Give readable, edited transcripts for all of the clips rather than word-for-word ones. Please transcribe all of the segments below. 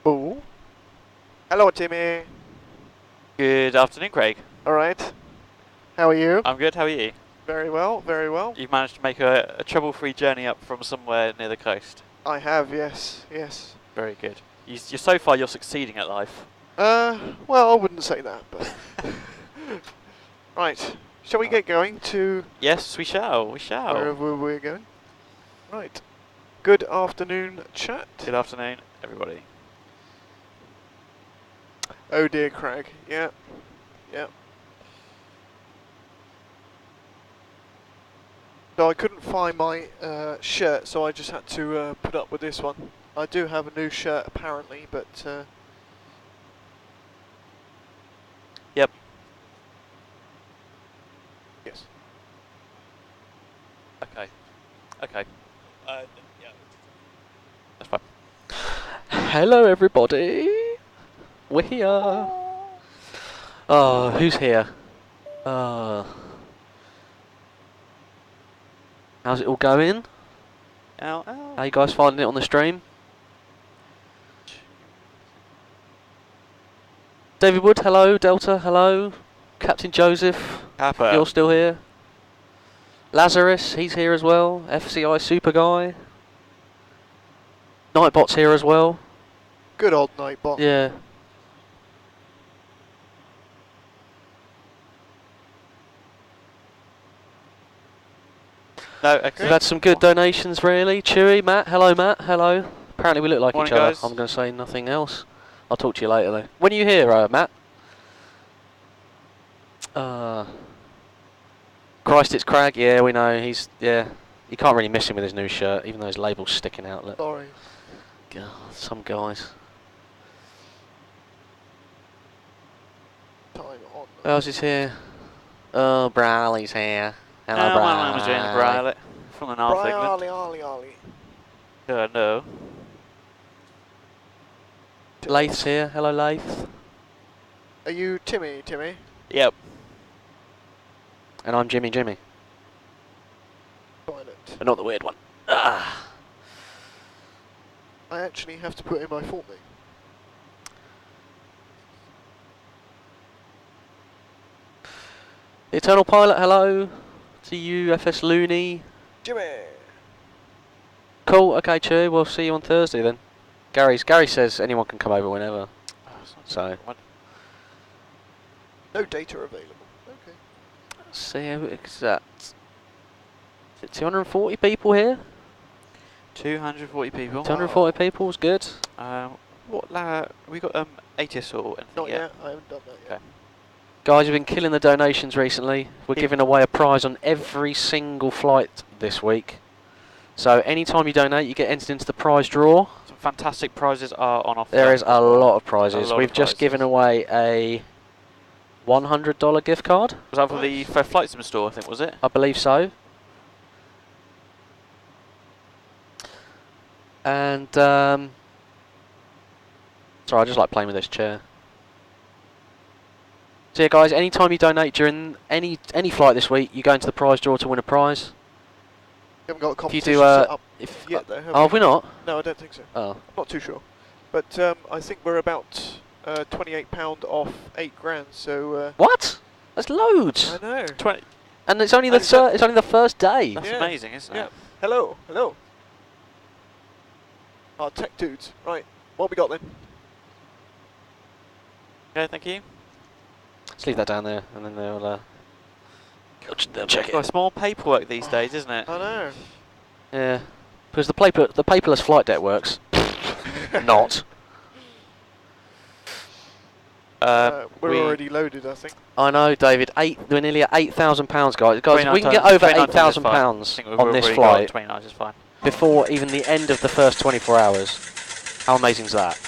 Oh. Hello, Timmy. Good afternoon, Craig. All right. How are you? I'm good, how are you? Very well, very well. You've managed to make a trouble-free journey up from somewhere near the coast. I have, yes, yes. Very good. So far, you're succeeding at life. Well, I wouldn't say that, but... Right. Shall we get going to Yes, we shall, we shall. wherever we're going? Right. Good afternoon, chat. Good afternoon, everybody. Oh dear, Craig. Yeah. Yeah. So I couldn't find my shirt, so I just had to put up with this one. I do have a new shirt, apparently, but... Yep. Yes. Okay. Okay. Yeah. That's fine. Hello, everybody. We're here. Oh, who's here? How's it all going? Ow, ow. How you guys finding it on the stream? David Wood, hello. Delta, hello. Captain Joseph, you're still here. Lazarus, he's here as well. FCI Super Guy. Nightbot's here as well. Good old Nightbot. Yeah. No, Okay. we've had some good donations, really. Chewy, Matt, hello, Matt, hello. Apparently we look like Morning, each other. guys. I'm going to say nothing else. I'll talk to you later, though. When are you here, Matt? Christ, it's Crag. Yeah, we know. He's, yeah. You can't really miss him with his new shirt, even though his label's sticking out. Look. Sorry. God, some guys. Time on. Who else is here? Oh, Briley's here. Hello, My Briley. name is James Briley from the North of England. Ollie, Ollie, Ollie. Yeah, no. Lath's here. Hello, Lath. Are you Timmy? Yep. And I'm Jimmy. Toilet. But not the weird one. Ah. I actually have to put in my full name. The Eternal Pilot, hello. To you, FS Looney. Jimmy! Cool, okay, Chew. We'll see you on Thursday then. Gary says anyone can come over whenever. So. No data available. Okay. Let's see how it's that. Is it 240 people here? 240 people. 240 people is good. We got ATS or anything Not yet. I haven't done that yet. Okay. Guys, we've been killing the donations recently. We're giving away a prize on every single flight this week. So anytime you donate, you get entered into the prize draw. Some fantastic prizes are on offer. There is a lot of prizes. lot We've of just prizes. given away a $100 gift card. Was that for the Flight Sim store, I think, was it? I believe so. And sorry, I just like playing with this chair. So yeah, guys, anytime you donate during any flight this week, you go into the prize draw to win a prize. You haven't got a If you competition do, set up if yet, though, have oh, have we not? No, I don't think so. Oh, I'm not too sure. But I think we're about £28 off 8 grand. So what? That's loads. I know. 20. And it's only the it's only the first day. That's Yeah. amazing, isn't Yeah. it? Hello. Our tech dudes. Right. What we got then? Okay, thank you. Let's leave that down there, and then they'll check Well, it. it's more paperwork these days, isn't it? I know. Yeah, because the paperless flight deck works. Not. We're already loaded, I think. I know, David. We're nearly at £8,000, guys. Guys, if we can get 29 over times is £8,000 fine. on this flight 29 is fine. before even the end of the first 24 hours, how amazing is that?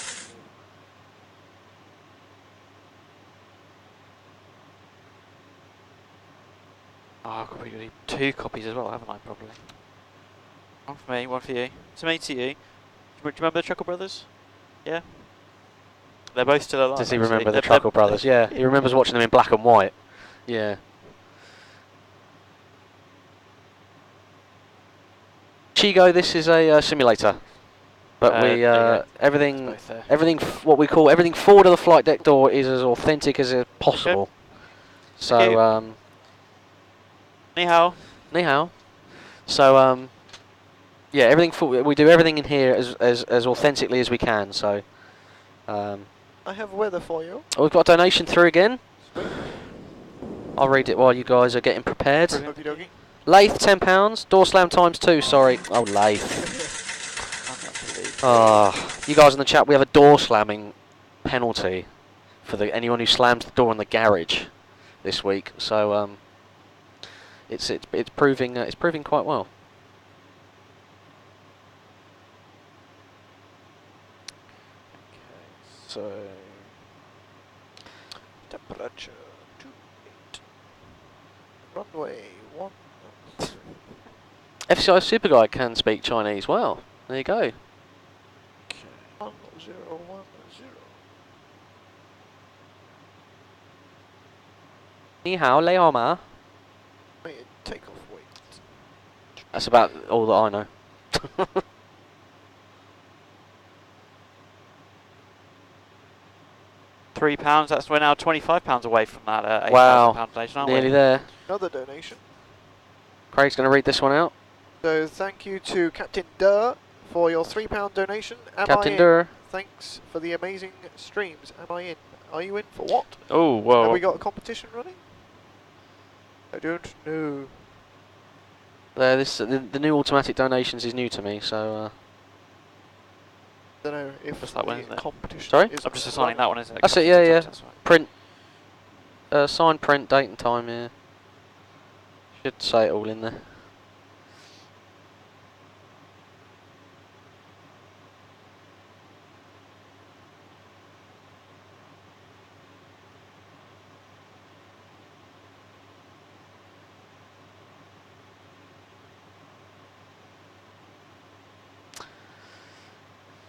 Oh, I've got probably 2 copies as well, haven't I, probably? One for me, one for you. To me, to you. Do you remember the Chuckle Brothers? Yeah? They're both still alive. Does he actually. remember the They're- Truckle Brothers? Yeah, he remembers watching them in black and white. Yeah. Chigo, this is a simulator. But there you go. everything, Both there. what we call everything forward of the flight deck door is as authentic as possible. Thank you. So, Ni hao. ni hao. So, yeah, everything we do everything in here as authentically as we can. So, I have weather for you. oh, we've got a donation through again. Sweet. I'll read it while you guys are getting prepared. Okie dokie. Lathe, £10. Door slam ×2. Sorry. Oh, lathe. You guys in the chat, we have a door slamming penalty for anyone who slams the door in the garage this week. So it's proving quite well. So Temperature 28. Runway 1. FCI Super Guy can speak Chinese. Well, there you go. 1010. Ni hao, lei hao ma. Takeoff weight. That's about all that I know. £3. That's we're now £25 away from that Wow. £8,000 donation, aren't Nearly we? there. Another donation. Craig's going to read this one out. So thank you to Captain Durr for your £3 donation. Am Captain I in? Durr. Thanks for the amazing streams. Am I in? Are you in for what? Oh, whoa. Have we got a competition running? I don't know. The new automatic donations is new to me, so. Don't know if Just that one, the isn't it? competition. Sorry? is I'm just assigning that one, isn't it? That's it, yeah, yeah. That's right. Print. Sign, print, date and time, yeah. Should say it all in there.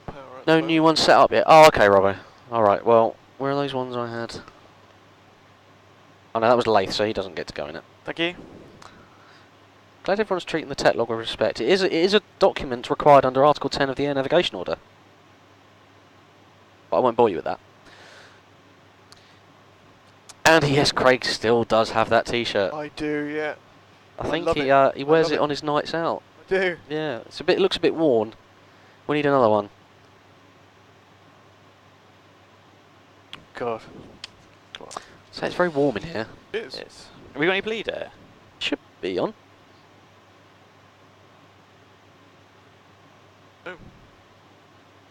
Power at No the new moment. ones set up yet. Oh, okay, Robbo. Alright, well, where are those ones I had? Oh no, that was Lathe, so he doesn't get to go in it. Thank you. Glad everyone's treating the tech log with respect. It is a document required under Article 10 of the Air Navigation Order. But I won't bore you with that. And yes, Craig still does have that T-shirt. I do, yeah. I think love he it. he wears love it it. on his nights out. I do. Yeah, it looks a bit worn. We need another one. God. So it's very warm in here. It is. Yes. Have we got any bleed air? Should be on.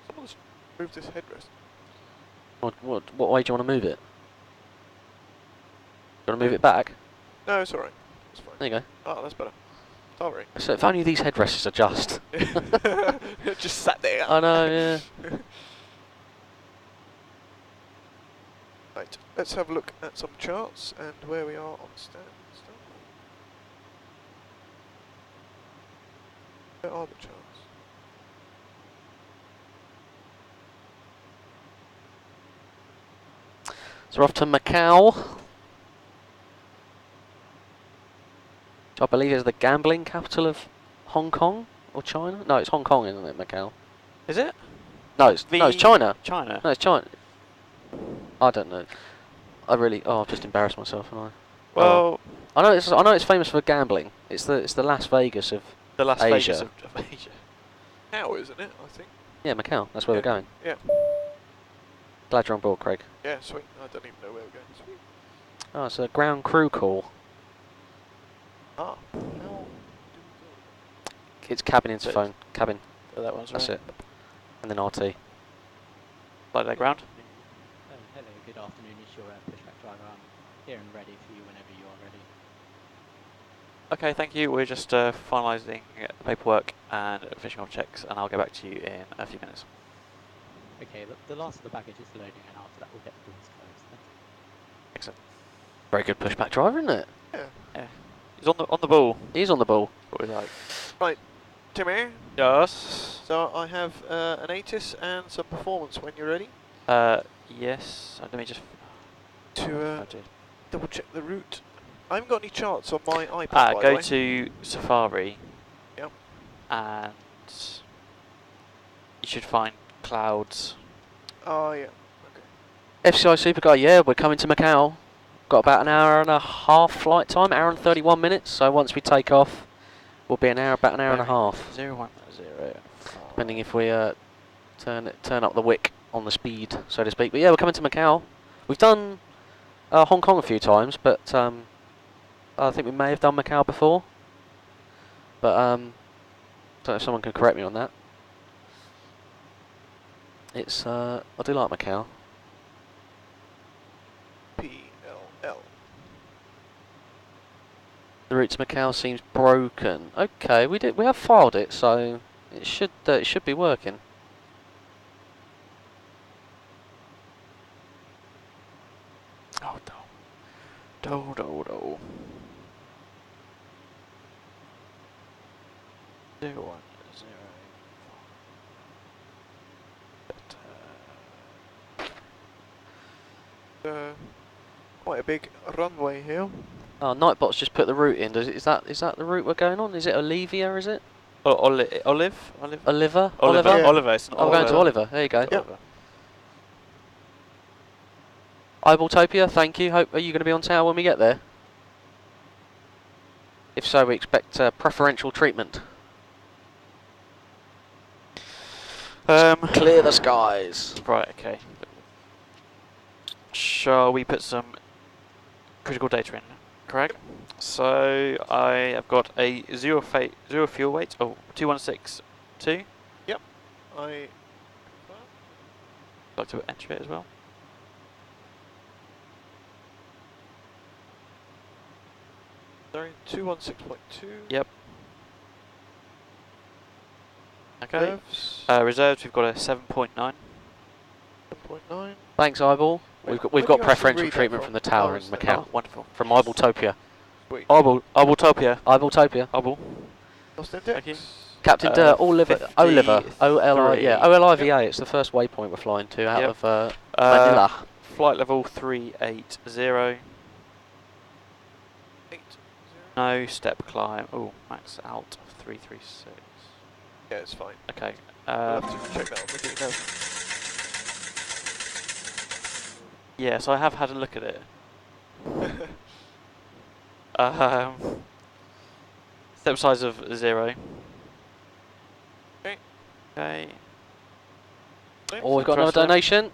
Someone's moved this headrest. What way do you want to move it? Do you want to move it back? No, it's alright. It's fine. There you Oh, that's better. Sorry. go. So if only these headrests adjust. Just sat there. I know, yeah. Right, let's have a look at some charts and where we are on stand and stuff. Where are the charts? So we're off to Macau. Which I believe is the gambling capital of Hong Kong or China. No, it's Hong Kong, isn't it, Macau? Is it? No, it's China. China. No, it's China. I don't know. I've just embarrassed myself, haven't I? Well, I know it's famous for gambling. It's the Las Vegas of the Las Asia. Vegas of Asia. Now, isn't it? I think. yeah, Macau. That's where we're going. Yeah. Glad you're on board, Craig. Yeah, sweet. I don't even know where we're going. Sweet. Oh, it's a ground crew call. Ah. How do we go? It's cabin interphone. Cabin. Oh, that one's That's right. it. And then RT. Like that ground. Hello, good afternoon. It's your pushback driver. I'm here and ready for you whenever you are ready. Okay, thank you. We're just finalising the paperwork and finishing off checks, and I'll get back to you in a few minutes. Okay, the last of the baggage is loading, and after that we'll get the doors closed. Thank you. Excellent. Very good pushback driver, isn't it? Yeah. He's on the ball. He's on the ball. What we like. Right. Timmy. Yes. So I have an ATIS and some performance when you're ready Yes. Let me just. to I did. double check the route. I haven't got any charts on my iPad. by the Go way. to Safari. Yep. And you should find clouds. Oh yeah. FCI Supercar, yeah, we're coming to Macau. Got about an hour and a half flight time, hour and 31 minutes. So once we take off, we'll be about an hour and a half. 010. Depending if we turn up the wick on the speed, so to speak. But yeah, we're coming to Macau. We've done Hong Kong a few times, but I think we may have done Macau before. But don't know if someone can correct me on that. It's I do like Macau. PLL. The route to Macau seems broken. Okay, we have filed it, so it should be working. Oh, do. 010. Quite a big runway here. Oh, Nightbot's just put the route in. Is that the route we're going on? Is it Olivia? Is it Olive? Oliver? Oliver. Yeah. Oliver. It's not Oh, we're going to Oliver. Oliver. There you go. It's Oliver. Ibaltopia, thank you. Are you going to be on tower when we get there? If so, we expect preferential treatment. Clear the skies. Right, okay. Shall we put some critical data in? Correct? So I have got a zero fuel weight. Oh, 2162. I. I'd like to enter it as well. Sorry, 216.2. Yep. Okay. Reserves, Reserves, we've got a 7.9. 7.9. Thanks, Eyeball. Wait, We've where do got you actually preferential read that treatment from? from the tower Oh, in it's the- Macau. Oh, wonderful. From Ibaltopia. Sweet. Ibaltopia. Ibaltopia. Ibal. Lost index. Thank you. Captain Dirt, Oliver. O-L-I, yeah, 53. O-L-I-V-A. It's the first waypoint we're flying to out Yep. of Manila. Flight level 380. 8. No step climb. Oh, max out 336. Yeah, it's fine. Okay. I'll have to check that on the details. Yes, I have had a look at it. Step size of 0. Okay. Okay. Oh, we've got another Thruster. donation.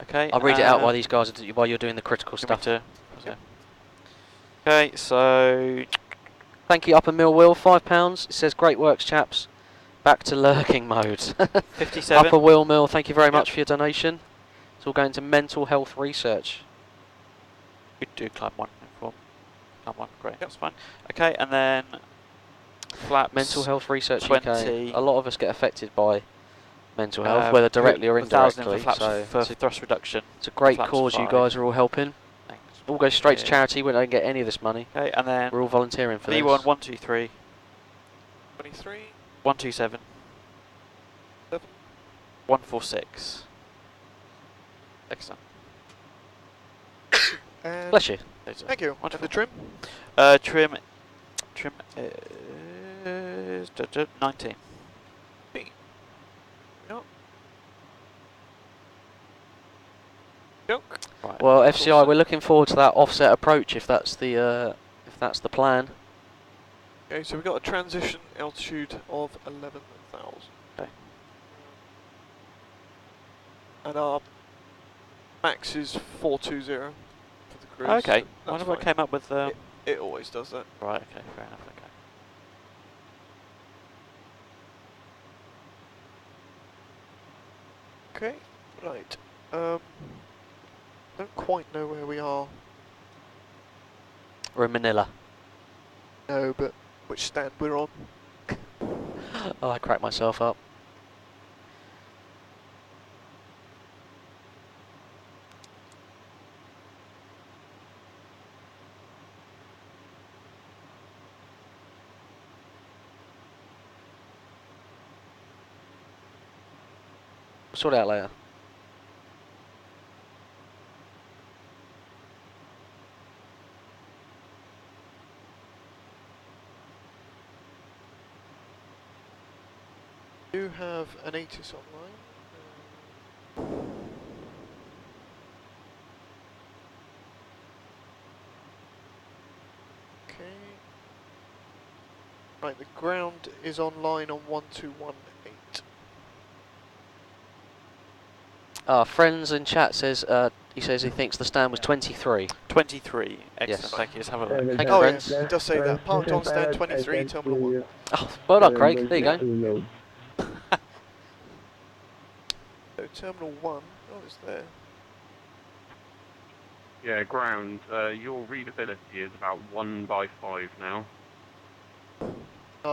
Okay. I'll read it out while these guys while you're doing the critical give me stuff. to- Okay, so Thank you, Upper Mill Will, £5. It says great works, chaps. Back to lurking mode. 57. Upper Will Mill, thank you very Yep. much for your donation. It's all going to mental health research. We do climb 1. Climb 1, great, that's fine. Okay, and then flaps. Mental health research 20. UK. A lot of us get affected by mental health, whether Put directly or 1,000 indirectly. for flaps So for it's thrust reduction. a great flaps cause. You 5. guys are all helping. Thanks. All goes straight to Yeah. charity. We don't get any of this money. Okay, and then We're all volunteering for V1 this. 123 23. 127 7. 146. Excellent. And Bless you. Those are thank you. And wonderful. the trim? Trim is 19. Yep. Joke. Right. Well, That's FCI, awesome. we're looking forward to that offset approach if that's the plan. Okay, so we've got a transition altitude of 11,000. Okay. And our max is 420 for the cruise. Okay. so I that's wonder what fine. came up with. It always does that. Right. Okay. Fair enough. Okay. Okay, right. Don't quite know where we are. We're in Manila. No, but which stand we're on. Oh, I cracked myself up. Sort it out later. do have an ATIS online. Okay. Right, the ground is online on 1218. Friends in chat says he thinks the stand was 23. 23. Excellent. Yes. Thank you. Let's have a look. Thank you, Oh friends. yeah, it does say that. Parked on stand 23, terminal 1. Oh, well done, Craig. There you go. So terminal 1, oh it's there. Yeah, ground. Your readability is about 1/5 now.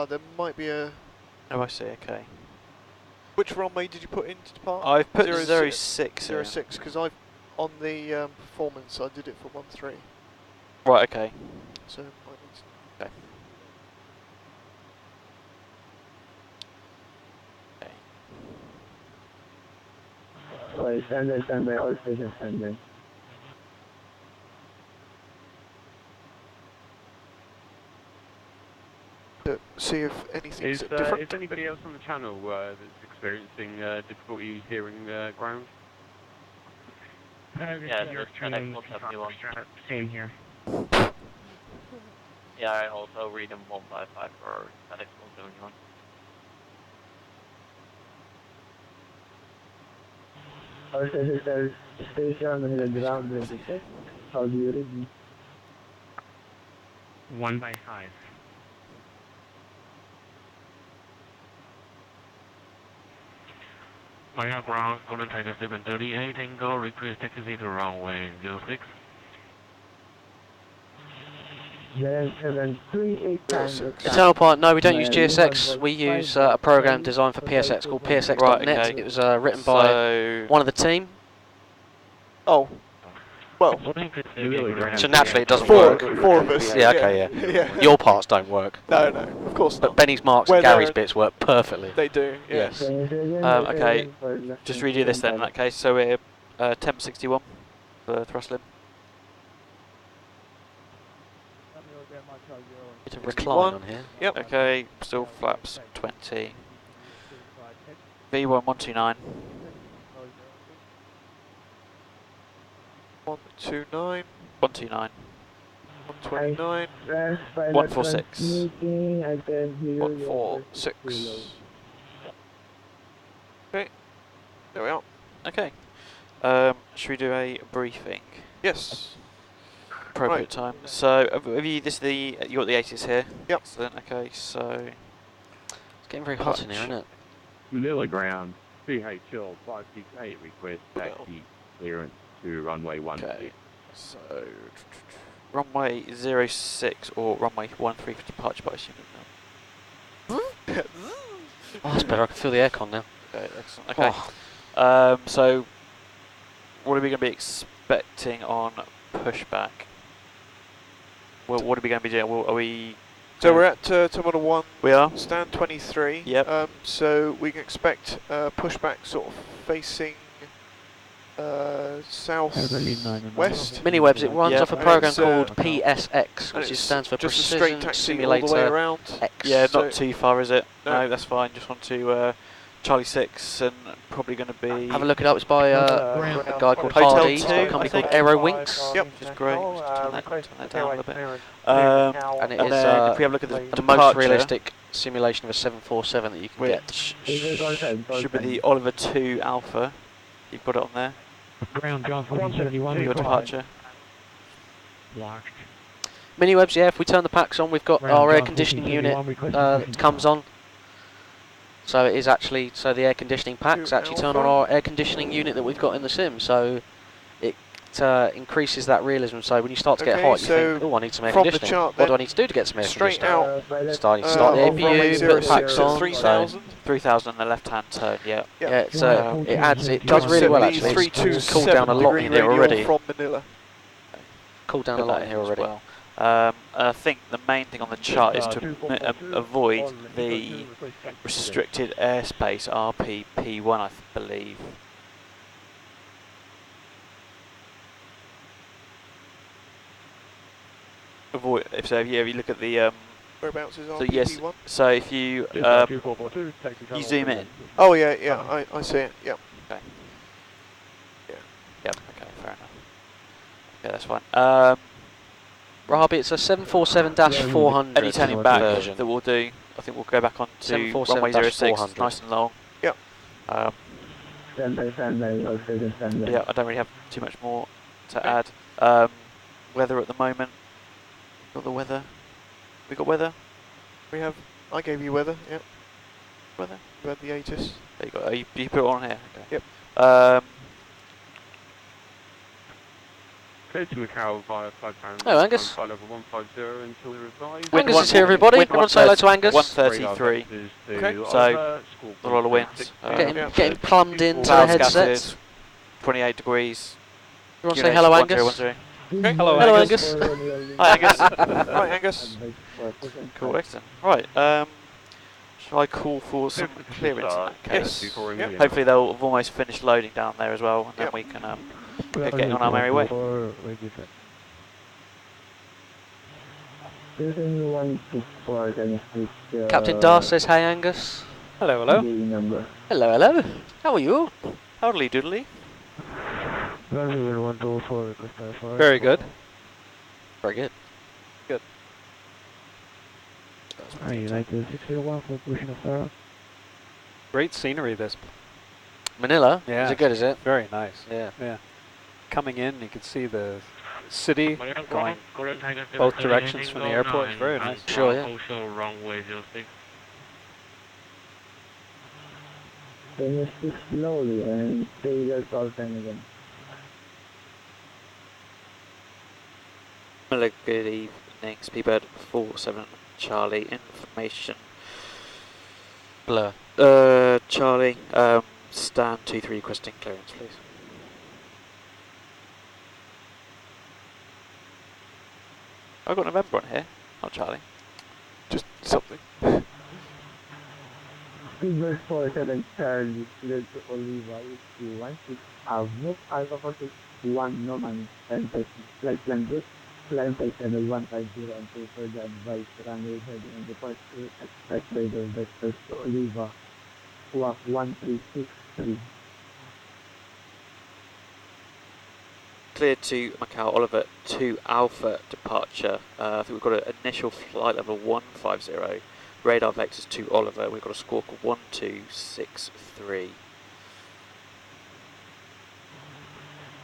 There might be a... Oh, I see. Okay. Which runway did you put in to depart? I've put 06. 06. 06, because I've... On the performance, I did it for 13. Right. Okay. So, might need to... Okay. Okay. Standby, all stations standby. to see if anything's different. Is anybody else on the channel that's experiencing difficulty hearing ground? Yeah, there's FedEx 171. Same here. Yeah, I also read them 155 for FedEx 171. All stations are station on the ground register. How do you read me? 1/5. Maya ground, Golden Tiger 738, Tango, request taxi to runway 06. 738 times. Eternal Part, no, we don't use GSX. We use a program designed for PSX called PSX.net. Right, okay. It was written by So one of the team. Oh, well, So naturally it doesn't four work. of us. Yeah, okay, yeah. Yeah. Your parts don't work. No, of course But not. Benny's, Mark's, Where and Gary's they're- bits work perfectly. They do, yes. okay, just redo this then in that case. So we're temp 61 for thrust limb. Bit of recline on here. Yep. Okay, still flaps 20. V1 129. 129, 129. 129, 146. 146. Okay, there we are. Okay. Should we do a briefing? Yes. Appropriate Right. time. So have you? This is the you got the 80s here. Yep. Excellent. Okay. So It's getting very hot in here, isn't it? Manila ground, CHL 568, request taxi clearance to runway 10. okay. So runway 06 or runway 13 for departure by assuming now. Oh, that's better. I can feel the aircon now. Okay. Excellent. Okay. Oh. So what are we going to be expecting on pushback? Well, what are we going to be doing? Are we? So we're at Terminal 1, We are. stand 23. Yep. So we can expect pushback sort of facing south-west. Miniwebs, it runs Yeah. off a program It's, called PSX, and which it's stands for just a straight Precision taxi all the way Simulator around. X. Yeah, So- not too far, is it? No. No, that's fine. Just want to Charlie 6 and probably going to be. Have a look it up. It's by a guy called Hotel Hardy, 2, a company I think. called Aerowinks. Yep. Which is great. Just turn that down a little bit. And it And is then if we have a look at the the most departure, realistic simulation of a 747 that you can get. which should be the Oliver 2 Alpha. You've got it on there. Ground, John 171, Your departure. Locked. Miniwebs, yeah, if we turn the packs on, we've got our air conditioning unit that comes on. So it is actually, so the air conditioning packs actually turn on our air conditioning unit that we've got in the sim. So it increases that realism. So when you start to get Okay, hot, you so think, oh, I need some air from the conditioning. chart What do then, I need to do to get some air straight conditioning? out. Start the Runway APU, put the 06 packs at on. 3,000. 3,000 on the left hand turn, yeah. Yeah. Yeah, it's, it does really well actually. It's cooled down a lot in here already. From Manila. Cooled down a Put lot that in here as already. well. I think the main thing on the chart is to avoid the restricted airspace RPP1, I believe. Avoid if you look at the Whereabouts is our So yes, PP1? so if you Dispatch 2442, taxi you channel zoom three. in. Oh yeah, yeah, I see it. Yep. Okay. Yeah. Yep. Okay. Fair enough. Okay, that's fine. Robbie, it's a 747-400 Any turning back version. that we'll do, I think we'll go back on to runway 06, 747-400. nice and long. Yep. Standby, oxygen standby. Yeah, I don't really have too much more to add. Weather at the moment. Got the weather. We got weather. We have. I gave you weather. Yep. Weather. You had the ATIS. There you go. You put it on here. Okay. Yep. Clear to Macau via flight plan. Oh, Angus. Flight level 150 until revised. Angus is here, everybody. Wind Everyone say hello to 130. Angus. 133. Okay. So, a lot of winds. Getting plumbed into the Clouds, headsets. gases, 28 degrees. Everyone say hello, Angus. 1010. Hello, Hello, Angus. Angus. Hi, Angus. Right, Angus. Cool, excellent. Right, shall I call for some clearance in that case? Yep. Hopefully they'll have almost finished loading down there as well, and then Yep. we can get getting on our merry way. Captain Dar says, hey, Angus. Hello, hello. Number. Hello, hello. How are you? Howdly doodly. Very good. Very good. You like the 601 for pushing a fire? Great scenery this. Manila? Yeah. Is it good, is it? Very nice. Yeah. Yeah. Coming in, you can see the city going both directions from the airport. It's very nice. Sure, yeah. Also runway 06. Then you speak slowly and say that all time again. Hello, good evening. Speedbird 47 Charlie. Information. Blur. Charlie, Stan 23 requesting clearance, please. I've got November on here, not Charlie. Just something. Speedbird 47 Charlie, cleared to Oliva, HQ16, Avno, Alpha 461, Norman, and flight plan group, climb flight channel 150 and pay for the advice runway heading and departure at radar vectors to Oliva, walk 1363. Cleared to Macau, Oliver 2 Alpha departure. I think we've got an initial flight level 150. Radar vectors to Oliver. We've got a squawk of 1263.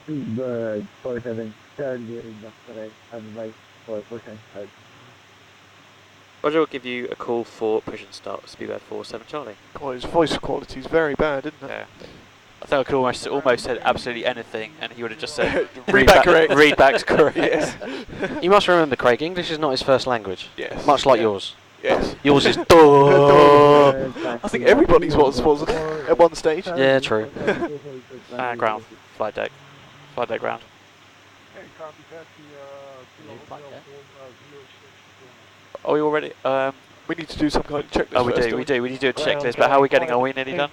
Speedbird 47 Charlie, read the correct advice for push and start. Roger will give you a call for push and start. Speedbird 47 Charlie. God, his voice quality is very bad, isn't it? Yeah. I think I could almost said absolutely anything, and he would have just said Read back correct. Read back correct. Yes. You must remember, Craig, English is not his first language. Yes. Much like Yeah. yours. Yes. Yours is I think everybody's wasn't it, at one stage. Yeah, true. Ground. Flight deck. Flight deck ground. Are we already? We need to do some kind of checklist. Oh, we first, do. don't We do. We need to do a checklist. But how are we getting? Are we nearly done?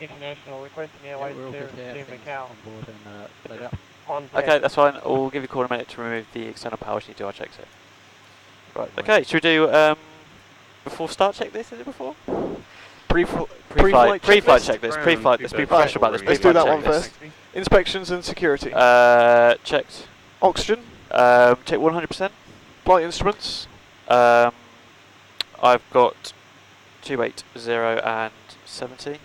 International requesting Yeah, airline we're all good clearance here. to Things Macau. on board and load up. On Okay, that's fine. We'll give you a call in a minute to remove the external power. We need to do our checks here. Right. Okay. Should we do before start checklist? Is it before? Pre-flight Pre-flight checklist? checklist. Pre-flight. Let's be professional about this. Let's do that Pre-flight one checklist. first. Inspections and security. Checked. Oxygen, Check 100%. flight instruments, I've got 280 and 70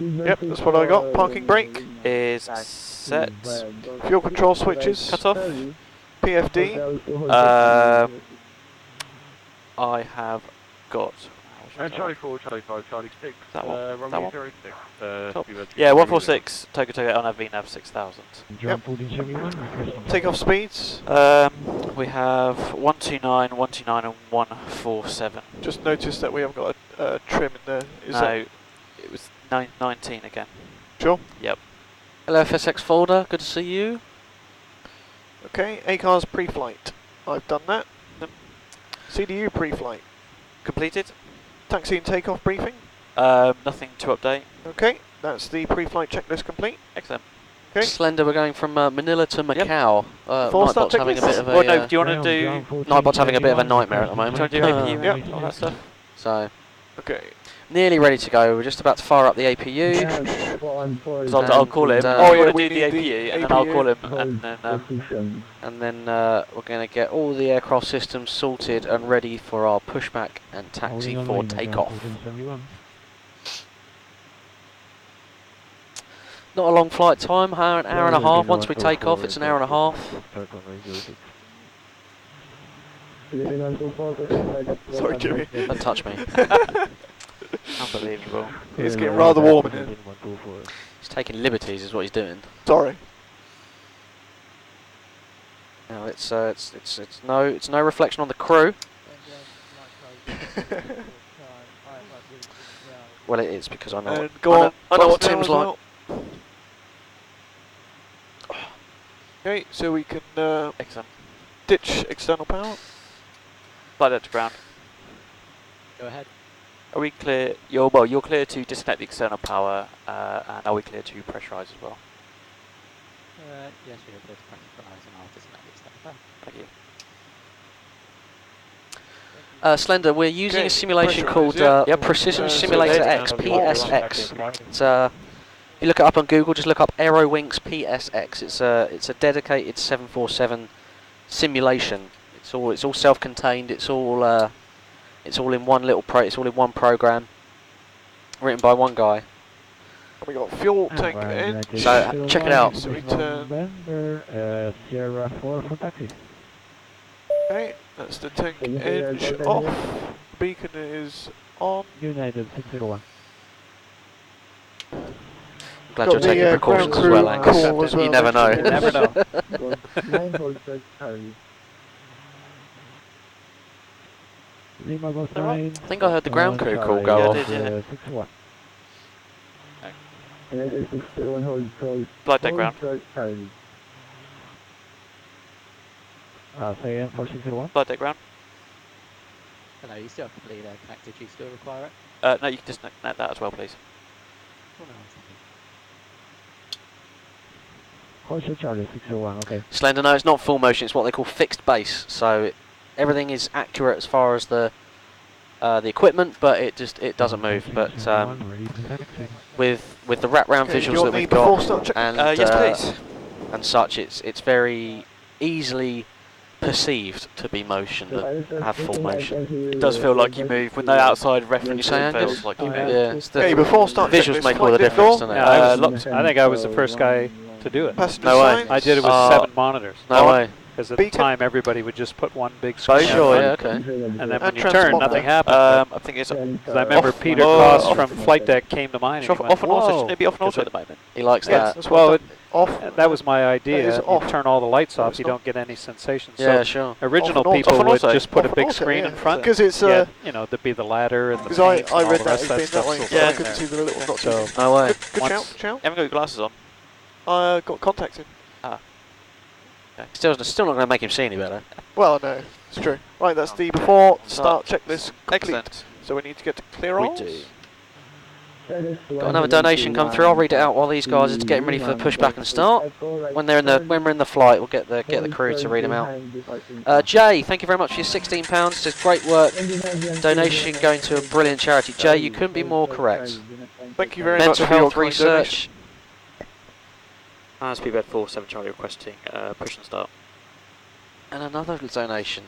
Yep, that's what I got. Parking brake is set. fuel control switches, Cut off. PFD, I have got. Charlie 4, Charlie 5, Charlie 6. That one. That Runway one. 06. Top. Speedbird Yeah, 146. Togo on a VNAV 6000. takeoff speeds. We have 129, 129, and 147. Just noticed that we haven't got a trim in there. Is No, that it was 19 again. sure? Yep. Hello, FSX folder. Good to see you. Okay, ACARS pre-flight. I've done that. CDU pre-flight. Completed. Taxi and takeoff briefing. Nothing to update. Okay, that's the pre-flight checklist complete. Excellent. Okay. Slender, we're going from Manila to Yep. Macau. Full start Nightbot's having a bit checklist? of a... Well, no, do you want to do... Nightbot's having a bit of a nightmare at the moment. Do you want to do APU Yep. and all that stuff? So, Okay. nearly ready to go. We're just about to fire up the APU. Yeah, 414. So I'll call him. And, Oh, you yeah, want we to do the need the APU, and then I'll APU. call him, Hold and then... position. And then we're going to get all the aircraft systems sorted and ready for our pushback and taxi for takeoff. Not a long flight time, an hour and a half. Once we take off, it's an hour and a half. Sorry, Jimmy. Don't touch me. Unbelievable. It's getting rather warm in here. He's taking liberties, is what he's doing. Sorry. No, it's no reflection on the crew. Well, it is because I know. And go on. I know what bus now Tim's as like. well. Okay, so we can Excellent. ditch external power. Fly that to ground. Go ahead. Are we clear? You're clear to disconnect the external power, and are we clear to pressurise as well? Yes, you're clear to pressurize and I'll disconnect the external power. Thank you. Slender, we're using Okay, a simulation pressurise, called yeah. Precision So Simulator there's X, another PSX. It's if you look it up on Google, just look up Aerowings PSX. It's a dedicated 747 simulation. It's all self-contained. It's all in one little it's all in one program, written by one guy. We got fuel tank in. So check it out. So we turn. November, Sierra 4 for taxi. Okay, that's the tank Can you hear edge that? off. Beacon is on. United 601. I'm glad Got you're taking the, precautions ground as well, crew Angus. call as well. You never know. You never know. 9 hold Charlie. Lima goes 9. I think I heard the ground crew call go Yeah, I off. did, yeah. 6-1. United 601 hold Flight deck ground. Charlie. Say again, 461. Flight deck ground. Hello, you still have to complete a connected. Do you still require it? No, you can disconnect that as well, please. Oh, no, it's Horseshoe Charlie 601, okay. Slender, no, it's not full motion. It's what they call fixed base. So everything is accurate as far as the equipment, but it doesn't move. But with the wraparound Okay, do you visuals want that me we've before got start check? and Yes, please. and such, it's very easily perceived to be motion, but have full motion. It does feel like you move with no outside reference. say, It Angus? feels like you Oh, move. yeah. Yeah, it's the Okay, before start visuals checklist, make all the flight deck difference, door. don't Yeah, they? I think I was the first guy to do it. Passenger No way. signs. I did it with Oh. 7 monitors. No way. Because at the Beacon. time, everybody would just put one big Oh, screen. sure, up yeah, front, okay. And then when And you turn, transponder. nothing happened. I think it's Because I remember off- Peter oh, Cross off- from Flight Deck came to mine. it's And off, he off and went, auto. "Whoa." Shouldn't it be off and Because auto at the moment? He likes Yeah, that. that's Well, what off. that was my idea. is You off. turn all the lights No, off, it's you not. don't get any sensation. Yeah, So sure. original Off and people auto. would Off and just put a auto, big yeah. screen in front. Because it's Yeah, you know, there'd be the ladder and the because paint I and all read the that rest as of being that that stuff. way. So So Yeah. I couldn't see the little dots. So No way. Good once- shout, shout. You haven't got your glasses on. I got contacted. Still not going to make him see any better. Well, no, it's true. Right, that's the before start checklist complete. Excellent. So we need to get to clear We rolls. do. Got another donation come through. I'll read it out while these guys are getting ready for pushback and start. When we're in the flight, we'll get the crew to read them out. Jay, thank you very much for your £16. Says great work. Donation going to a brilliant charity. Jay, you couldn't be more correct. Thank you very much Mental for your health kind research. Speedbird 47 Charlie requesting push and start. And another donation.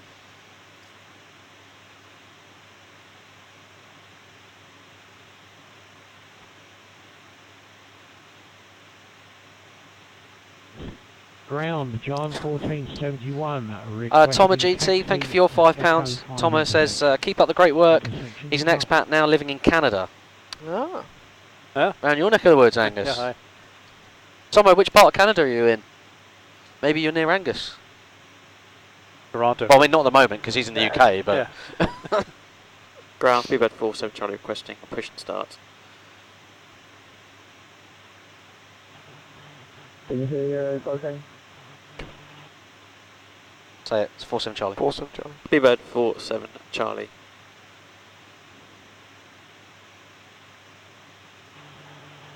Ground, John 1471. Thomas GT, thank you for your £5. Thomas says, keep up the great work. He's an expat now living in Canada. Ah, Around your neck of the woods, Angus. Yeah, hi. Tomo, which part of Canada are you in? Maybe you're near Angus. Toronto. Well, I mean, not at the moment, because he's in the UK, but... Yeah. Ground, Speedbird 47 Charlie requesting a push and start. Can you hear your call sign? Say it, it's 47 Charlie. 47 Charlie. Speedbird 47 Charlie.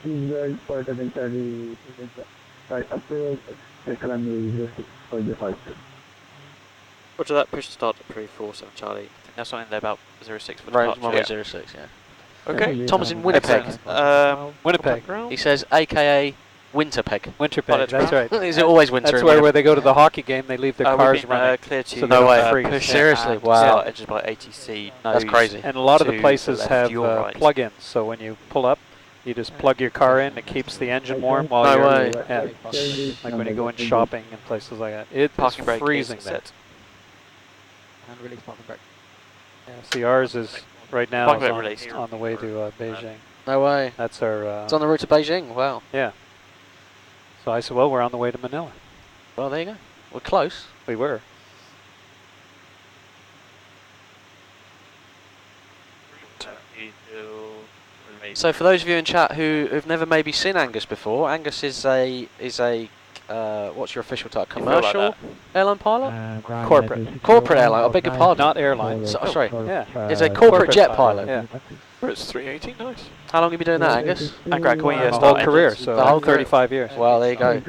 Please very important and Charlie. Right after check runway 06 for departure. Roger that, push to start at 347 Charlie. I think there's something there about 06 for Right, departure. runway 06, yeah. Okay. Thomas in Winnipeg. Winnipeg. He says, AKA Winterpeg. Winterpeg, that's right. Is it always winter? That's in where Winnipeg? they go to the hockey game, they leave their cars running. Clear to so no way. freeze. push Seriously? and Wow. start edges by ATC. That's crazy. And a lot of to the the places left, have your right. plug-ins, so when you pull up, you just plug your car in, it keeps the engine warm while No you're way. yeah. Like when you go in shopping and places like that. It's Parking brake freezing is there. set. And release parking brake. Yeah, see, ours is right now Parking is brake released. on the way to Beijing. No way. That's our. It's on the route to Beijing. Wow. Yeah. So I said, well, we're on the way to Manila. Well, there you go. We're close. We were. So for those of you in chat who've never maybe seen Angus before, Angus is a what's your official title? You feel like Commercial airline pilot? Corporate. Corporate airline. I beg your pardon. Not airline. So, sorry. Yeah. Is a corporate jet pilot. Yeah. It's 318, nice. How long have you been doing that, Angus? And Greg, can we The start whole career, engines? so The whole career. 35 years. Well, there you go.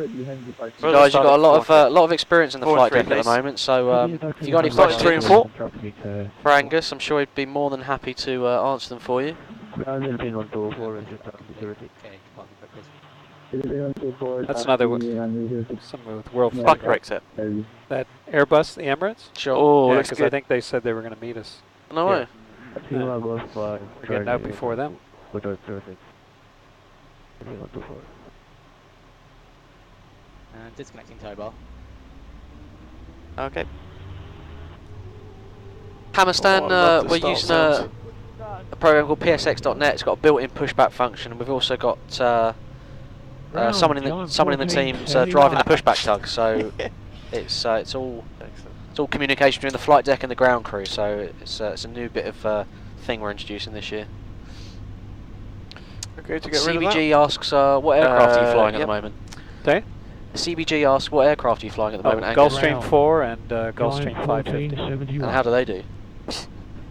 Well, Guys, you've got a lot start of experience in the flight 4-3, deck at the please. moment. So if you got any Start at 3 and questions 4. for Angus, I'm sure he'd be more than happy to answer them for you. That's another something with Worldflight. Parking brake set. That Airbus, the Emirates? Sure. Oh, Yeah, looks because I good. think they said they were going to meet us. No way. We're getting out before them. Disconnecting tow bar. Okay. Hammerstan, Oh, I love the we're start using sounds. a program called PSX.net. It's got a built-in pushback function, and we've also got someone in the team's driving the pushback tug. So it's all communication between the flight deck and the ground crew. So it's a new bit of thing we're introducing this year. Okay, to get rid of that. CBG asks, what aircraft are you flying at yep. the moment? Okay. CBG asks, what aircraft are you flying at the moment, Angus? Gulfstream 4 and Gulfstream 550. And how do they do?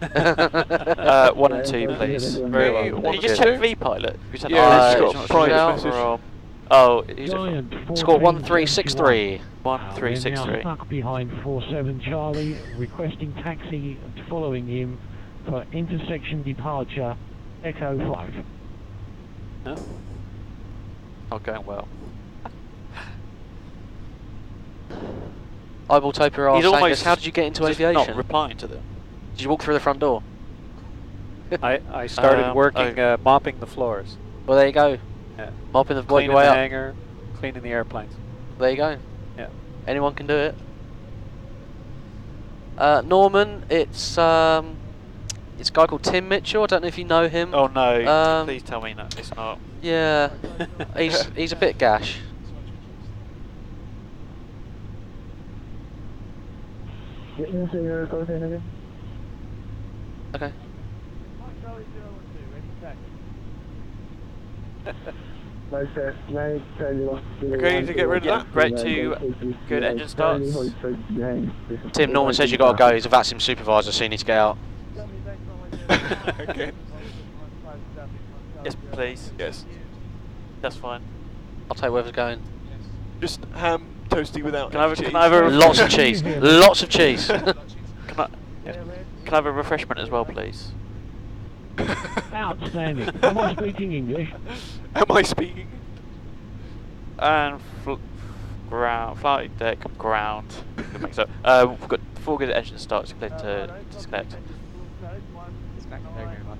1 and 2, please. Very well. Can you just check V-Pilot? Yeah, it's it's got a private shout message. Oh, who's it from? Score 1363. 1363. Stuck behind 47 Charlie, requesting taxi and following him for intersection departure, Echo 5. Not going well. Eyeball Toper asks, He's almost Angus, how did you get into just aviation? not replying to them. Did you walk through the front door? I started working mopping the floors. Well, there you go. Yeah. Mopping the Cleaning way the up. hangar, cleaning the airplanes. There you go. Yeah. Anyone can do it. Norman, it's a guy called Tim Mitchell. I don't know if you know him. Oh no! Um, Please tell me no, it's not. Yeah, he's a bit gash. Okay. Okay, to get rid of that. Great to good engine starts. Tim, Norman says you got to go. He's a VATSIM supervisor, so you need to get out. Okay. Yes, please. Yes. That's fine. I'll take whoever's going. Just ham toasty without Can I have a- cheese. can I have a- Lots of cheese. Lots of cheese. Can I have a refreshment as well, please? Outstanding. Am I speaking English? Am I speaking? And ground, flight deck, ground. Good mix up. We've got 4 good engine starts clear to disconnect. Disconnecting very, very much.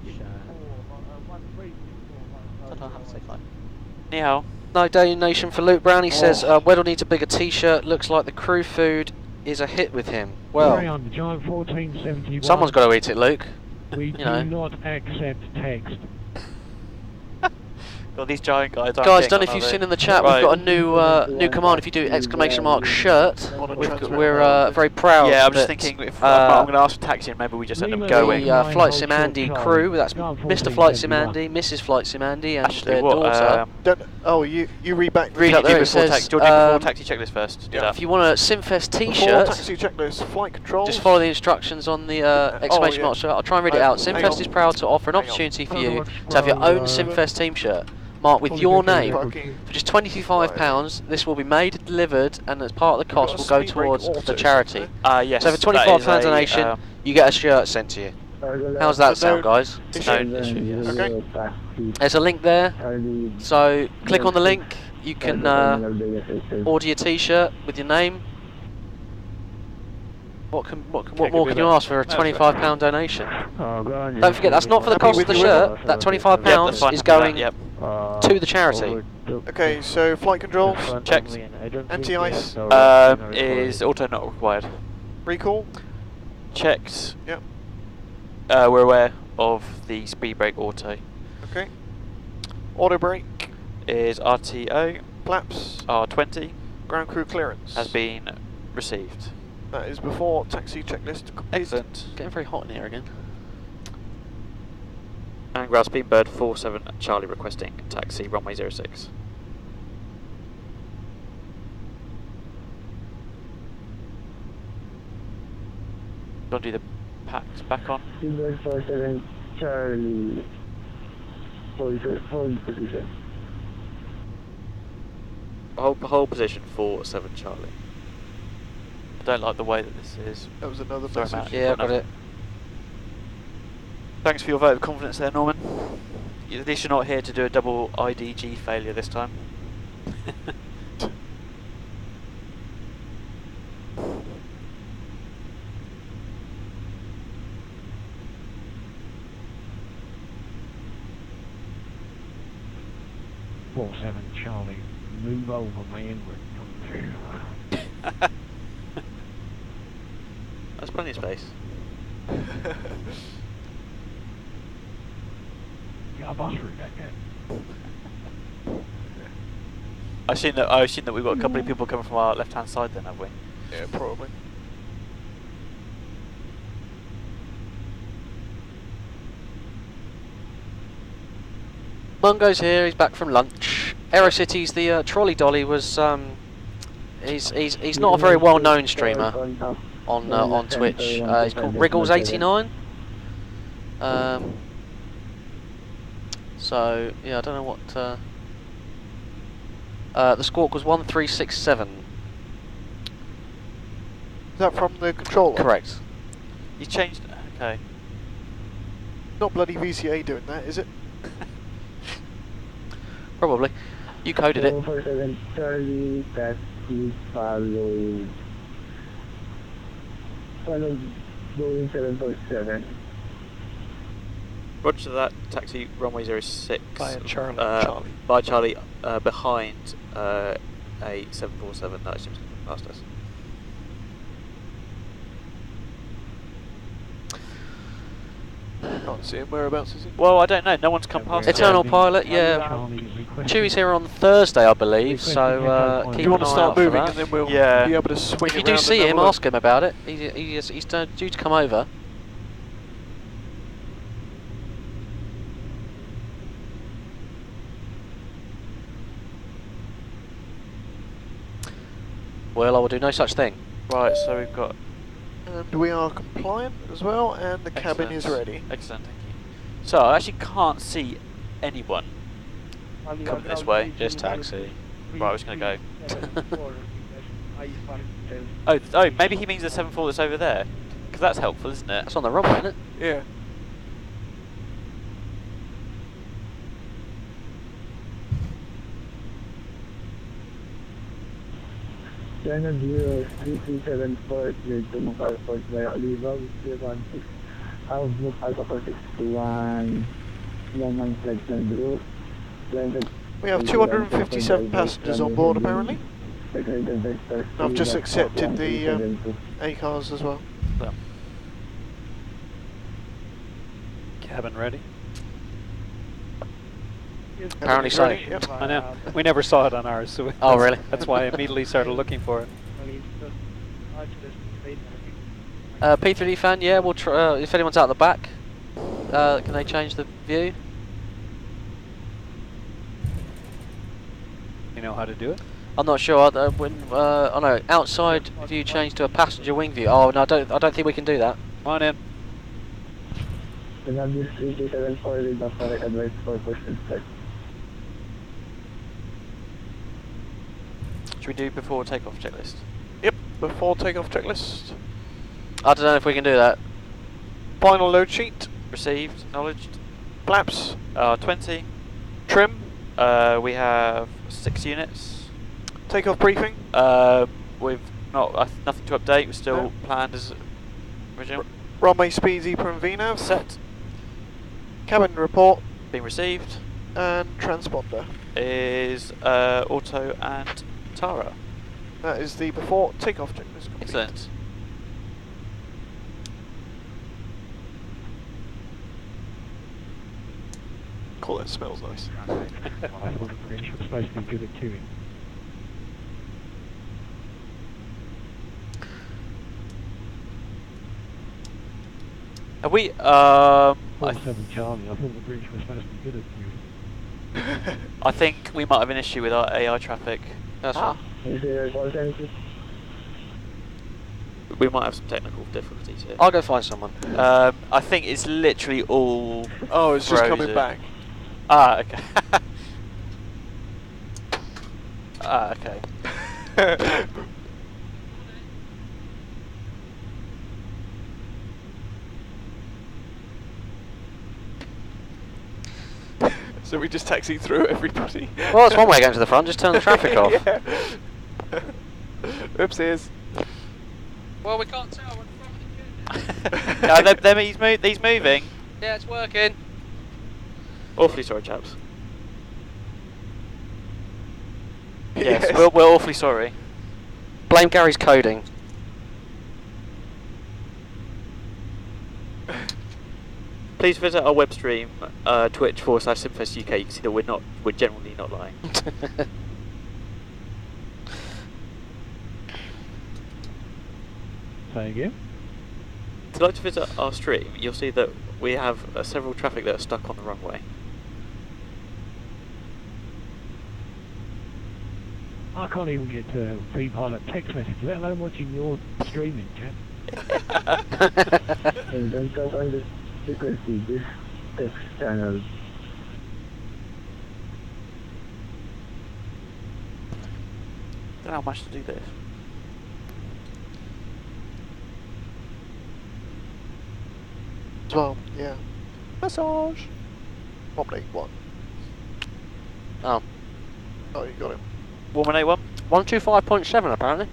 Have a safe flight. Ni hao. No donation for Luke Brown. He says Weddle needs a bigger T-shirt. Looks like the crew food is a hit with him. Well, Giant 1471. someone's got to eat it, Luke. We do know. not accept text. God, these giant guys aren't Guys, getting don't know on, if you've are seen they? in the chat, Right. we've got a new command. If you do exclamation mark shirt, On a we're transparent very proud. Yeah, I'm just that, thinking if I'm going to ask for taxi and maybe we just end up going. the Flight Sim Andy crew, that's Mr. Flight Sim Andy, Mrs. Flight Sim Andy, and Actually, their what? daughter. Oh, you read back. Read Do it there, it before says, taxi. Do you want to do before taxi checklist first? Do yeah, that. If you want a Simfest Before T-shirt, taxi checklist, flight control. just follow the instructions on the exclamation yeah. mark shirt. I'll try and read it out. Hang Simfest on. is proud to offer an Hang on. opportunity for you to have your own Simfest team shirt. marked with Probably your better name. Fucking For just £25, this will be made, delivered, and as part of the cost will go towards the charity. Yes. So for that £25 is a, donation, you get a shirt sent to you. How's that So no sound, guys? issue. known issue, yes. Okay. There's a link there, so click on the link. You can order your T-shirt with your name. What more can you ask for a £25 donation? Don't forget, that's not for the Happy cost with of the your shirt. That £25 that's fine. is going Yep. to the charity. Okay, so flight controls, Checked. anti-ice, Is auto not required. recall. Checked. Yep. We're aware of the speed brake auto. Okay. Auto brake, Is RTO flaps, R20 ground crew clearance. has been received. That is before taxi checklist complete. Excellent. Getting very hot in here again. And ground Speedbird 47 Charlie requesting taxi runway 06. Don't do the packs back on. Silver 47 Charlie. Hold position. Hold position 47 Charlie. I don't like the way that this is. That was another Sorry, message. Matt. Yeah, I've got it. Thanks for your vote of confidence there, Norman. At least you're not here to do a double IDG failure this time. Seven Charlie, move over my inward. That's plenty of space. Yeah, boss route that good. I assume that we've got a couple of people coming from our left-hand side then, have we? Yeah, probably. Mungo's here. He's back from lunch. Aerocity's the trolley dolly was. He's not a very well-known streamer on Twitch. He's called Wriggles89. So yeah, I don't know what. The squawk was 1367. Is that from the controller? Correct. You changed. Okay. Not bloody VCA doing that, is it? Probably. You coded it. 47 Charlie, taxi, followed Boeing 747. Roger that. Taxi runway 06. By Charlie. By Charlie, behind a 747. That seems past us. Can't see him. Whereabouts is he? Well, I don't know. No one's come past. yet. Eternal Pilot, yeah. Chewie's here on Thursday, I believe, so Do keep you an want to eye start out for moving that. and then we'll Yeah. be able to swing If you around do and see have him, a look? ask him about it. He's due to come over. Well, I will do no such thing. Right. So we've got. And we are compliant as well, and the cabin is Excellent. ready. Excellent. Thank you. So I actually can't see anyone coming this way. Just taxi. Right, I was going to go. Oh, maybe he means the 7-4 that's over there. Because that's helpful, isn't it? That's on the runway, isn't it? Yeah. China 0337 cleared to Macau Port via Oliva with 316. Outlook Alpha 461. 19 flights en route. We have 257 passengers on board apparently. I've just accepted the ACARs as well. Cabin ready? Apparently so. Ready? Yep. I know. We never saw it on ours, so Oh, really? that's why I immediately started looking for it. P3D fan, yeah, we'll try, if anyone's out the back, can they change the view? You know how to do it? I'm not sure. Oh no, outside view change to a passenger wing view. Oh no, I don't think we can do that. Come on in. The number 3374 with the correct advice for push and start. we do before takeoff checklist? Yep, before takeoff checklist. I don't know if we can do that. Final load sheet. Received, acknowledged. Flaps. 20. Trim. We have 6 units. Takeoff briefing. We've nothing to update. We're still No. planned as original. Runway speed Zebra and VNAV. Set. Cabin report. Being received. And transponder. Is Auto and Tara. That is the before takeoff checklist. Complete. Excellent. Cool, that smells nice. I thought the British were supposed to be good at queuing. Have we? 47 Charlie, I thought the British were supposed to be good at queuing. I think we might have an issue with our AI traffic. That's fine. Is there alternative? We might have some technical difficulties here. I'll go find someone. I think it's literally all. Oh, it's just coming frozen. back. Ah, okay. Ah, okay. So we just taxi through everybody. Well, that's one way of getting to the front. Just turn the traffic off. Yeah. Oopsies. Well, we can't tell. We're in front of the No, he's moving. Yeah, it's working. Awfully sorry, chaps. Yes. Yes, we're awfully sorry. Blame Gary's coding. Please visit our web stream, Twitch/Simfest UK. You can see that we're generally not lying. Say again? If you'd like to visit our stream, you'll see that we have several traffic that are stuck on the runway. I can't even get free pilot text message, let alone watching your streaming, chat. And don't cut on the frequency, this text channel. Don't know how much to do this. Well, yeah. Massage. 181. Oh. Oh, you got him. 181? 125.7 apparently.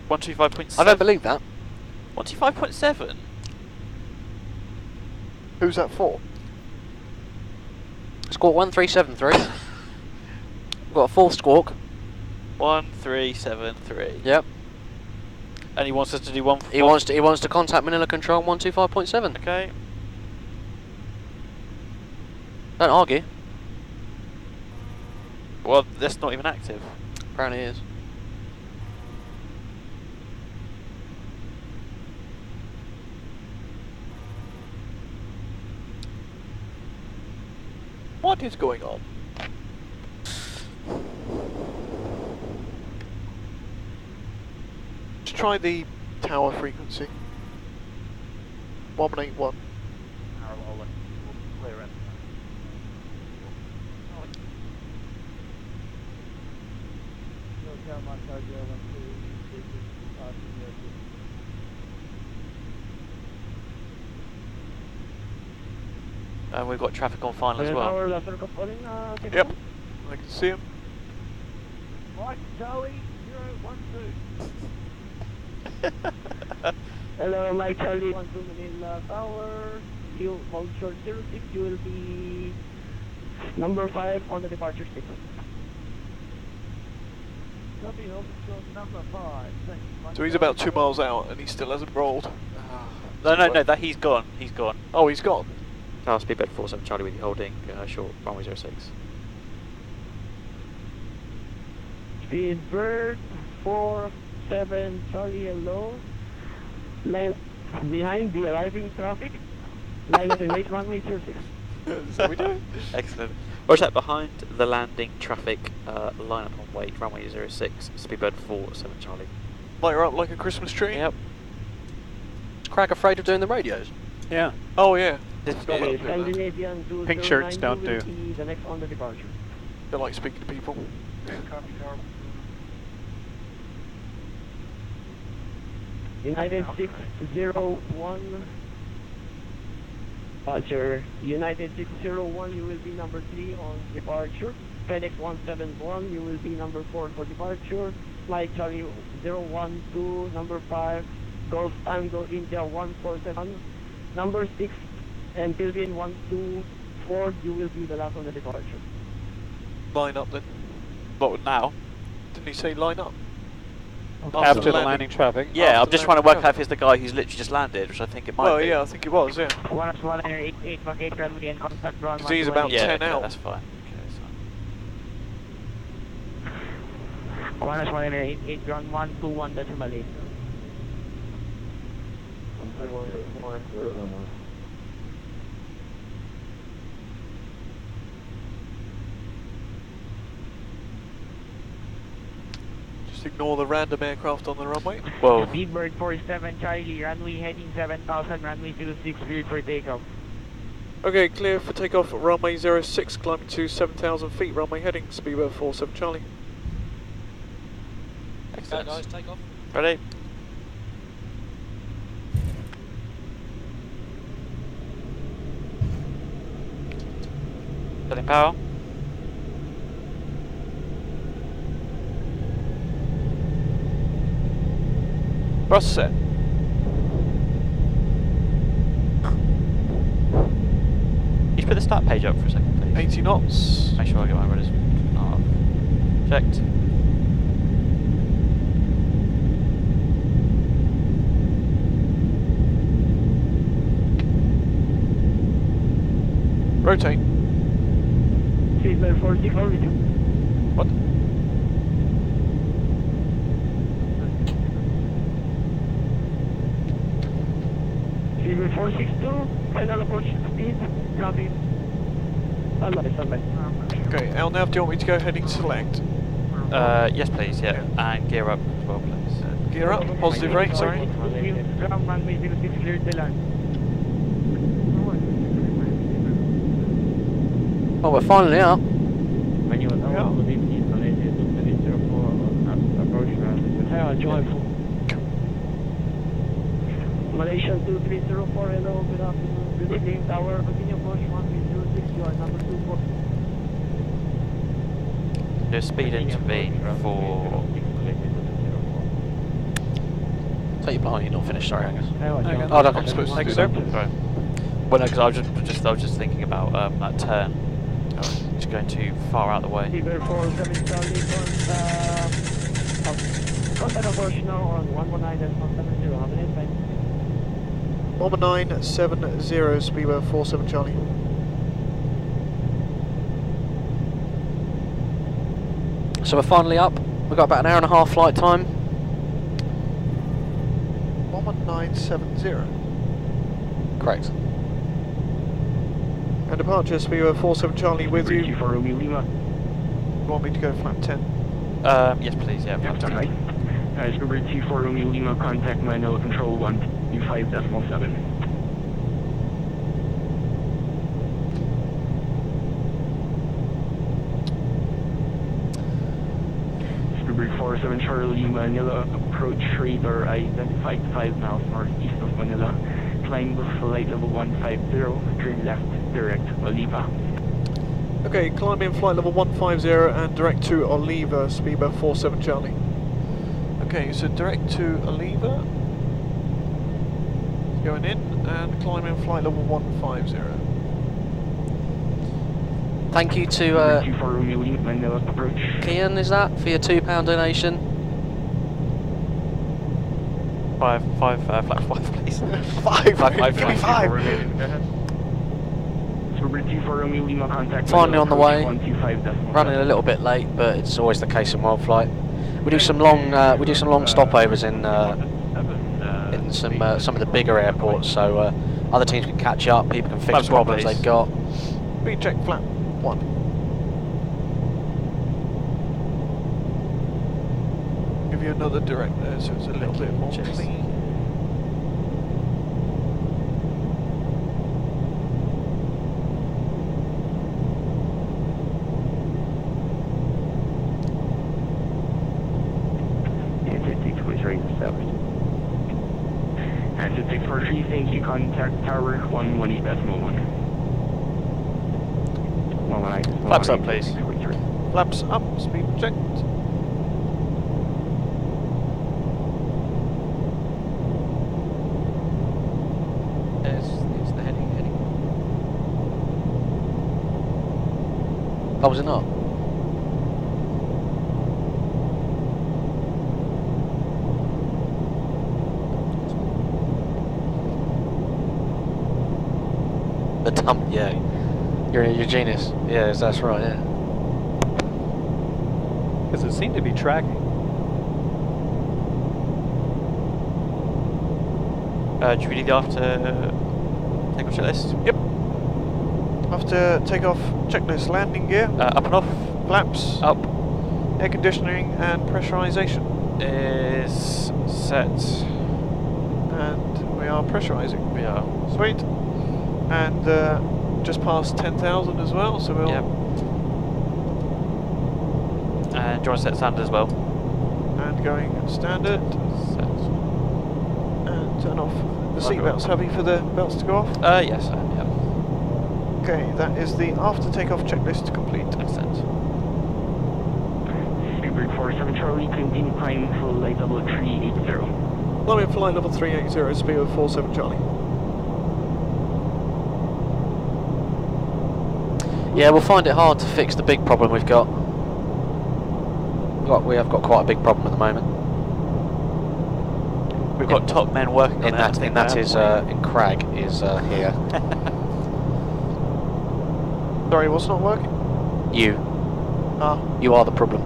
125.7? I don't believe that. 125.7? Who's that for? Squawk 1373. We've got a fourth squawk. 1373. Yep. And he wants us to do one. He wants to contact Manila Control 125.7. Okay. Don't argue. Well, that's not even active. Apparently it is. What is going on? Let's try the tower frequency. 181. And we've got traffic on final as well. Yep. I can see him. Mike, Charlie, 012. Hello, Mike Charlie. 12 Manila Tower, you hold short 06, you will be Number 5 on the departure stick. copy, hold short number 5. Thanks, Mike So he's Charlie, about 2 miles out and he still hasn't rolled. No, that he's gone. He's gone. Oh, he's gone. Tower speedbed 47 Charlie with you holding short runway 06. Speedbird 47 Charlie hello. Line behind the arriving traffic. Line to rate runway 06. So we do it. Excellent. Watch that behind the landing traffic line up on wait, runway 06, speedbird 47 Charlie. Light her up like a Christmas tree. Yep. Is Craig afraid of doing the radios? Yeah. Oh yeah. Scandinavian 209 Pink shirts don't will do. be the next on the departure. They like speaking to people. Copy, Charlie. United 601. Roger. United 601, you will be number 3 on departure. FedEx 171, you will be number 4 for departure. Flight Charlie 012, number 5. Golf Tango India 147. Number 6 and Kelvin 124, you will be the last on the departure. Line up then. What, now? Didn't he say line up? After the landing traffic. Yeah, After I'm just the trying to work landing out if it's the guy who's literally just landed, which I think it might Well, be. yeah, I think it was, yeah. 188, runway and contact ground. Because he's about 10 out. That's fine. Okay, that's fine. 188, ground 121.8. Just ignore the random aircraft on the runway. Well, Bird 47 Charlie, runway heading 7000, runway 26, cleared for takeoff. Okay, clear for takeoff at runway 06, climbing to 7,000 feet, runway heading, speedbird 47 Charlie. excellent. guys, take off. Ready? Setting power. Bus set. Can you put the start page up for a second, please? 80 knots. Make sure I get my rudders checked. Rotate. Speedbird 46, how are we doing? What? Speedbird 462, final approach speed, copy. Standby. Okay, LNAV, do you want me to go heading select? Yes, please. Yeah, and gear up as well, please. Gear up, positive rate, sorry. Ground runway 06, cleared to land. Oh, we're finally out. Joyful. Malaysian 2304, hello, good afternoon. Good evening, tower, continue push 1306, you are number 24. Do a speed intervene for. Take your behind, you're not finished, sorry, Angus. Oh, no, no, I'm supposed to thank do you, that. sir. Sorry. Well, no, because I was just thinking about that turn. Just going too far out of the way. Speedbird 47 Charlie, contact approach now on 119.170, have a nice time. 1970, speedbird 47 Charlie. So we're finally up. We've got about an hour and a half flight time. 11970. Correct. And departure, speedbird 47 Charlie with you. For Romeo Lima. You want me to go flap 10? Yes, please. Yeah. Right. Speedbird T4 Romeo Lima, contact manual control 125.7. Speedbird 47 Charlie Manila, approach radar identified 5 miles northeast of Manila. Climb flight level 150, turn left, direct, Oliva. Okay, climb in flight level 150 and direct to Oliva, speedbird 47 Charlie. Okay, so direct to Oliva. Going in and climb in flight level 150. Thank you to Kian, is that, for your £2 donation? Flag 5, please. Give me 5! Finally on the way. Running a little bit late, but it's always the case in Worldflight. We do some long stopovers in some of the bigger airports, so other teams can catch up. People can fix problems they've got. Speed check flap 1. Give you another direct there, so it's a little bit more clean. Answer 643, thank you. Contact Tower 118 decimal 1. Flaps up, please. Flaps up, speed checked. There's the heading. Oh, was it not? The dump, yeah. You're a genius. Yes, that's right, yeah. Because it seemed to be tracking. Do we need the after takeoff checklist? Yep. After takeoff checklist, landing gear, Up and off. flaps, Up air conditioning and pressurization. is set. And we are pressurizing. We are. Sweet. And just past 10,000 as well, so we'll... Yep. And do you want to set standard as well? And going standard. Set. And turn off. The Right. seatbelts heavy for the belts to go off. Yes, yeah. Okay, that is the after takeoff checklist complete. Excellent. Super 47 Charlie, continue climb full light level 380. Climbing flight level 380, speed of 47 Charlie. Yeah, we'll find it hard to fix the big problem we've got. We have got quite a big problem at the moment. We've got top men working on it. In Crag is here. Sorry, what's not working? You Ah, are the problem.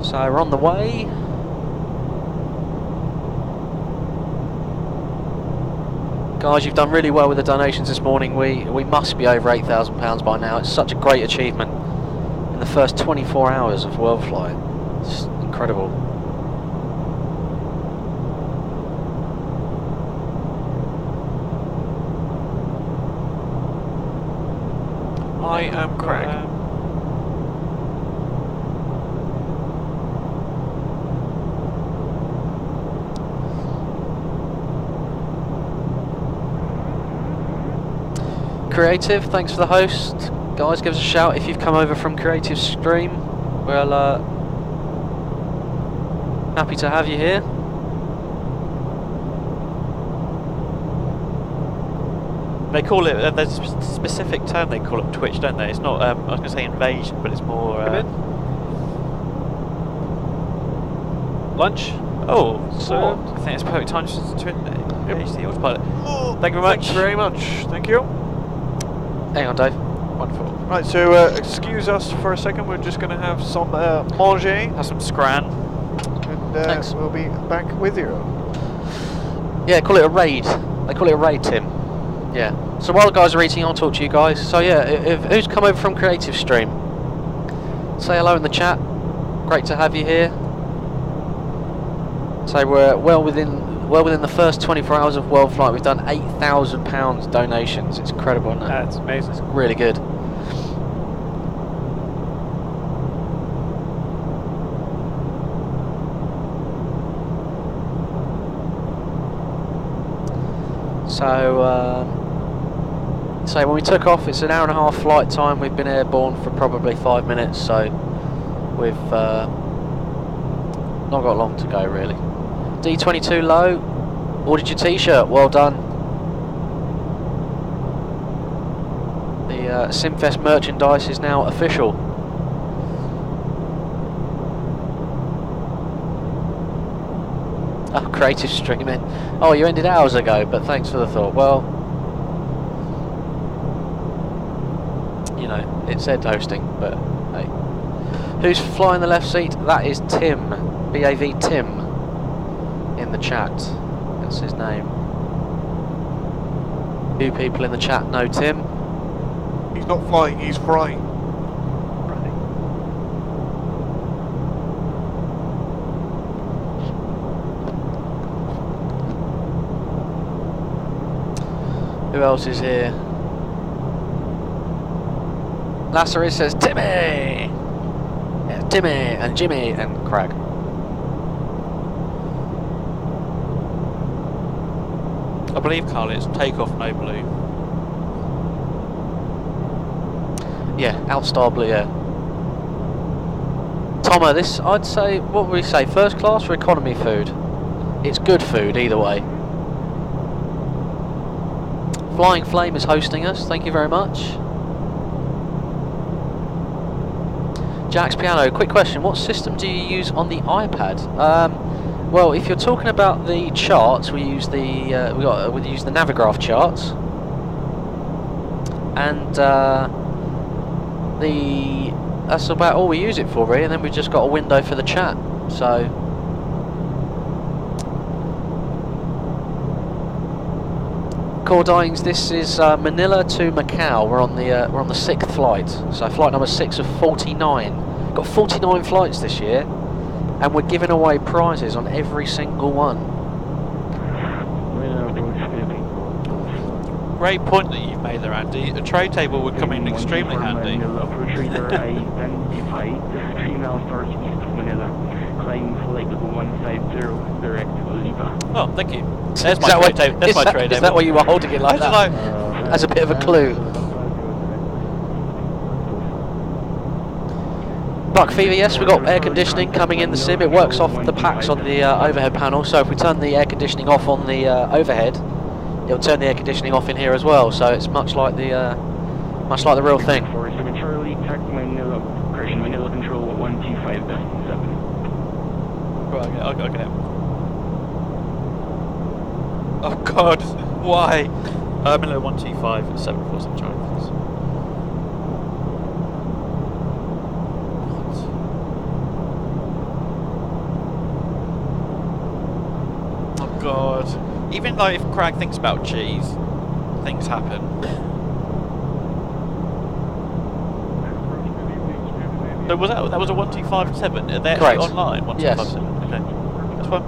So we're on the way. Guys, you've done really well with the donations this morning. We must be over £8,000 by now. It's such a great achievement in the first 24 hours of Worldflight. It's incredible. I am Craig. Creative, thanks for the host. Guys, give us a shout if you've come over from Creative Stream. Well, happy to have you here. They call it, there's a specific term they call it Twitch, don't they? It's not, I was going to say invasion, but it's more... Come in. Lunch? Oh, Served. I think it's perfect time to engage the autopilot. Oh, Thank you very much. Thank you very much. Thank you. Hang on, Dave. Wonderful. Right, so excuse us for a second. We're just going to have some manger, Have some scran. and Thanks. we'll be back with you. Yeah, call it a raid. They call it a raid, Tim. Yeah. So while the guys are eating, I'll talk to you guys. So yeah, who's come over from Creative Stream? Say hello in the chat. Great to have you here. So we're well within the first 24 hours of Worldflight. We've done £8,000 donations. It's incredible, isn't it? That's amazing. It's really good. So when we took off, it's an hour and a half flight time. We've been airborne for probably 5 minutes, so we've not got long to go really. D22 low, ordered your t-shirt, well done. The Simfest merchandise is now official. Oh, creative streaming. Oh, you ended hours ago, but thanks for the thought. Well, you know, it said hosting, but hey. Who's flying the left seat? That is Tim, B-A-V Tim, in the chat. That's his name. Few people in the chat know Tim. He's not flying, he's frying. Who else is here? Lazarus says Timmy! Yeah, Timmy and Jimmy and Crag. I believe, Carl, it's takeoff, no blue. Yeah, Outstar Blue, yeah. Tomo, this, I'd say, what would we say, first class or economy food? It's good food, either way. Flying Flame is hosting us, thank you very much. Jack's Piano, quick question, what system do you use on the iPad? Well, if you're talking about the charts, we use the we use the Navigraph charts, and that's about all we use it for, really. And then we've just got a window for the chat. So, Core Dyings, this is Manila to Macau. We're on the 6th flight, so flight number 6 of 49. Got 49 flights this year. And we're giving away prizes on every single one. Great point that you've made there, Andy. A tray table would come in extremely handy. Approach radar identified. 3 miles northeast of Manila. Climb flight level 150, direct to Oliva. Oh, thank you. There's my tray table. There's my tray table. Is that why you were holding it like that? Like, as a bit of a clue. Buck Fever, yes, we've got air conditioning coming in the sim. It works off the packs on the overhead panel, so if we turn the air conditioning off on the overhead, it'll turn the air conditioning off in here as well, so it's much like the real thing. For Charlie, tack Manila, correction, Manila control 125.7. right, I'll get it. Oh god, why? Manila 125, 747 Charlie, please. God. Even though if Craig thinks about cheese, things happen. So was that was a 1257? They're actually Correct. online. 1257. Yes. Okay, that's fine.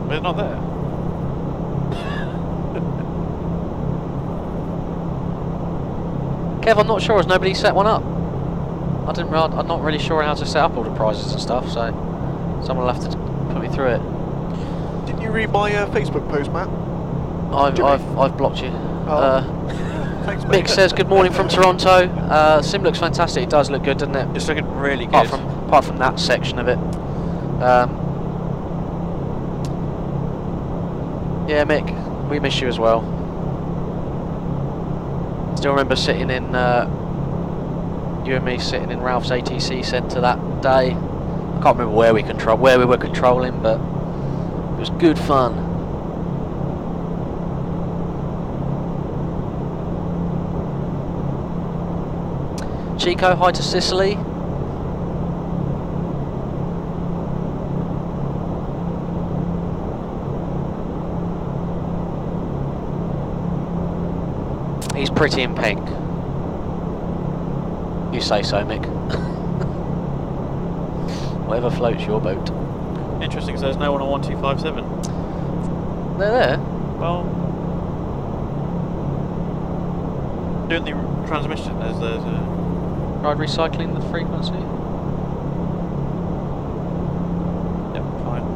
They're not there. Kev, I'm not sure. Has nobody set one up? I'm not really sure how to set up all the prizes and stuff, so someone will have to put me through it. Didn't you read my Facebook post, Matt? I've blocked you. Oh. Thanks, Mick mate. says good morning from Toronto. Sim looks fantastic. It does look good, doesn't it? It's looking really good. Apart from that section of it. Yeah, Mick, we miss you as well. Still remember sitting in. You and me sitting in Ralph's ATC centre that day. I can't remember where we were controlling, but it was good fun. Chico, hi to Sicily. He's pretty in pink. You say so, Mick. Whatever floats your boat. Interesting, so there's no one on 1257. They're there. Well, doing the transmission, there's a... Tried recycling the frequency. Yep, fine.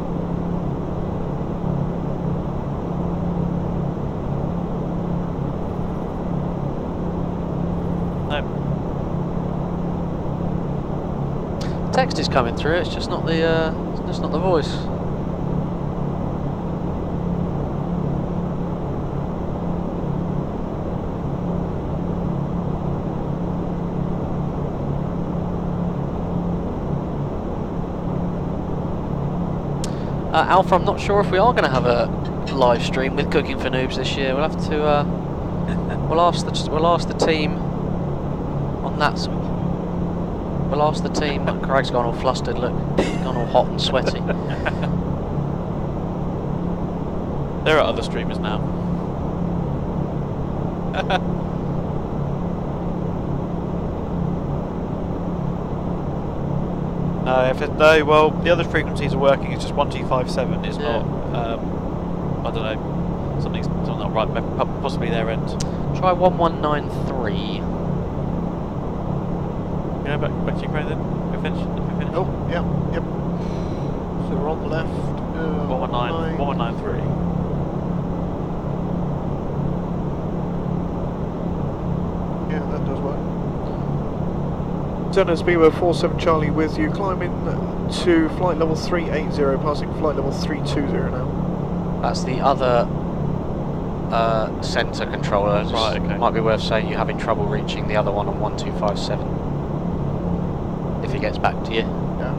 No. Text is coming through. It's just not the voice. Alpha, I'm not sure if we are going to have a live stream with Cooking for Noobs this year. We'll have to. We'll ask the team on that. We'll ask the team. Craig's gone all flustered. Look, he's gone all hot and sweaty. There are other streamers now. No, well, the other frequencies are working. It's just 1257. It's not. I don't know. Something's not right. Possibly their end. Try 1193. You know, back to Ukraine then. We finished. Oh, yeah, yep. So we're on the left. 4193. Yeah, that does work. Dennis Beaver 47 Charlie with you, climbing to flight level 380, passing flight level 320 now. That's the other centre controller. Right, okay. Might be worth saying you're having trouble reaching the other one on 1257. If he gets back to you. Yeah.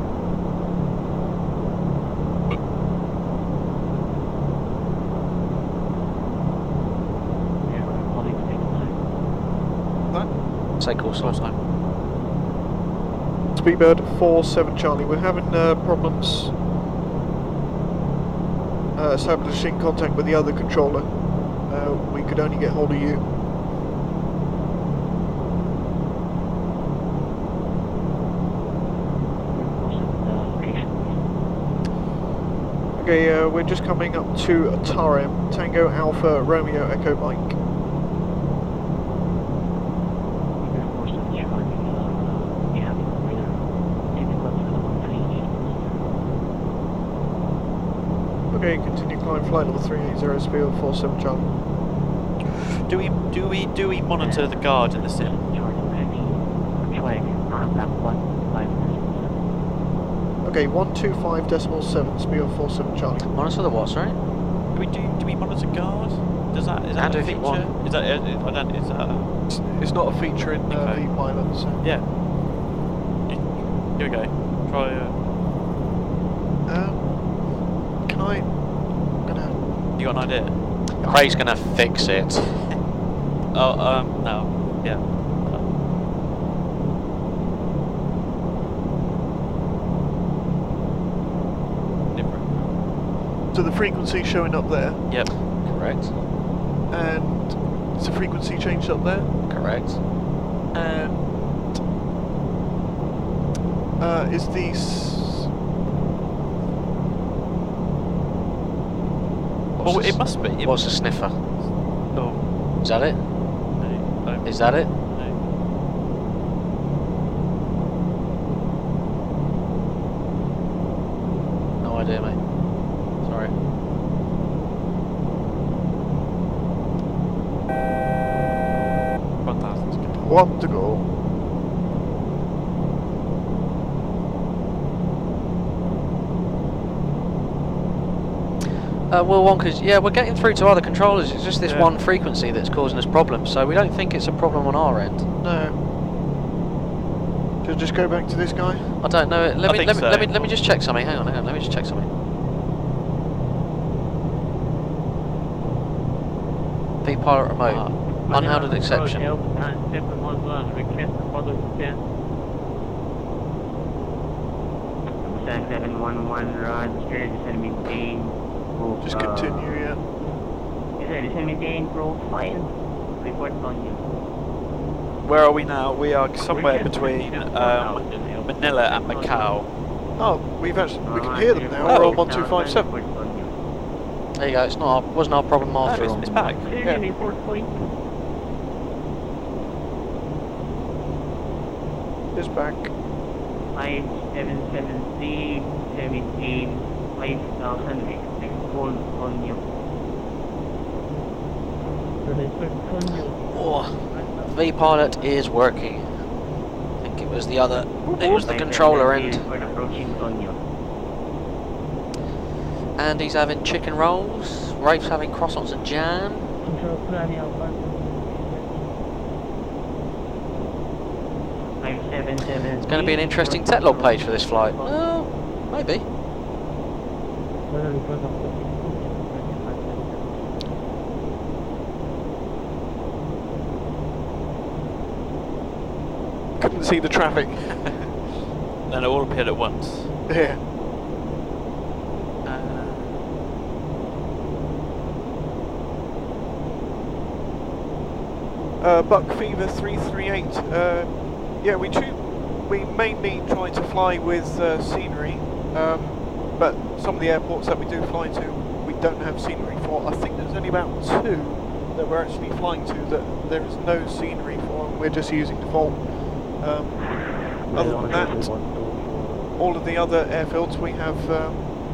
Say call source time. Speedbird 47 Charlie, we're having problems establishing contact with the other controller. We could only get hold of you. Okay, we're just coming up to Tarem, Tango Alpha Romeo Echo Mike. Okay, continue climb flight level 380, speed of 47 Charlie. Do we monitor the guard in the sim? Okay, 125.7, speed of 47 Charlie. Monitor the what, sorry? Do we monitor guard? Is that Can a do if you feature? want. Is that I don't is that It's not a feature in Okay. V-Pilot, so... yeah. Here we go. Try Can I... I'm gonna... you got an idea? Craig's gonna fix it. Oh no. Yeah. Different. So the frequency showing up there, Yep. Correct. and is the frequency changed up there, Correct. and is the Oh, it must be. What's the sniffer? Oh. Is that it? No. Is that it? No. No idea, mate. Sorry. one to go. Well, Wonkers, yeah, we're getting through to other controllers. It's just this Yeah. one frequency that's causing us problems, so we don't think it's a problem on our end. No. Should I just go back to this guy? I don't know. Let I me think let me so. let me just check something. Hang on. Let me just check something. V-Pilot remote. Unhandled exception. Just continue, yeah. Where are we now? We are somewhere between Manila and Macau. Oh, we can hear them now. We're on 1257. There you go. It's not. Wasn't our problem after all. It's back. Yeah. It's back. 577C 17 5000 hold on you. Oh, V-Pilot is working. I think it was the other. It was the controller end. And he's having chicken rolls. Rafe's having croissants and jam. It's going to be an interesting tech log page for this flight. Oh, maybe. Couldn't see the traffic. Then it all appeared at once. Yeah. Buck Fever 338. Yeah, we mainly try to fly with scenery, but some of the airports that we do fly to, we don't have scenery for. I think there's only about 2 that we're actually flying to that there is no scenery for, and we're just using default. Other than that, all of the other airfields we have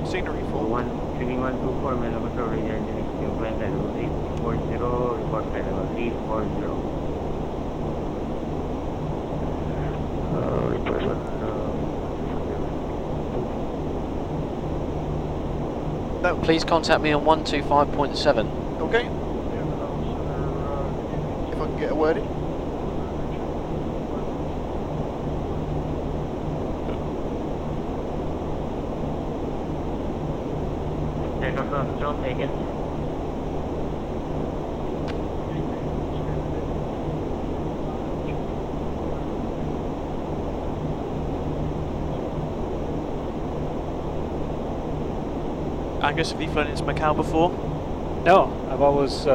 scenery for? 13124 Manila Control Radar, the next new flight level 840, report flight level 840. No. Please contact me on 125.7. Okay. If I can get a word in. Control taken. Angus, have you flown into Macau before? No, I've always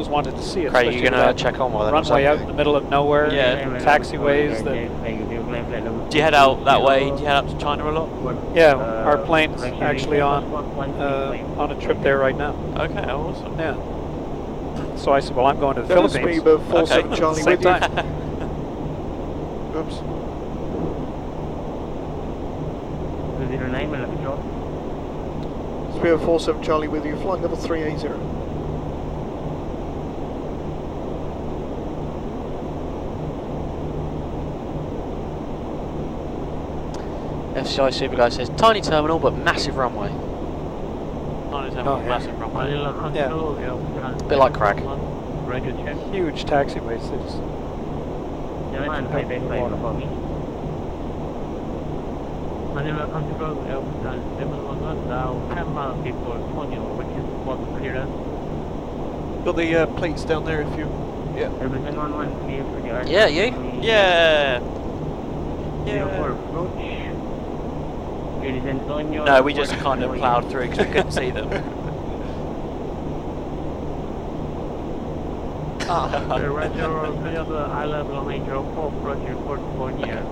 wanted to see it. Craig, especially you're gonna that check on while runway out in the middle of nowhere. Yeah. Taxiways that. Do you head out that way? Do you head out to China a lot? Yeah, our plane's actually on a trip there right now. Okay, awesome. Yeah. So I said, well, I'm going to the Dennis Philippines. Bieber, 47 Okay. Charlie Same with you. time. Oops. 209 Manila Control. Bieber, 47 Charlie with you. Flight level 380. FCI Super Guy says, tiny terminal but massive runway. Not as Oh, yeah. massive runway. Manila Control, yeah. Bit like crack. Ready to check. Huge taxiways. They just Gentlemen, 585 for me. Manila Control, Elton 711, now 10 miles before Tonyo, which is what clearance. Got the plates down there if you... Yeah. Represent 11 clear for the RC. Yeah, you? Yeah. 04 approach. Ladies and Tonyo. No, we just kind of ploughed through because we couldn't see them. Roger, the eye level on 804, Roger, report for near.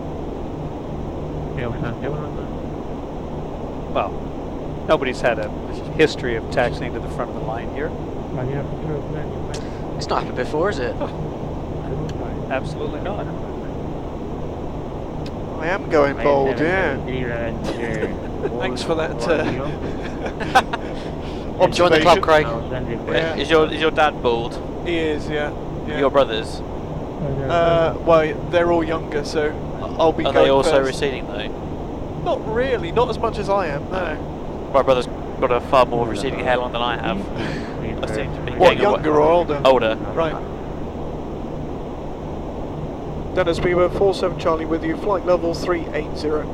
well, nobody's had a history of taxiing to the front of the line here. It's not happened before, is it? Absolutely not. I am going bold, yeah. Thanks for that Join the club, Craig. Yeah. Is your dad bald? He is, yeah. Yeah. Your brothers? Well, they're all younger, so I'll be Are going they also first. receding though? Not really, not as much as I am, no. My brother's got a far more receding hairline than I have. I seem to be What, getting younger or older? older. Right. Dennis Bieber, 47 Charlie with you, flight level 380.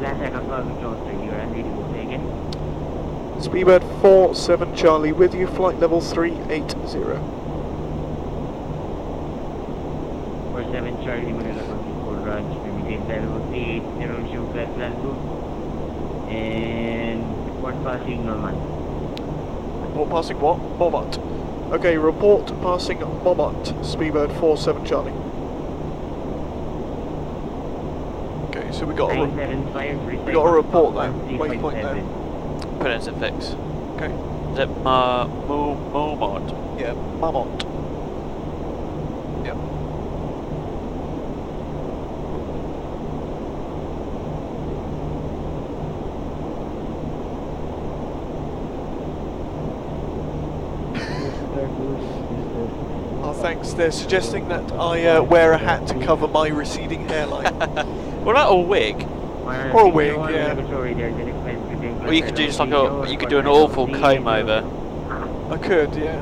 Last second flight control, sir. You are ready to go again. Speedbird 47 Charlie with you, flight level 380. 47 Charlie, Manila Control, Raj, maintain level 380, show flight plan 2. And report passing normal. Report passing what? Momot. Okay, report passing Momot, Speedbird 47 Charlie. Okay, so we got a report that waypoint there. Put it as a fix. Okay. Is it Momot? Yeah, Momot. Yep. Oh, thanks. They're suggesting that I wear a hat to cover my receding hairline. What about a wig? Or a wig, yeah. Or you could do just like you could do an awful comb over. I could, yeah.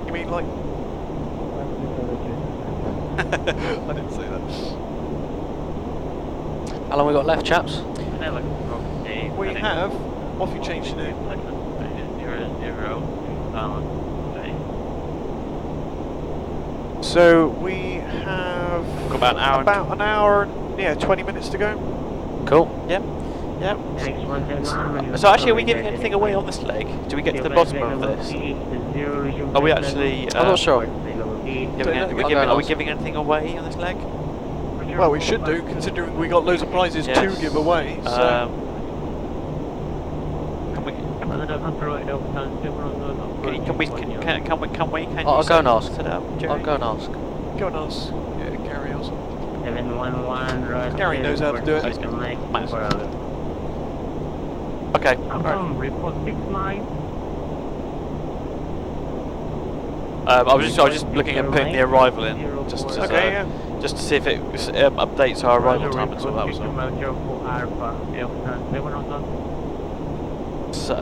You mean like... I didn't say that. How long we got left, chaps? We have... Off you changed your name. 0, So we have... Got about an hour. About an hour, yeah, 20 minutes to go. Cool. Yeah. Yeah. So actually, are we giving anything away on this leg? Do we get to the bottom of this? Are we actually? I'm not sure. Are we giving anything away on this leg? Well, we should do, considering we got loads of prizes Yes. to give away. So. Can we? I'll go and ask. Set up, Jerry? I'll go and ask. Go and ask Gary or something. 711 Roger. Gary knows how to do it. Nice. Okay. Report 69. I was just looking at putting the arrival in, just to, Okay, yeah. just to see if it updates our arrival time and so that was all. So,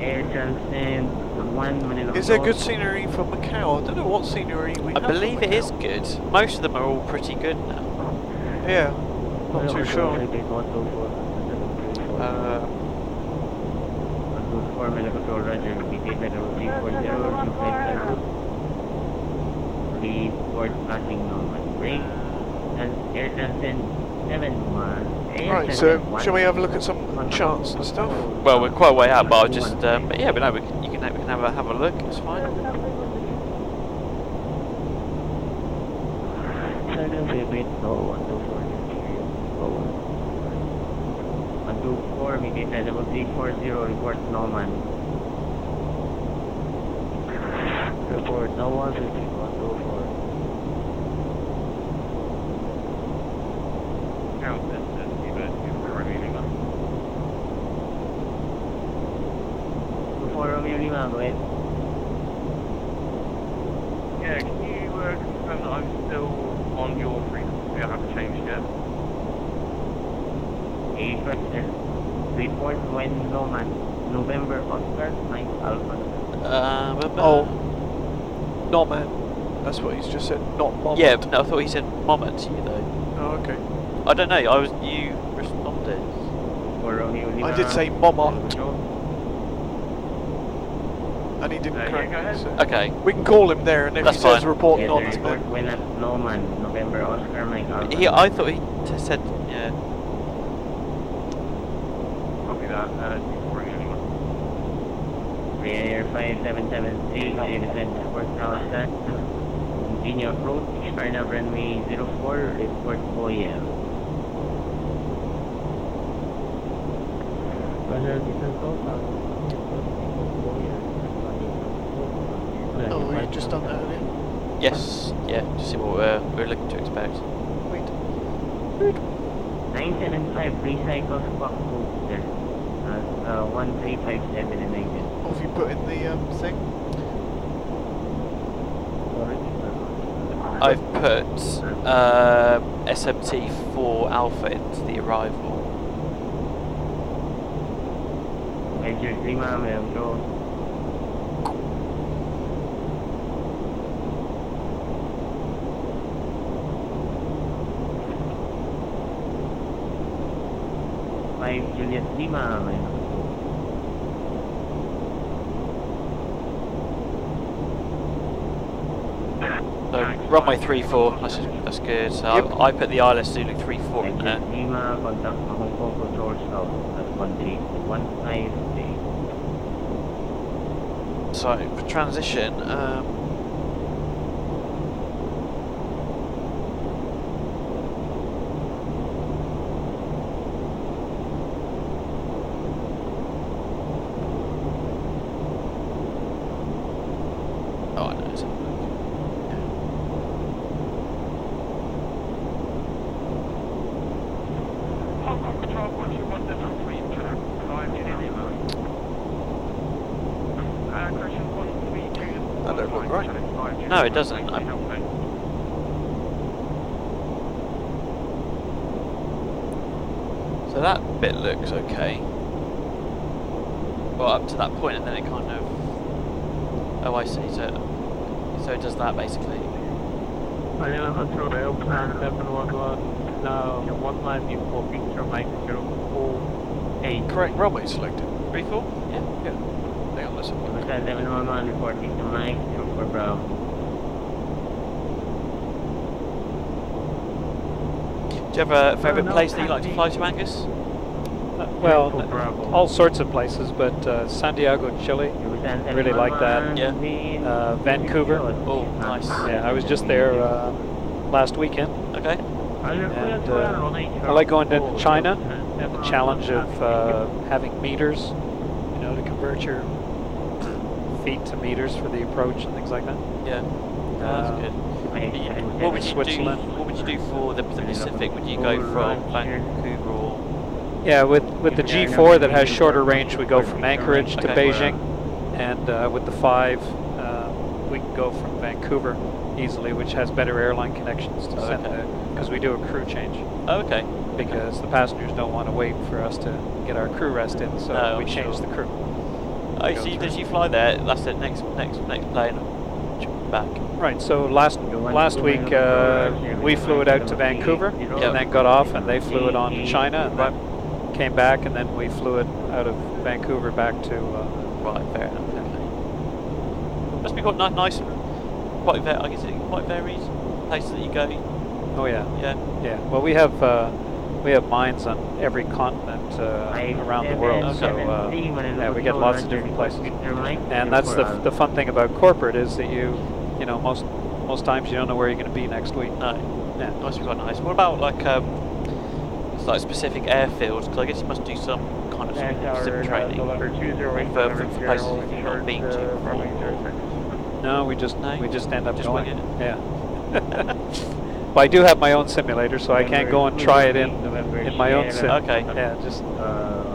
Air transcend 1 minute. Is there good scenery from Macau? I don't know what scenery we I have believe from it is Macau. good. Most of them are all pretty good now. Yeah, not too sure. 4 minute control Roger. BT Federal 340. Report passing normal break. And air transcend 71. Right, so shall we have a look at some charts and stuff? Well, we're quite a way out, but I'll just, but yeah, but no, we can have a look. It's fine. Second favorite, so 124, BT Federal 340. Report normal. Report no 150. 124. Before Romeo Lima, go ahead. Yeah, can you confirm that I'm still on your frequency? I haven't changed yet. Report when Roman. November Oscar, Mike Alpha. Norman. That's what he's just said, not Mom. Yeah, but no, I thought he said Mama to you though. Oh, okay. I don't know. You responded. For Romeo Lima. I did say Momot, and he didn't Yeah, correct go me. ahead. So. Okay. We can call him there, and if That's he says fine. report Yes, not, the report then when at Norman. November Oscar, Mike Alpha. I thought he said yeah. Copy that. Air 5773, descent Port Southside. Continue approach, start up runway 04, report OEL. oh, we just done that earlier. Yes. Yeah. Just see what we're looking to expect. Wait. 975 recycle squawk booster. 1357 and 19. What have you put in the thing? I've put SMT 4 Alpha into the arrival. Major 3 ma'am, I'm sure. Juliet Lima, So runway 34. That's good. So Yep. I put the ILS Zulu 34 in there. Lima, contact Hong Kong Control South. That's 13153. So for transition, oh, I know. It's Hong Kong Control, what do you want them to tweet? 5 unit Lima. Question 132. That don't look right. No, it doesn't. So that bit looks okay. Well, up to that point, and then it kind of. Oh, I see. So it does that basically. Manila Control, Airplan 711, now 194 picture Mike 04. Correct runway selected. 34? Yeah. Hang on, let's have a look. 711 reporting to Mike 04 Bravo. Do you have a favourite place that you like to fly to, Angus? Well, all sorts of places, but Santiago, Chile, really like that. Yeah. Vancouver. Oh, nice. Yeah, I was just there last weekend, Okay. and I like going to China. The challenge of having meters you know, to convert your feet to meters for the approach and things like that. Yeah. Oh, that's good. What would you Switzerland. do? What would you do for the Pacific? Would you go from Vancouver or? Yeah, with the G4 that has shorter range, we go from Anchorage to Okay. Beijing, and with the 5, we can go from Vancouver easily, which has better airline connections to send Okay. because we do a crew change. Oh, okay. Because the passengers don't want to wait for us to get our crew rest in, so No, we change sure. the crew. Oh, Go so through. did you fly there? That's the next plane back. Right, so last week we flew it out to Vancouver Yep. and then got off, and they flew it on to China and then came back, and then we flew it out of Vancouver back to Right, fair enough. Okay. Must be quite nice. Quite I guess it quite varies. Places that you go. oh yeah. Yeah. Well, we have mines on every continent around the world, so yeah, we get lots of different places. And that's the fun thing about corporate is that you know, most times you don't know where you're going to be next week. No. Yeah. Must be quite nice. What about like it's like specific airfields? Because I guess you must do some kind of sim training for places you've not been to before. No, we just No? end up Just going. wing it? Yeah. Well, I do have my own simulator, so I can't go and try it in my own sim. Okay. Yeah,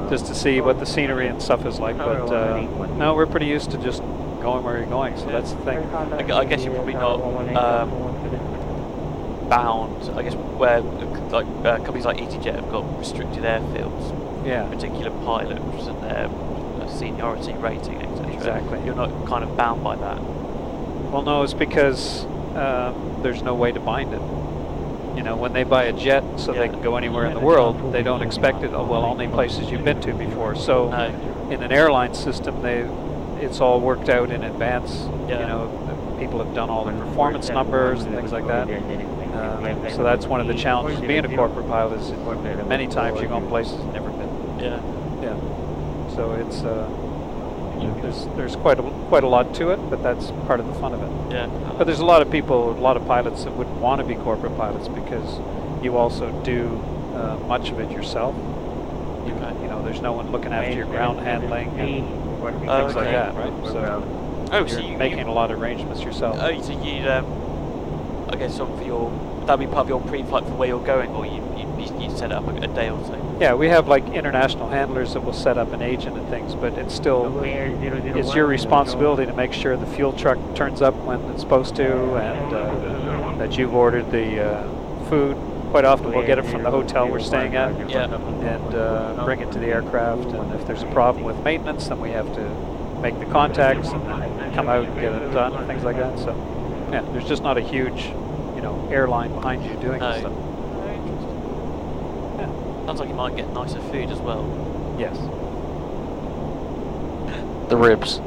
just to see what the scenery and stuff is like. But no, we're pretty used to just going where you're going, so that's the thing. I guess you're probably not bound. I guess where like companies like EasyJet have got restricted airfields, Yeah. particular pilots and their seniority rating, etc. Exactly. You're not kind of bound by that. Well, no, it's because there's no way to bind it. You know, when they buy a jet so they can go anywhere in the world, they don't expect it. Oh, well, only places you've been to before. So No. in an airline system, it's all worked out in advance. Yeah. You know, people have done all the performance numbers and things like that. So that's one of the challenges of being a corporate pilot is many times you go in places you've never been. Yeah. Yeah. So it's there's quite a lot to it, but that's part of the fun of it. Yeah. But there's a lot of pilots that wouldn't want to be corporate pilots because you also do much of it yourself. You know, there's no one looking after your ground handling and things like that, right? So you're making a lot of arrangements yourself. Oh, so you'd I guess for that'd be part of your pre-flight for where you're going, or you set up a day or so. Yeah, we have like international handlers that will set up an agent and things, but it's still it's your responsibility to make sure the fuel truck turns up when it's supposed to, and that you've ordered the food. Quite often we'll get it from the hotel we're staying at, and bring it to the aircraft. And if there's a problem with maintenance, then we have to make the contacts and then come out and get it done, and things like that. So yeah, there's just not a huge, airline behind you doing this stuff. Very interesting. Yeah. Sounds like you might get nicer food as well. Yes. The ribs.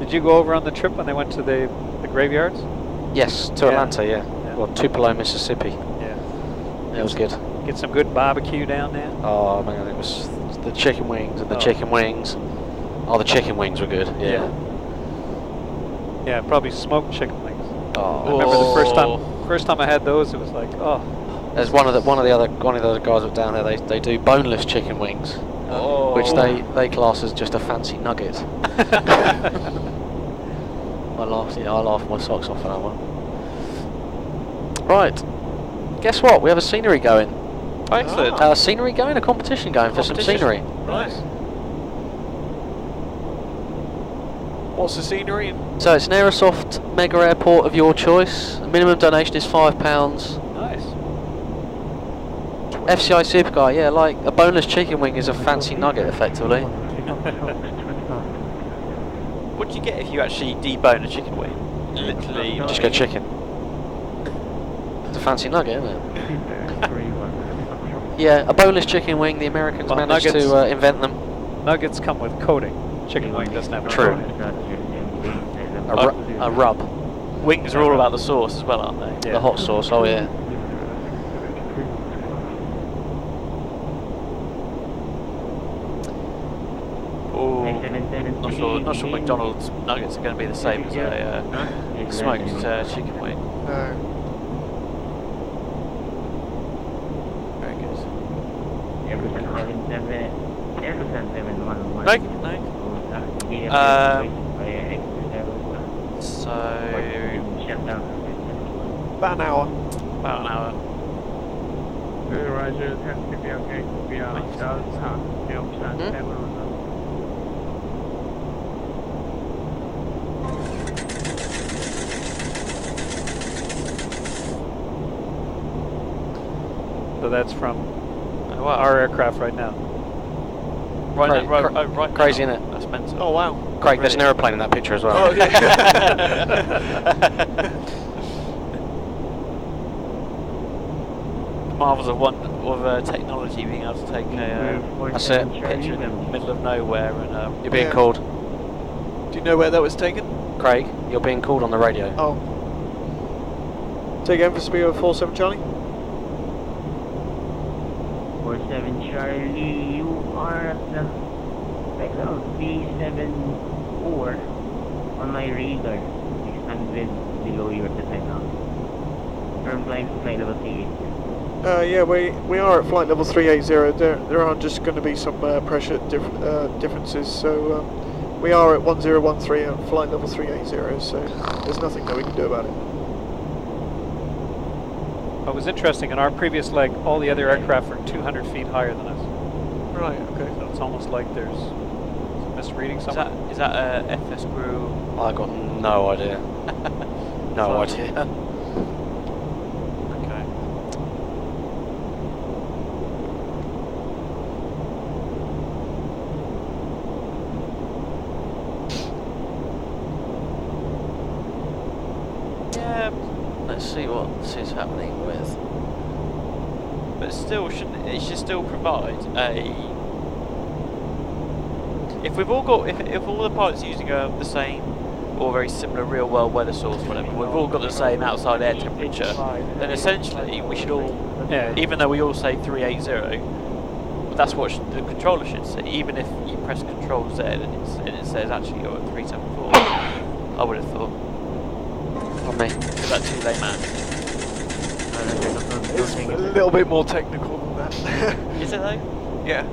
Did you go over on the trip when they went to the graveyards? Yes, to Atlanta, yeah. Well, Tupelo, Mississippi. Yeah. It was good. Get some good barbecue down there. Oh man, it was the chicken wings and the chicken wings. Oh, the chicken wings were good. Yeah. Yeah, probably smoked chicken wings. Oh. I remember the first time I had those, it was like, oh. There's one of the other guys that down there. They do boneless chicken wings, which they class as just a fancy nugget. I laughed my socks off on that one. Right, guess what? We have a scenery going. Excellent. Scenery going, a competition going for some scenery. Nice. What's the scenery? So it's an Aerosoft mega airport of your choice. The minimum donation is £5. Nice. FCI Super Guy, yeah, like a boneless chicken wing is a fancy nugget, effectively. What do you get if you actually debone a chicken wing? Literally. Just go chicken. It's a fancy nugget, isn't it? Yeah, a boneless chicken wing. The Americans managed to invent them. Nuggets come with coating. Chicken wing doesn't have a True. coating. A rub. Wings are all about the sauce as well, aren't they? Yeah. The hot sauce, oh yeah. Oh, not sure McDonald's nuggets are going to be the same as a smoked chicken wing. No. Very good. Airbus 711. Craig? No. So Shut down. About an hour. about an hour. Roger, 10 PPL, PPL, So that's from Oh, wow. our aircraft right now. Right, right Crazy, now. innit? That's mental. Oh wow. Craig, there's an aeroplane in that picture as well. Oh, okay. Marvels of technology being able to take a That's it. picture in the middle of nowhere and You're being Yeah. called. Do you know where that was taken? Craig, you're being called on the radio. Oh. Take over speed of 47 Charlie. 47 Charlie, you are at the Macau 374 on my radar. 600 below you at the time now. Firm flying to flight level 38. Yeah, we are at flight level 380. There are just going to be some pressure differences, so we are at 1013 at flight level 380. So there's nothing that we can do about it. It was interesting, in our previous leg, all the other aircraft were 200 feet higher than us. Right. Okay. So it's almost like there's some misreading somewhere. is that FS crew? I got no idea. No idea. Okay. Yeah, Let's see what this is happening with. but still, it should still provide a. If we've all got, if all the pilots using the same or very similar real-world weather source, whatever, we've all got the same outside air temperature, then essentially we should all, Yeah. even though we all say 380, that's what the controller should say. Even if you press Control Z and it says actually you're at 374, I would have thought. On me. Is that too late, man? It's a little bit more technical than that. Is it though? Yeah.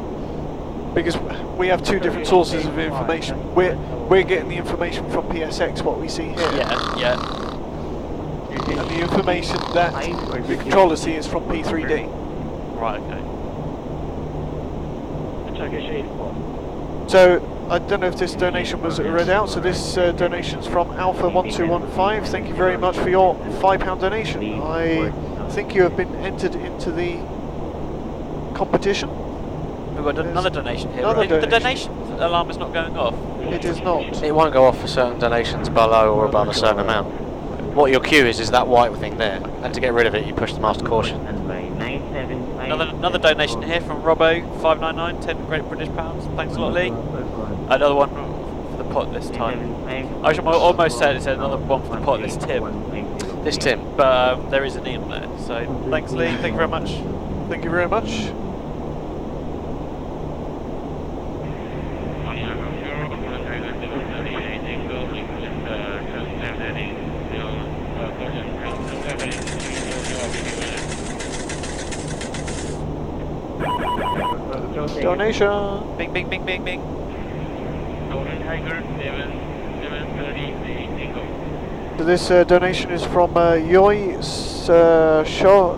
Because we have two different sources of information. We're getting the information from PSX, what we see here. Yeah. And the information that the controller sees is from P3D. Right. Okay. So I don't know if this donation was read out. So this donation's from Alpha1215. Thank you very much for your £5 donation. I think you have been entered into the competition. We've got another donation here. Another The donation alarm is not going off. It is not. It won't go off for certain donations below or above a certain amount. What your queue is that white thing there, and to get rid of it you push the master caution. Another donation here from Robbo, 599, 10 Great British pounds. Thanks a lot, Lee. Another one for the pot this time. I should almost say it's another one for the pot this Tim. This Tim. But there is an E on there. So thanks, Lee. Thank you very much. Thank you very much. Donation. Bing, bing, bing, bing, bing. So this donation is from Yoi Shaw.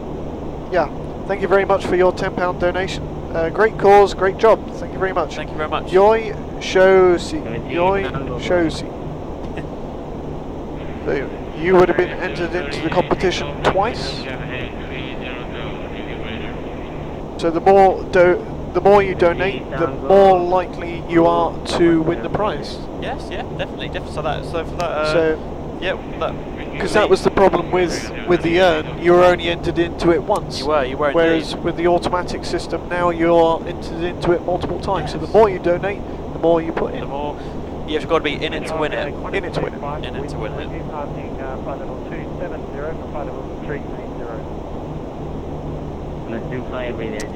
Yeah, thank you very much for your £10 donation. Great cause, great job. Thank you very much. Thank you very much. Yoi Shosi. Yoi Shosi. So you would have been entered into the competition twice. So the more you donate, the more likely you are to win the prize. Yes, yeah, definitely. So for that, yeah, because that was the problem with the urn, you were only entered into it once. You were. Whereas indeed. with the automatic system now you're entered into it multiple times. So the more you donate, the more you put in. The more you've got to be in it to win it. In it to win it. In it to win it.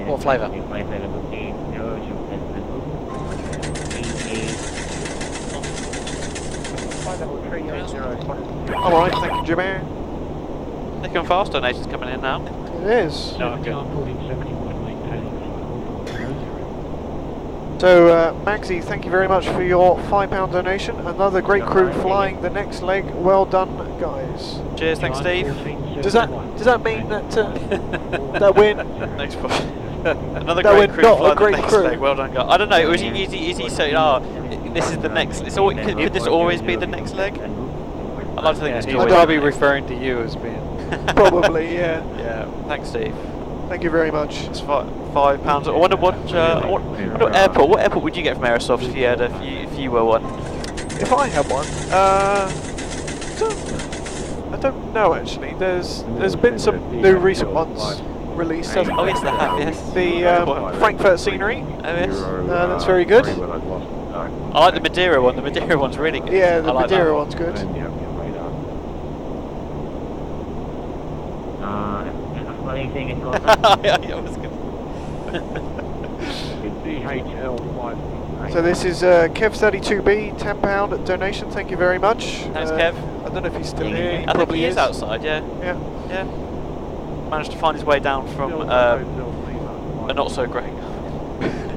What flavour? Alright, thank you, Jimmy. Thick and fast donations coming in now. It is. No, I'm good. Holding 71, maintaining flight. So, Magsy, thank you very much for your £5 donation. Another great crew flying the next leg. Well done, guys. Cheers, thanks, Steve. Does that mean that that we're Next question. Another That great we're crew not a flying the great next crew. leg. Well done, guys. I don't know. Is he saying, this is the next? It's always, could this always be the next leg? I'd like to think it's he's always probably the next. referring to you as being. probably, yeah. Yeah. Thanks, Steve. Thank you very much. It's £5. I wonder what airport. What airport would you get from Aerosoft if you had if you were one? If I had one, I don't know actually. There's been some new recent ones released. Oh yes, they have. Yes. The Frankfurt scenery. Oh yes. That's very good. I like the Madeira one. The Madeira one's really good. Yeah, the I like Madeira that one's good. What do you think it's I was good. So this is Kev32B, £10 donation. Thank you very much. Thanks, Kev. I don't know if he's still here. He I think probably he is outside. Yeah. Yeah. Yeah. Managed to find his way down from a not so great.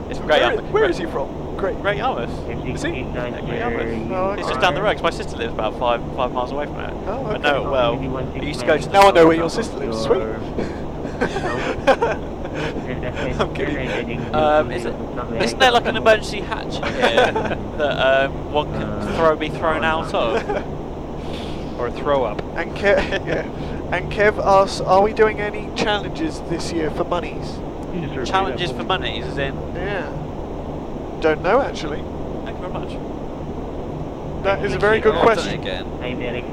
It's from Great Yarmouth. Where is he from? Great Yarmouth. Is he? Yeah, Great Yarmouth. Oh, It's okay. just down the road. 'Cause my sister lives about five miles away from it. Oh, I okay. know it well. I used to go to the Now I know where your sister lives. Sweet. I'm kidding. Isn't there like an emergency hatch here that one can be thrown out of? Or throw up. And Kev asks, are we doing any challenges this year for monies? Challenges for monies, as in. Yeah. Don't know actually. Thank you very much. That is a very good question. Again. Hi, Derek.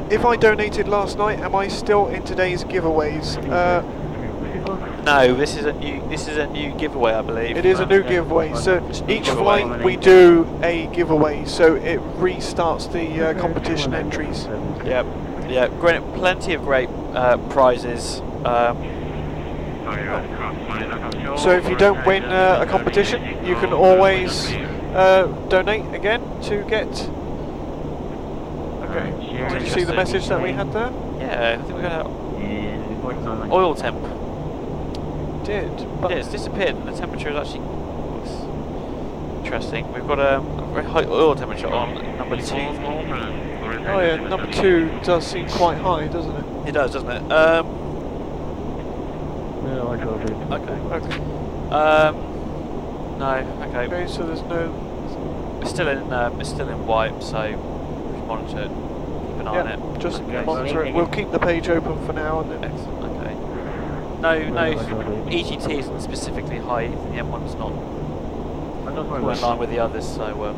If I donated last night, am I still in today's giveaways? No, this is a new giveaway, I believe. It is a new giveaway. So each flight we do a giveaway, so it restarts the competition entries. Yep. Yeah, plenty of great prizes. So if you don't win a competition, you can always donate again to get. Okay. Did you see the message that we had there? Yeah, I think we got oil temp. Did. But Yeah, it's disappeared, and the temperature is actually interesting. We've got a very high oil temperature on number 2. oh yeah, number 2 does seem quite high, doesn't it? It does, doesn't it? Okay. Okay. No. Okay. Okay, so there's no. It's still in white, so we can monitor it. Keep an eye on it. Yeah, just monitor it. We'll keep the page open for now and then. Excellent. Okay. No EGT isn't specifically high. The M1's not. We're in line with the others, so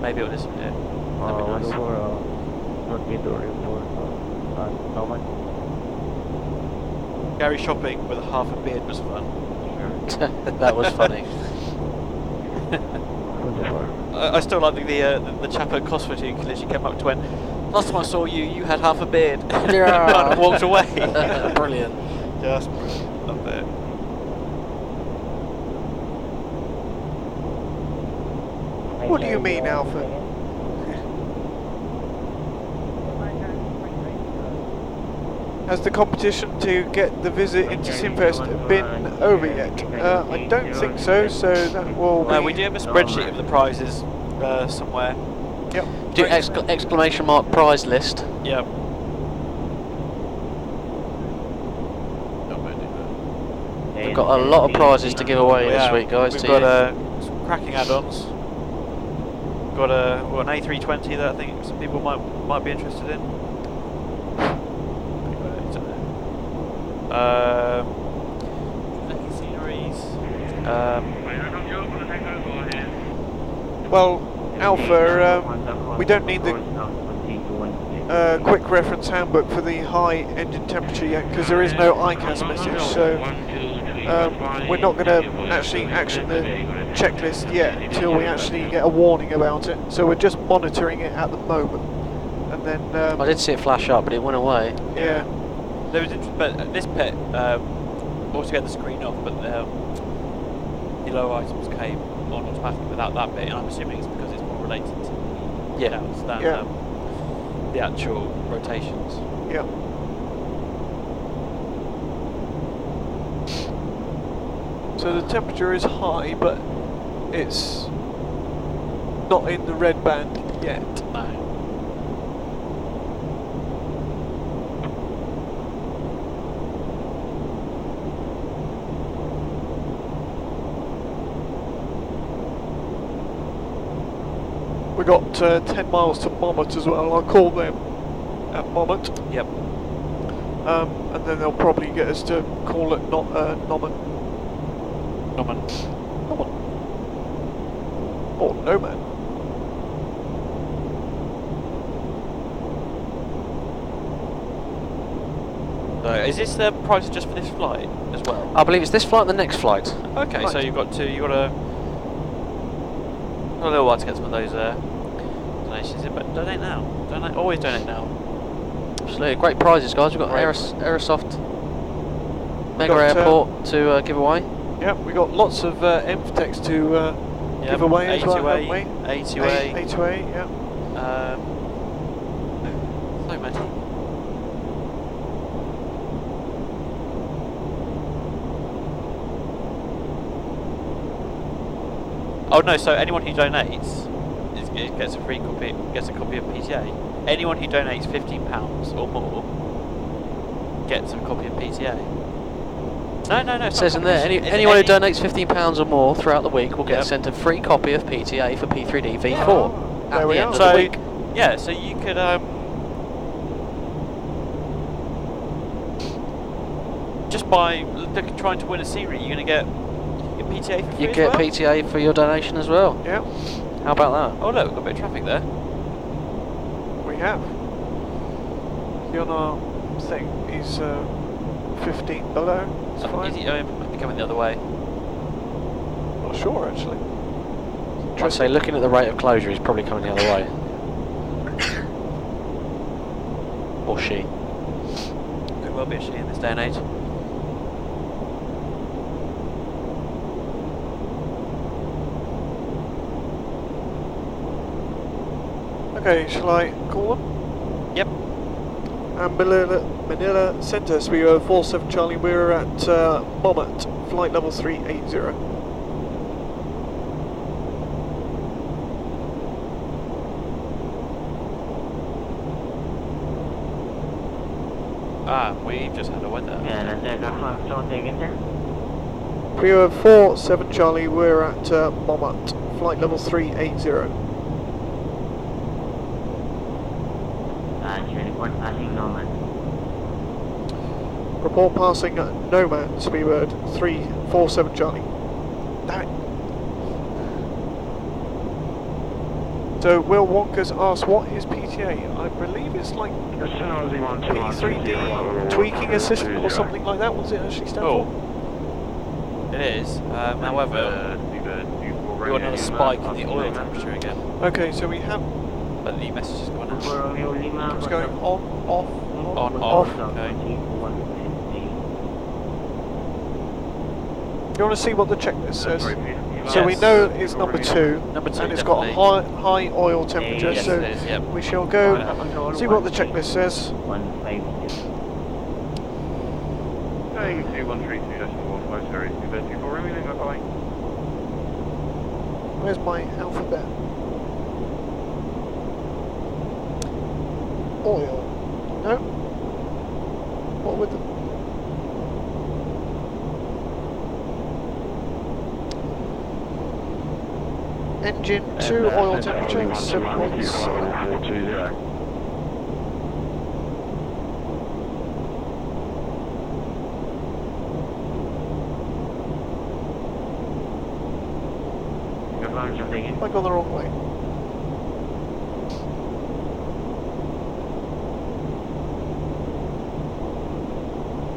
maybe it'll disappear. That'd be nice. Gary shopping with half a beard was fun. That was funny. I still like the chap at Cosford who literally came up to when last time I saw you, you had half a beard. Yeah. And walked away. Brilliant. Just brilliant. Love it. What do you mean, Alpha? Has the competition to get the visit into Simfest been over yet? I don't think so, so that will be... No, we do have a spreadsheet of the prizes somewhere. Yep. Do exclamation mark prize list. Yep. We've got a lot of prizes to give away this week, guys. We've to got you. some cracking add-ons. Got an A320 that I think some people might be interested in. Sceneries. Well, Alpha, we don't need the quick reference handbook for the high engine temperature yet, because there is no ICAS message, so we're not going to actually action the checklist yet until we actually get a warning about it. So we're just monitoring it at the moment, and then I did see it flash up, but it went away. yeah. There was but this pit also had the screen off, but the low items came on automatically without that bit, and I'm assuming it's because it's more related to Yeah. than Yeah. the actual rotations. Yeah. So the temperature is high, but it's not in the red band yet. No. We got 10 miles to Monmouth as well. I'll call them at Monmouth. Yep. And then they'll probably get us to call it Norman. Norman. Or Noman. So is this the price just for this flight as well? I believe it's this flight and the next flight. Okay, Right. so you've got a little while to get some of those donations in, but donate now. Always donate now. Absolutely, great prizes, guys. We've got Right. Aerosoft Mega got, Airport to give away. Yeah, we got lots of Envtex to give away as well, haven't we? A2A. A2A, yeah. So many. Oh no! So anyone who donates gets a free copy. Gets a copy of PTA. Anyone who donates £15 or more gets a copy of PTA. No. It says in there, anyone who donates £15 or more throughout the week will get sent a free copy of PTA for P3D V4 at There we the are. end of So the week. yeah, so you could just by trying to win a series, you're gonna get PTA for free. You as get well? PTA for your donation as well. Yeah, How about that? Oh look, we've got a bit of traffic there. we have. See on our thing, he's 15 below. It's fine. Is he might be coming the other way? Not sure actually. I'd say looking at the rate of closure, he's probably coming the other way. Or she. Could well be a she in this day and age. Okay, shall I call them? Yep. Manila sent us. We were 47 Charlie. We were at Monmouth, flight level 380. Ah, we've just had a weather. Yeah, that's it. So take it there. We were 47 Charlie. We're at Monmouth, flight level 380. Report passing Norman. Report passing Noman, Speedbird 347 Charlie. Damn it. So Will Wonka's asked, what is PTA? I believe it's like P3D tweaking assistant or something like that. What does it actually stand for? It is. However, we want another spike in the oil temperature again. Okay, so we have But the message is going out. it's going on, off, On, off. okay. You want to see what the checklist says? So we know it's number 2, Number 2, and it's got a high oil temperature. Yes, So it is, yep. we shall go see what the checklist says. 156. Saying 2132.15, sorry, 234, remaining, bye-bye. Where's my alphabet? Oil. No? What with the... Engine 2 oil temperature 7.7. I gone the wrong way.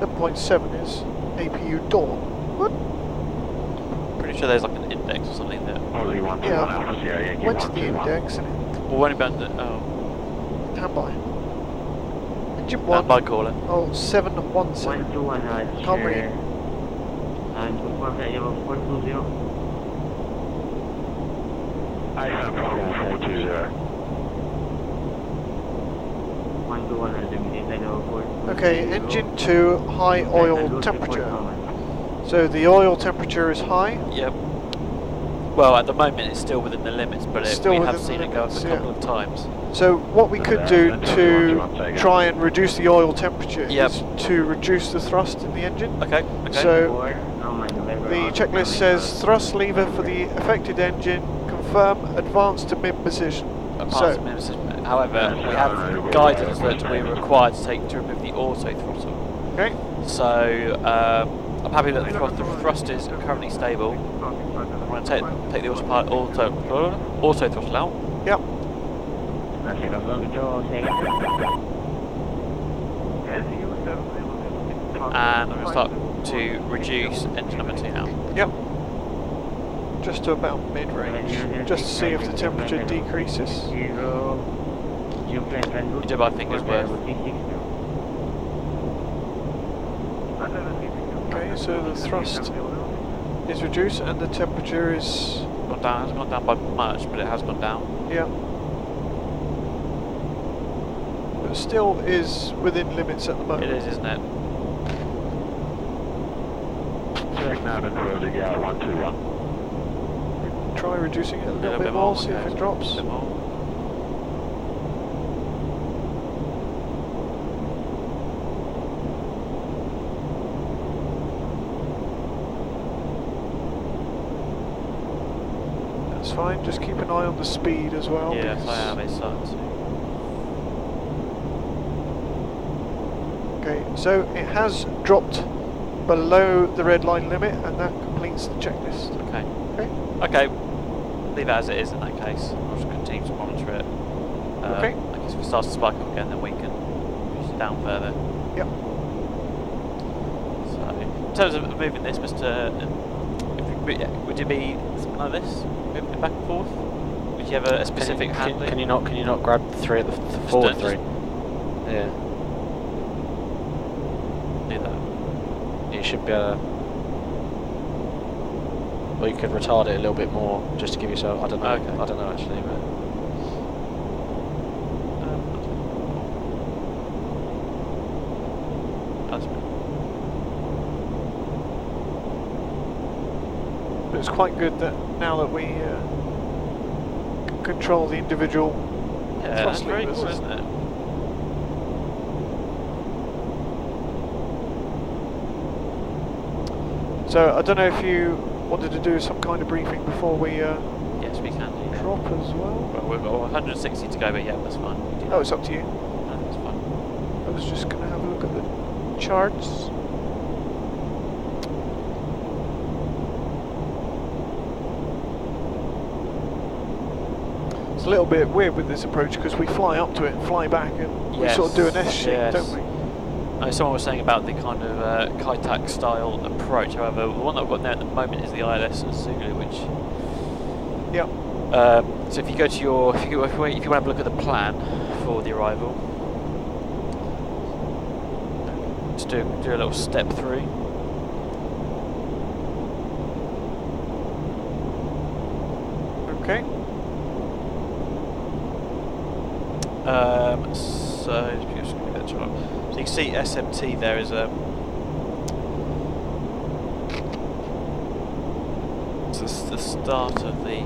.7 is APU door. What? Pretty sure there's like an index or something there. Yeah. Went to the index and it Well, when about the standby. Engine 1. by caller. Oh, 717. 121 Can't read. And before that, you have 420. 100 inside the port. Okay, engine 2, high oil temperature. So the oil temperature is high. Yep. Well, at the moment it's still within the limits, but Still we within have the seen it go up a limits, couple yeah. of times. So what we could do to try and reduce the oil temperature is to reduce the thrust in the engine. Okay. So the checklist says thrust lever for the affected engine, confirm advance to mid position. However, we have guidance that we're required to remove the auto throttle. Okay. So I'm happy that the thrust is currently stable. I'm going to take the auto throttle out. Yep. And I'm going to start to reduce engine number 2 now. Yep. Just to about mid-range, just to see if the temperature decreases. You do by fingers worth. Okay, so the thrust is reduced and the temperature is... Gone down. It hasn't gone down by much, but it has gone down. Yeah. But still is within limits at the moment. It is, isn't it? Try reducing it a little bit more, see if it drops. A bit more. That's fine, just keep an eye on the speed as well. Yes, I am, it's starting to. Okay, so it has dropped below the red line limit and that completes the checklist. Okay. Okay. Okay. Leave it as it is in that case. I'll just continue to monitor it. Okay. I guess if it starts to spike up again, then we can push it down further. Yep. So, in terms of moving this, would you be something like this? Moving it back and forth? Would you have a specific handling? Can you not grab the three at the forward three? Yeah. Do that. You should be able to... Or you could retard it a little bit more, just to give yourself... I don't know. Okay. I don't know actually, but... But it's quite good that now that we can control the individual thrust very levers, cool, isn't it? So I don't know if you wanted to do some kind of briefing before we Yes, we can do. drop as well. Well, we've got 160 to go, but yeah, that's fine. We do Oh, it's up to you. that. That's fine. I was just going to have a look at the charts. It's a little bit weird with this approach because we fly up to it and fly back and we sort of do an S shape, yes. don't we? Someone was saying about the kind of Kaitak style approach. However, the one that I've got there at the moment is the ILS Zulu, which. Yep. So if you go to your, if you want to have a look at the plan for the arrival, just do a little step through. Okay. So just give me that chart. So you can see SMT there is it's the start of the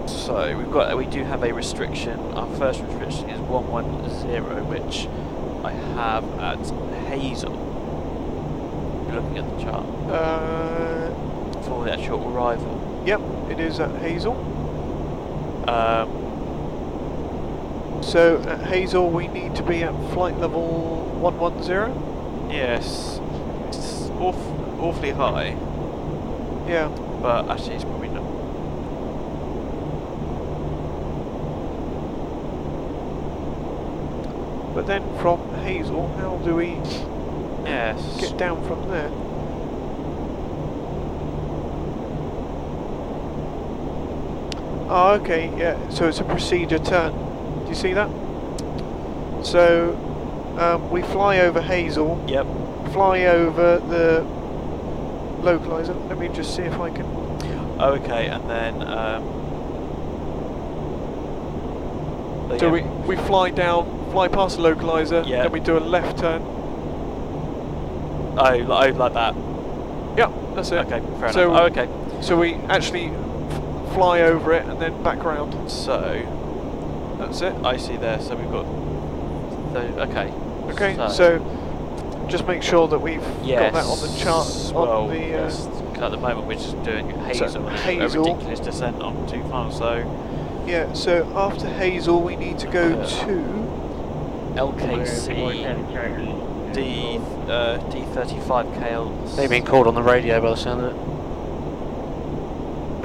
So we do have a restriction. Our first restriction is 110, which I have at Hazel. You're looking at the chart for the actual arrival. Yep, it is at Hazel. So at Hazel we need to be at flight level 110. Yes, it's awfully high. Yeah. But actually, it's probably not. But then from Hazel, how do we get down from there? Oh, okay, yeah, so it's a procedure turn. Do you see that? So we fly over Hazel, Yep. fly over the localizer. Let me just see if I can. Okay, and then. So we fly down, fly past the localizer, Yeah. then we do a left turn. Oh, like that. Yeah, that's it. Okay, fair So- enough. Oh, okay. So we actually fly over it and then back round. So, That's it. I see there. So we've got. So, okay. Okay, so just make sure that we've yes. got that on the chart. Well, On the, yes, at the moment we're just doing Hazel, and Hazel. a ridiculous descent on 2 miles. So yeah, so after Hazel we need to go to LKC 47 Charlie. D35 KL. They've been called on the radio by the sound of it.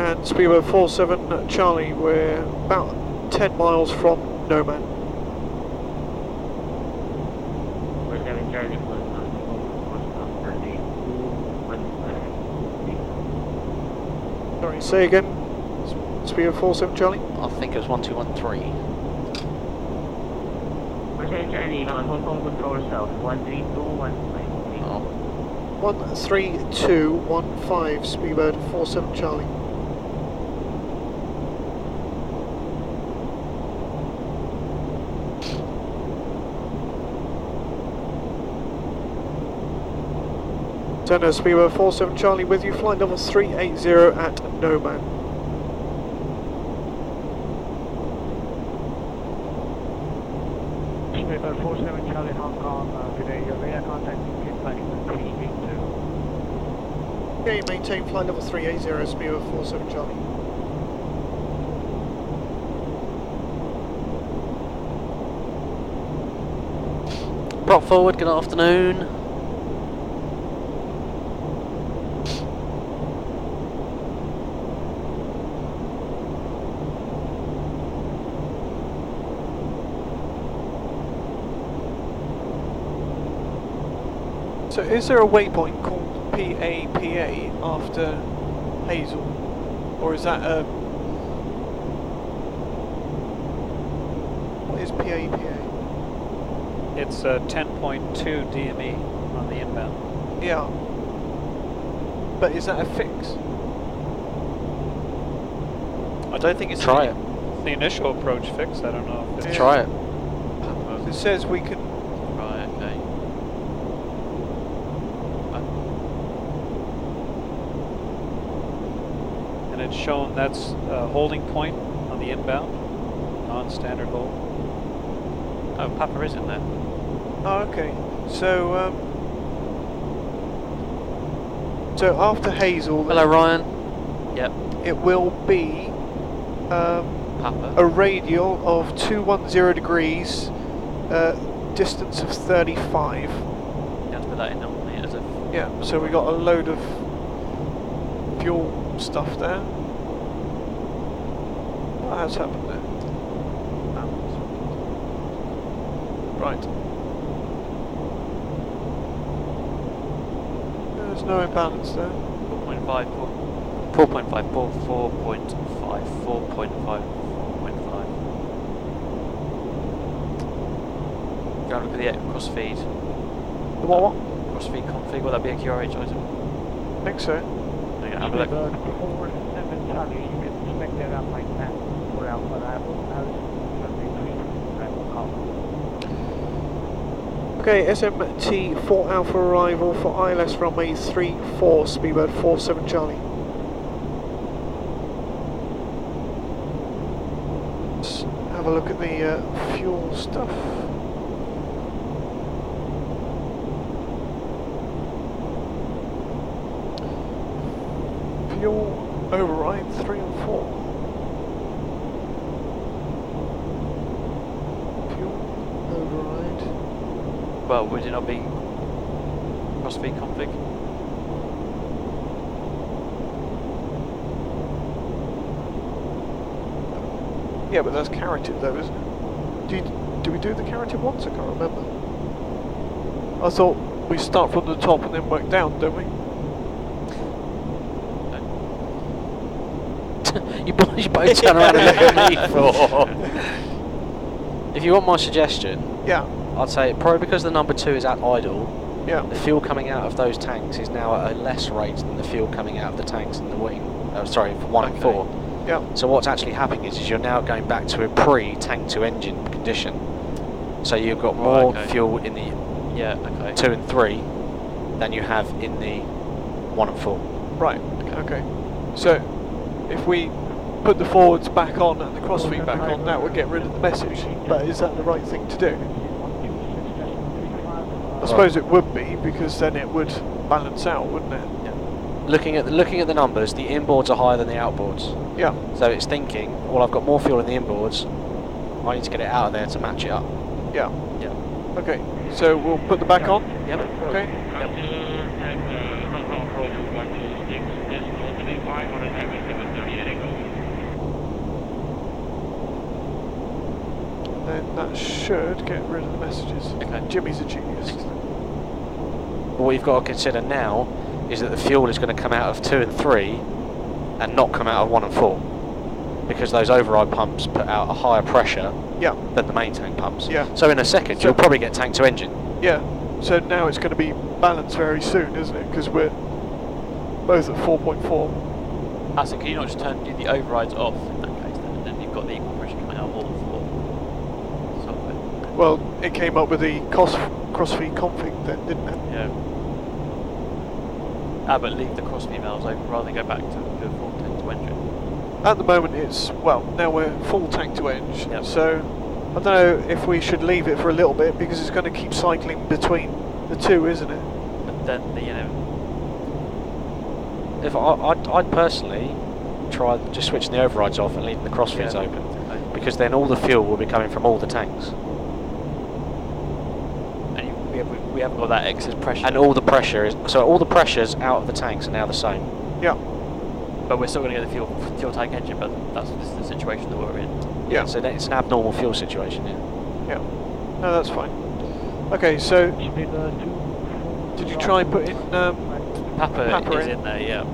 and Speedbird 47 Charlie. We're about 10 miles from No Man. 47 Charlie. Sorry, say again. Speedbird 47 Charlie. I think it was 1213. 47 Charlie, on Hong Kong Control South, 13215. Oh. 13215 Speedbird 47 Charlie. Turner Speedbird 47 Charlie with you, flight level 380 at No Man. Speedbird 47 Charlie Hong Kong, today your radar contact is planning with 382. Okay, maintain flight level 380 Speedbird 47 Charlie. Prop forward, good afternoon. So is there a waypoint called PAPA after Hazel? Or is that a... What is PAPA? It's 10.2 DME on the inbound. Yeah. But is that a fix? I don't think it's Try it. The initial approach fix, I don't know if it's... Try it. It says we can... Right. Okay. And it's shown that's a holding point on the inbound, non-standard hold. Oh, Papa is in there. Oh, okay. So, so after Hazel, Hello, Ryan. Yep. it will be Papa. a radial of 210 degrees, distance of 35. You have to put that in on the as a. Yeah, so we got a load of fuel stuff there. What has happened there? Right. There's no imbalance there. 4.5, 4.5, 4.5, 4.5. Go and look at the crossfeed. The what? Crossfeed config, will that be a QRH item? I think so. I'm going to have a look. Speedbird 47 Charlie, you can expect that up like that. For Alpha Apple, Okay, SMT 4 Alpha arrival for ILS runway 34, Speedbird 47 Charlie. Let's have a look at the fuel stuff. Fuel override 3 and 4. Fuel override. Well, would it not be crossfeed config? Yeah, but that's carroted though, isn't it? Do we do the carroted once? I can't remember. I thought we start from the top and then work down, don't we? You both turn around and look at me for. If you want my suggestion, Yeah. I'd say probably because the number 2 is at idle, Yeah. the fuel coming out of those tanks is now at a less rate than the fuel coming out of the tanks in the wing. Sorry, for 1 and 4. Yeah. So what's actually happening is you're now going back to a pre-tank to engine condition. So you've got more fuel in the 2 and 3 than you have in the 1 and 4. Right. Okay. So if we put the forwards back on and the crossfeed back on, that would get rid of the message. But is that the right thing to do? I suppose it would be, because then it would balance out, wouldn't it? Yeah. Looking at the numbers, the inboards are higher than the outboards. Yeah. So it's thinking, well, I've got more fuel in the inboards. I need to get it out of there to match it up. Yeah. Yeah. Okay. So we'll put the back on. Yep. Okay. Then that should get rid of the messages. Okay. Jimmy's a genius. What you've got to consider now is that the fuel is going to come out of 2 and 3 and not come out of 1 and 4, because those override pumps put out a higher pressure than the main tank pumps. Yeah. So in a second, you'll probably get tank to engine. Yeah. So now it's going to be balanced very soon, isn't it? Because we're both at 4.4. So can you not just turn the overrides off in that case then? And then you've got the equal pressure coming out of all 4. Solve it. Well, it came up with the crossfeed config then, didn't it? Yeah. But leave the crossfeed valves open rather than go back to the full tank to engine. At the moment it's, well, now we're full tank to edge, Yep. so I don't know if we should leave it for a little bit, because it's going to keep cycling between the two, isn't it? But then, If I'd personally try just switching the overrides off and leaving the crossfeeds open, because then all the fuel will be coming from all the tanks. And we haven't got that excess pressure. And all the pressure is, so all the pressures out of the tanks are now the same. Yeah. But we're still going to get the fuel tank engine, but this is the situation that we're in. Yeah. So it's an abnormal fuel situation, Yeah. No, that's fine. Okay, so did you try and put in Papa is in there, yeah.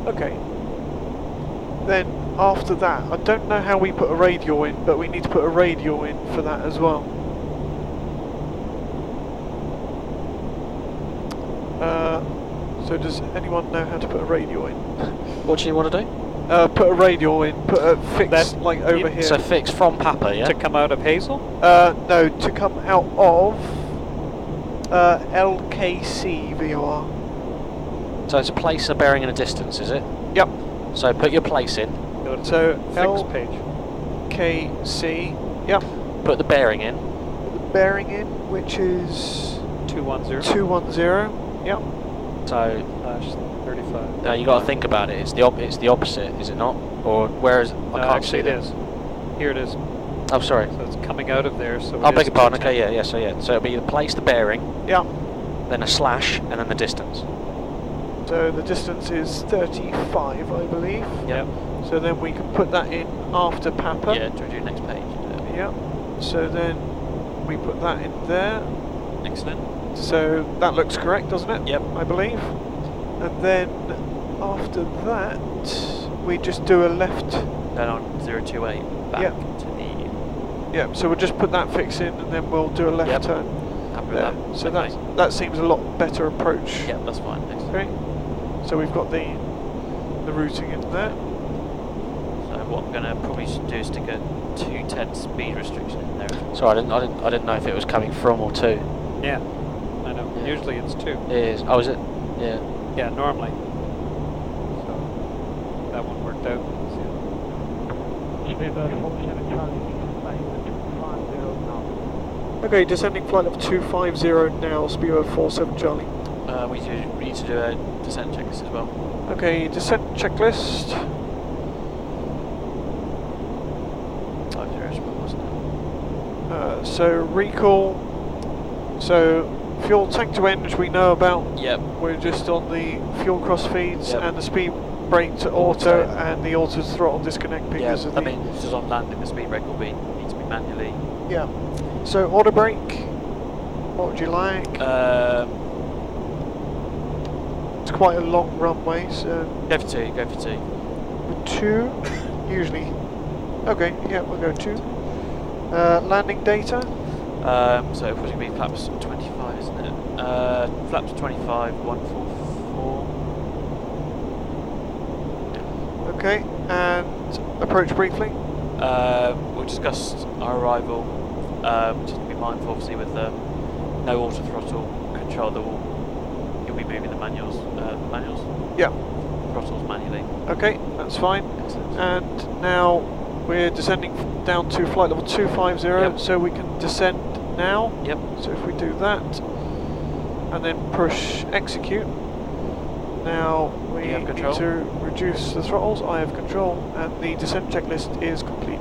Okay. Then after that, I don't know how we put a radio in, but we need to put a radio in for that as well. So does anyone know how to put a radio in? What do you want to do? Put a radio in, put a fix like over here. So fix from Papa, yeah? To come out of Hazel? No, to come out of LKC VOR. So it's a place, a bearing and a distance, is it? Yep. So put your place in. Go to So the fix page. LKC. Yep. Put the bearing in. Put the bearing in, which is 210. 210. Yep. So /35. now you got to think about it. It's the opposite, is it not? Or where is it? I can't actually see it is. Here it is. Oh, sorry. So it's coming out of there. So I beg your pardon. Okay, yeah. So it'll be the place, the bearing, Yeah. then a slash, and then the distance. So the distance is 35, I believe. Yep. So then we can put that in after Papa. Yeah, to do next page. Yep. So then we put that in there. Excellent. So that looks correct, doesn't it? Yep. I believe. And then after that, we just do a left. Then on 028 back Yep. to the. Yeah. So we'll just put that fix in, and then we'll do a left Yep. turn. Happy with There. that. So Okay. that seems a lot better approach. Yep, that's fine. Excellent. Okay. So we've got the routing in there. So what I'm going to probably do is stick a 210 speed restriction in there. Sorry, I didn't know if it was coming from or to. Yeah. I know. Yeah. Usually it's 2. It is. Oh, is it? Yeah. Yeah, normally. So that one worked out. Okay, descending flight level 250 now, speed over 47 Charlie. We need to do a descent checklist as well. Okay, descent checklist. 50 wasn't it? So recall. So fuel tank to end we know about. Yep. We're just on the fuel cross feeds Yep. and the speed brake to auto and the auto throttle disconnect Yeah, because of I the mean, just on landing, the speed brake will need to be manually. yeah. So auto brake. What would you like? It's quite a long runway, so Go for 2, go for 2. with 2, usually. Okay, yeah, we'll go 2. Landing data. So it's going to be flaps 25, isn't it? Flaps 25, 144. Okay, and approach briefly. We'll discuss our arrival. Just to be mindful, obviously, with no auto throttle control. You'll be moving the manuals. Yeah. Throttles manually. Okay, that's fine. Excellent. And now we're descending down to flight level 250, Yep. so we can descend now. Yep. So if we do that, and then push execute. Now we You have need control? to reduce the throttles. I have control, and the descent checklist is complete.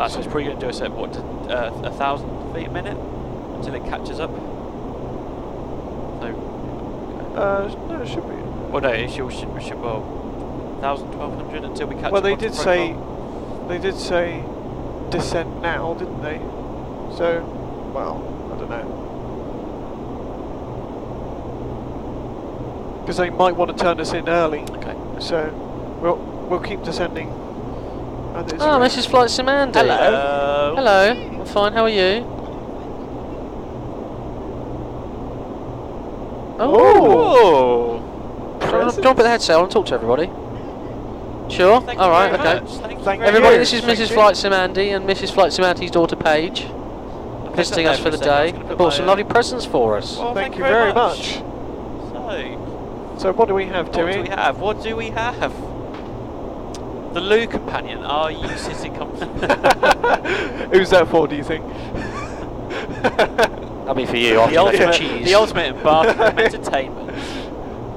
So it's probably going to do us at what, 1,000 feet a minute until it catches up. So, No, it should be. well, no, it should 1,000, 1,200 until we catch Well, up. they onto did profile. say descent now, didn't they? So, well, I don't know. Because they might want to turn us in early. Okay. So, we'll keep descending. And it's Oh, Mrs. Flight Sim Andy. Hello. Hello. I'm fine. How are you? Oh. Jump at the headset and talk to everybody. Sure. Thank you All right. very Okay. much. Thank you Thank very Everybody, you. this is Thank Mrs. you. Flight Sim Andy and Mrs. Flight Sim Andy's daughter Paige, visiting us for the day. They brought some lovely presents for us. Well, Thank you very much. So, what do we have, What Timmy? do we have? What do we have? The Loo Companion. Are you sitting comfortably? Who's that for, do you think? That'll be for you after the you make your ultimate, cheese. the ultimate in bathroom entertainment.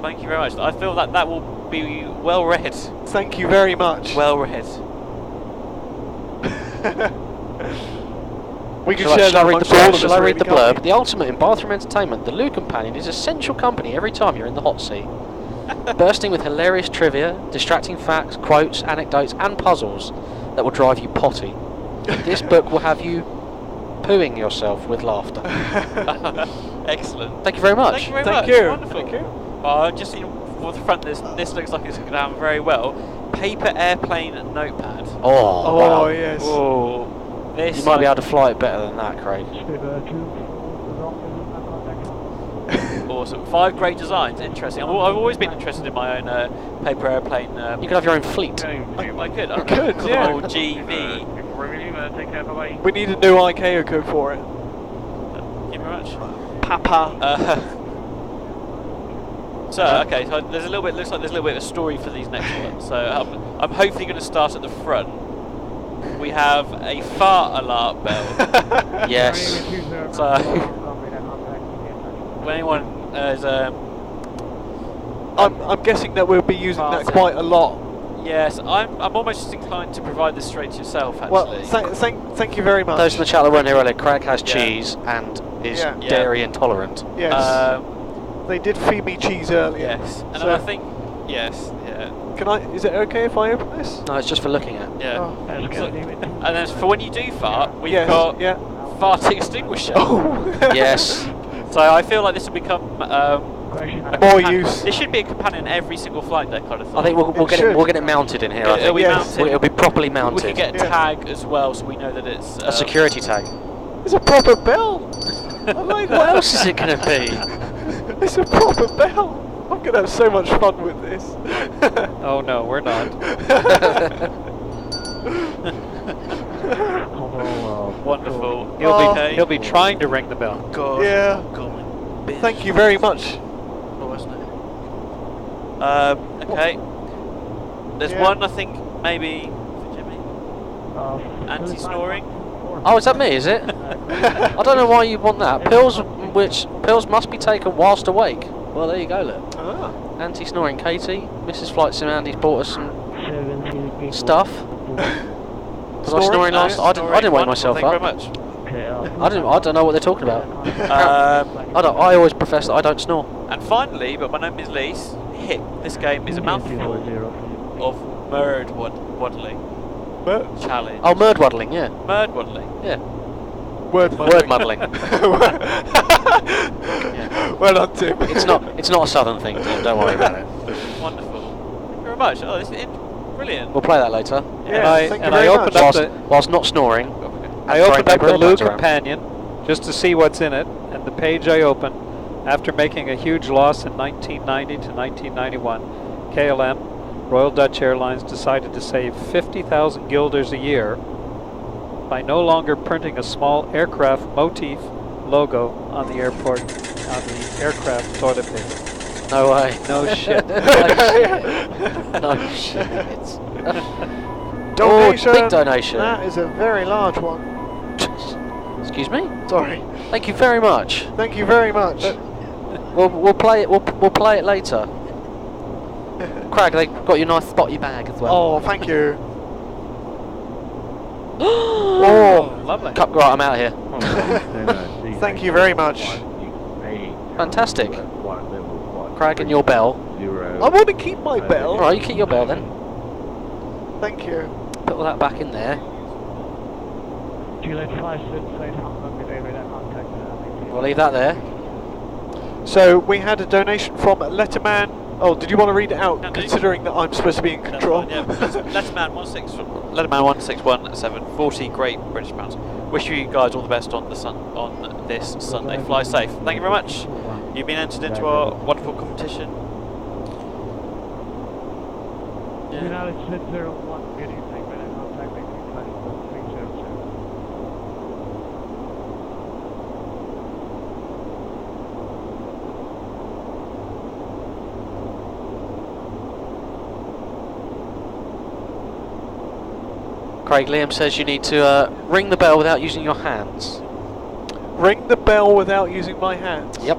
Thank you very much. I feel that will be well read. Thank you very much. Well read. we can Shall share I that read the amongst all blurb? of Shall us, I read really, the can't blurb? we? The ultimate in bathroom entertainment, the Loo Companion is essential company every time you're in the hot seat. Bursting with hilarious trivia, distracting facts, quotes, anecdotes and puzzles that will drive you potty. This book will have you pooing yourself with laughter. Excellent. Thank you very much. Thank you very Thank much. you. Wonderful. Thank you. Just for the front, this looks like it's going down very well. Paper airplane notepad. Oh, Oh, wow. yes. Oh, this You might be able to fly it better than that, Craig. awesome. 5 great designs. Interesting. I've always been interested in my own paper airplane. You could have your own fleet. I could. I could, yeah. Old GV. Take care, bye-bye. We need a new ICAO code for it. Thank you very much. Papa. So okay, so there's a little bit. Looks like there's a little bit of a story for these next ones. So I'm hopefully going to start at the front. We have a fart alarm bell. Yes. So when anyone is I'm guessing that we'll be using that Farting. quite a lot. yes, I'm almost inclined to provide this straight to yourself. Actually. Well, thank you very much. Those in the chat that weren't here earlier, Craig has Yeah. cheese and is Yeah. dairy intolerant. Yes. They did feed me cheese earlier. yes, and So- I think yes, yeah, Can I? Is it okay if I open this? No, it's just for looking at. yeah. Oh. So- and then for when you do fart, we've Yes. got Yeah. fart extinguisher. Oh. Yes. So I feel like this will become a More compan- use. This should be a companion every single flight deck, kind of thing. I think we'll It get should. it. We'll get it mounted in here. I It'll think be Yes. mounted. it'll be properly We mounted. can get a Yeah. tag as well, so we know that it's A security tag. It's a proper bell. I like What that. else is it going to be? It's a proper bell. I'm gonna have so much fun with this. Oh no, we're not. Wonderful. He'll be trying to ring the bell. God. Yeah. Thank you very much. Okay. There's Yeah. one, I think, maybe. Is it Jimmy? Anti-snoring. Oh, is that me? Is it? I don't know why you want that. Pills must be taken whilst awake. Well, there you go, look. Ah. Anti-snoring, Katie. Mrs. Flight Sim Andy's bought us some stuff. Was I snoring last? I didn't wake myself Thank up. you very much. I don't know what they're talking about. I always profess that I don't snore. And finally, but by no means least, HIP. This game is a mouthful of waddling But challenge. Oh, merd waddling, yeah. Merd waddling. Yeah. Word Word muddling. muddling. Well done, Tim. It's not a southern thing, Tim, don't worry about it. Wonderful. Thank you very much. Oh, this is brilliant. We'll play that later. Yeah, thank you and very I opened much. up Whilst not snoring. I and opened throwing up the paper Lou airplanes around. Companion just to see what's in it, and the page I opened, after making a huge loss in 1990 to 1991, KLM, Royal Dutch Airlines, decided to save 50,000 guilders a year by no longer printing a small aircraft motif logo on the aircraft toilet paper. No way. No shit. No shit. Donation. Oh, big donation. That is a very large one. Excuse me? Sorry. Thank you very much. Thank you very much. We'll play it. We'll play it later. Craig, they got you a nice spotty bag as well. Oh, thank you. Oh, lovely. Right, I'm out of here. Thank you very much. Fantastic. Craig and your bell. I want to keep my bell. Alright, you keep your bell then. Thank you. Put all that back in there. We'll leave that there. So we had a donation from Letterman. Oh, did you want to read it out? Can do. Considering that I'm supposed to be in control. Yeah, Letterman 1617, 40 great British pounds. Wish you guys all the best on this Sunday. Fly safe. Thank you very much. You've been entered into our wonderful competition. Craig, Liam says you need to ring the bell without using your hands. Ring the bell without using my hands. Yep.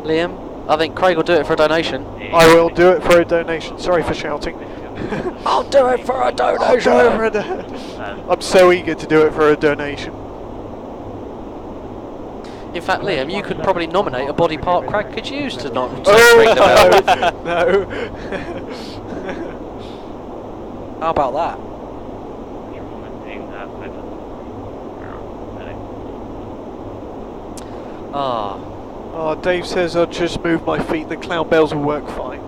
Liam, I think Craig will do it for a donation. I will do it for a donation. Sorry for shouting. I'll do it for a donation. I'm so eager to do it for a donation. In fact, Liam, you could probably nominate a body part Craig could use to not ring the Oh bell. no! How about that? Ah. Oh, Dave says I'll just move my feet. The clown bells will work fine.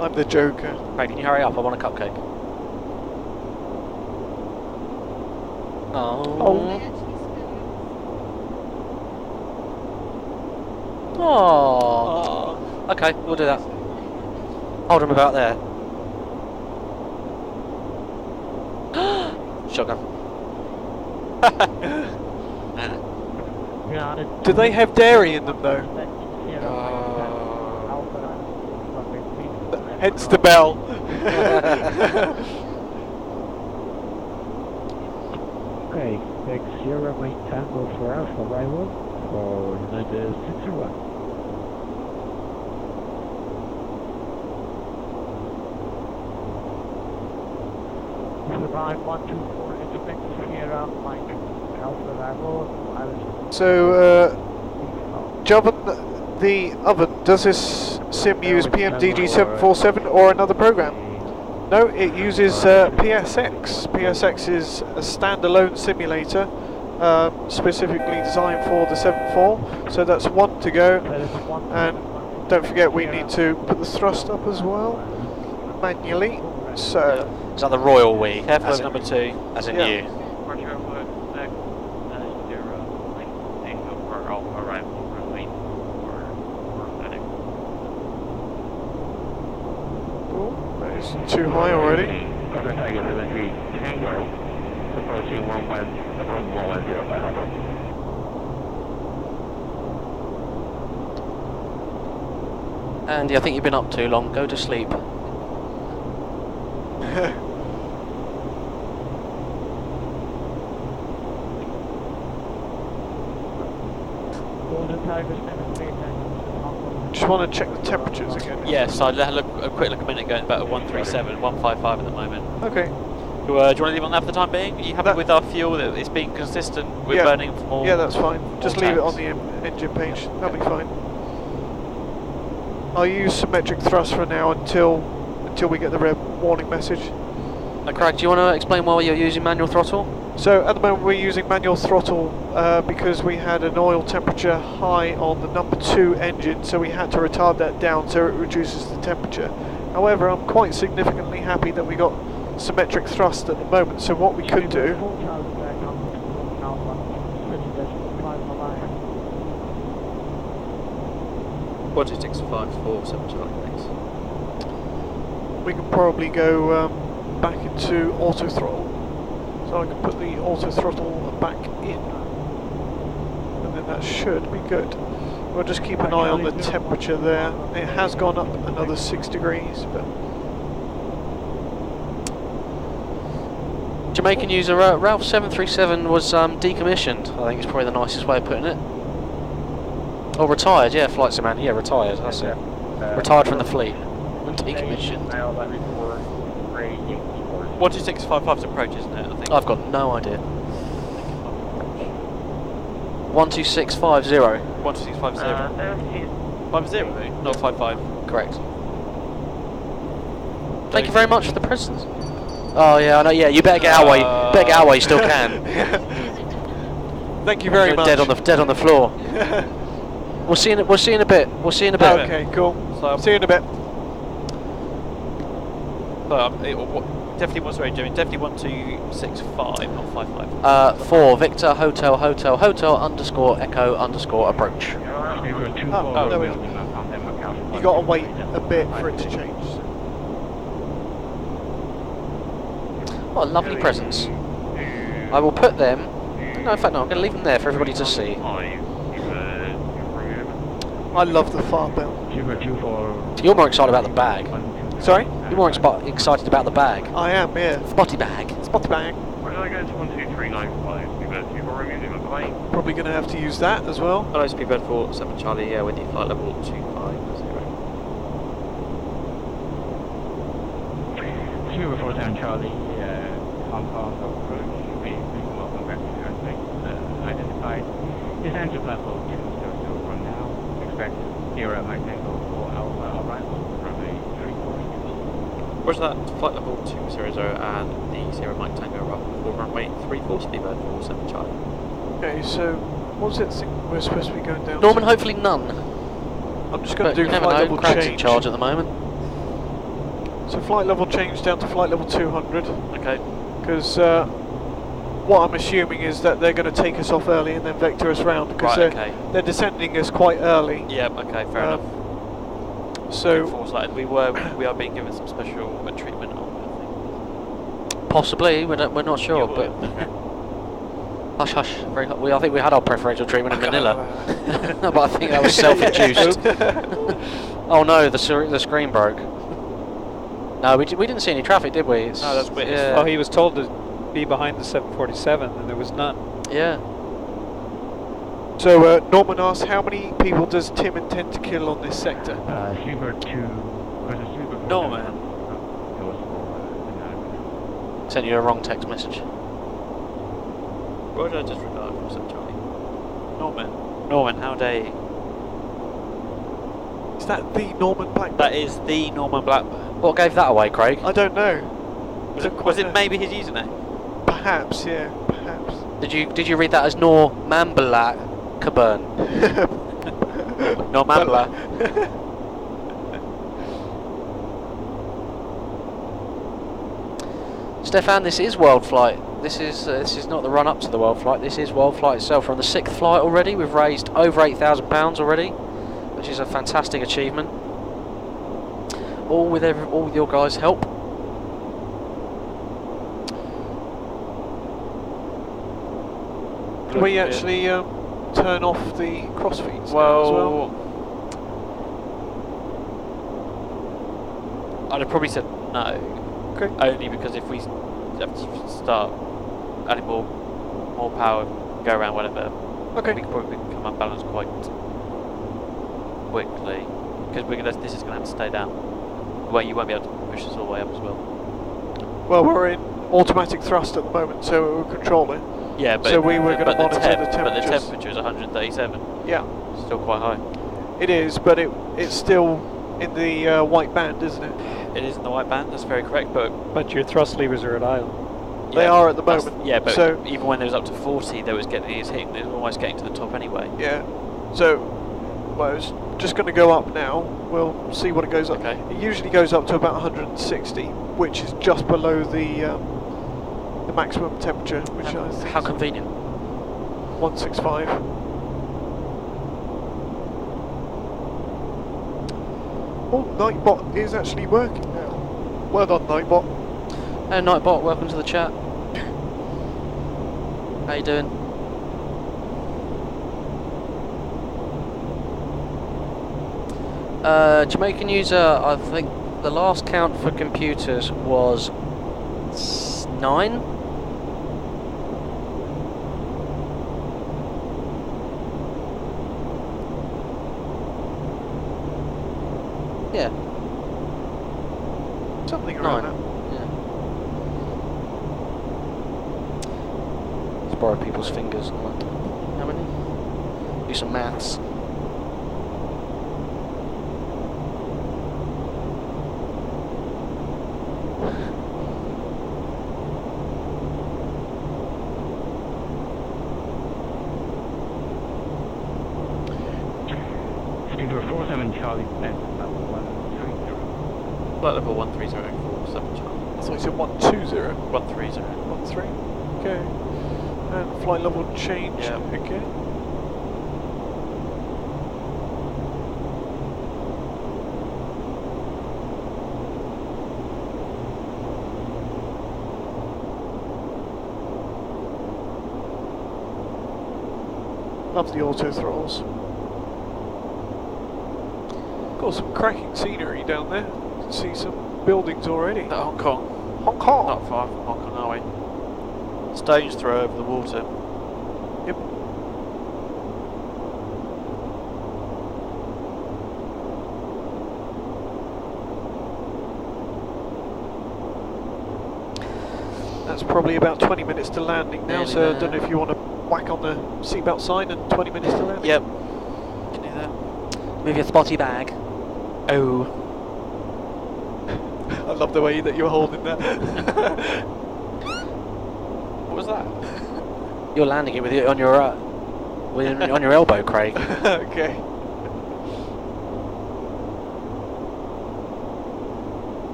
I'm the Joker. Craig, can you hurry up? I want a cupcake. Oh. Oh. Okay, we'll do that. Hold him about there. Shotgun. Do they have dairy in them though? Hence the bell. Okay, take Sierra Mike Tango for Alpha arrival for United 601. Survive 124 expect Sierra Mike Alpha arrival. So, Jovan, the oven, does this sim use PMDG747 or another program? No, it uses PSX. PSX is a standalone simulator specifically designed for the 7.4, so that's one to go. And don't forget we need to put the thrust up as well, manually. So, is that the royal we? Careful of number 2. As in Yeah. you. oh, that is too high already. Andy, I think you've been up too long. Go to sleep. Just want to check the temperatures again. Yes, I had a quick look a minute ago. It's about 137, 155 at the moment. Okay. Do you want to leave on that for the time being? Are you happy That- with our fuel? That it's being consistent with Yeah. burning from all? Yeah, that's fine. Just all leave it tanks? on the engine page. That'll be fine. I'll use symmetric thrust for now until we get the red warning message. Craig, do you want to explain why you're using manual throttle? So at the moment we're using manual throttle because we had an oil temperature high on the number 2 engine, so we had to retard that down so it reduces the temperature. However, I'm quite significantly happy that we got symmetric thrust at the moment, so what we could do... 12654 Charlie, thanks. we can probably go back into auto throttle. So I can put the auto throttle back in, and then that should be good. We'll just keep an eye on the temperature there. It has gone up another 6 degrees, but Jamaican user Ralph 737 was decommissioned. I think it's probably the nicest way of putting it. Oh, retired, yeah, flight sim man, yeah, retired, that's it. Retired from the fleet. And decommissioned. 12655's approach, isn't it? I think. I've got no idea. 12650. 12650. 50, not 55. Correct. Thank you very much for the presents. Oh yeah, I know. Yeah, you better get out while you still can. thank you very much. Dead on the floor. We'll see in a bit. We'll see in a bit. Okay, cool. So, see you in a bit. Definitely was very Jimmy. Definitely 1265, not 55. 4 Victor Hotel Hotel Hotel underscore Echo underscore approach. Oh, there we go. You got to wait a bit for it to change. So. What lovely presents. I will put them. No, in fact, no. I'm going to leave them there for everybody to see. I love the far bell. You're more excited about the bag. Sorry? You're more excited about the bag. I am, yeah. Spotty bag. Spotty bag. Where did I go to 12395? Probably going to have to use that as well. Hello, Speedbird 47 Charlie, yeah, with the flight level 250. Super 47 Charlie, Hong Kong approach. Welcome back to airspace. Identified. Descend to level 200 from now. Expect 0 Mike Tango for our arrival from a 342. Where's that flight level 200 and the 0 Mike Tango arrival for runway 34 Speedbird 47 Charlie? Okay, so what's it we're supposed to be going down Norman, to? hopefully none. I'm just going to do you never flight know, level Craig's change. in charge at the moment. So flight level change down to flight level 200. Okay. Because what I'm assuming is that they're going to take us off early and then vector us round, because they're descending us quite early. Yep, okay, fair enough. So we are being given some special treatment on, I think. Possibly, we're not sure, but hush hush. I think we had our preferential treatment in Manila. No, but I think that was self-induced. Oh no, the screen broke. No, we didn't see any traffic, did we? No, that's weird. Yeah. Oh, he was told to be behind the 747, and there was none. Yeah. So Norman asks, how many people does Tim intend to kill on this sector? Super 2 versus Super 4. Norman. Sent you a wrong text message. Roger, just regard from some Charlie. Norman, how dare you? Is that the Norman Blackburn? That is the Norman Blackburn. What gave that away, Craig? I don't know. Was it maybe his username? Perhaps, yeah, perhaps. Did you read that as Norman Blackburn? Norman Black. Stefan, this is Worldflight. This is not the run up to the Worldflight. This is Worldflight itself. We're on the 6th flight already. We've raised over £8,000 already, which is a fantastic achievement. All with your guys' help. Can we actually turn off the crossfeeds as well? I'd have probably said no. Okay. Only because if we have to start adding more power, go around whatever, Okay. we could probably become unbalanced quite quickly. Because this is going to have to stay down. Well, you won't be able to push us all the way up as well. Well, we're in automatic thrust at the moment, so we'll control it. Yeah, but so we were going to monitor the temperatures. But the temperature is 137. Yeah. Still quite high. It is, but it's still in the white band, isn't it? It is in the white band. That's very correct. But your thrust levers are at idle. They are at the moment. Yeah, but so even when it was up to 40, it was almost getting to the top anyway. yeah. So, well, it's just going to go up now. We'll see what it goes up. Okay. It usually goes up to about 160, which is just below the maximum temperature, which I think How is convenient. 165. Oh, Nightbot is actually working now. Well done, Nightbot. Hey Nightbot, welcome to the chat. How you doing? Jamaican user, I think the last count for computers was 9. Yeah. Something around 9. that. Yeah. Let's borrow people's fingers. How many? Do some maths. Speedbird 47 Charlie, flight level 130. Flight level 13047 Charlie. I thought you said 120. 130. 13. Okay. And flight level change Yeah. again. Love the auto throttles. Got some cracking scenery down there. You can see some buildings already. At Hong Kong. Hong Kong. Not far from Hong Kong, are we? Stone's throw over the water. Yep. That's probably about 20 minutes to landing now, Nearly so I there. don't know if you want to whack on the seatbelt sign and 20 minutes to landing. Yep. Can do that. With your spotty bag. Oh. I love the way that you're holding that. What was that? You're landing it with it on your on your elbow, Craig. Okay.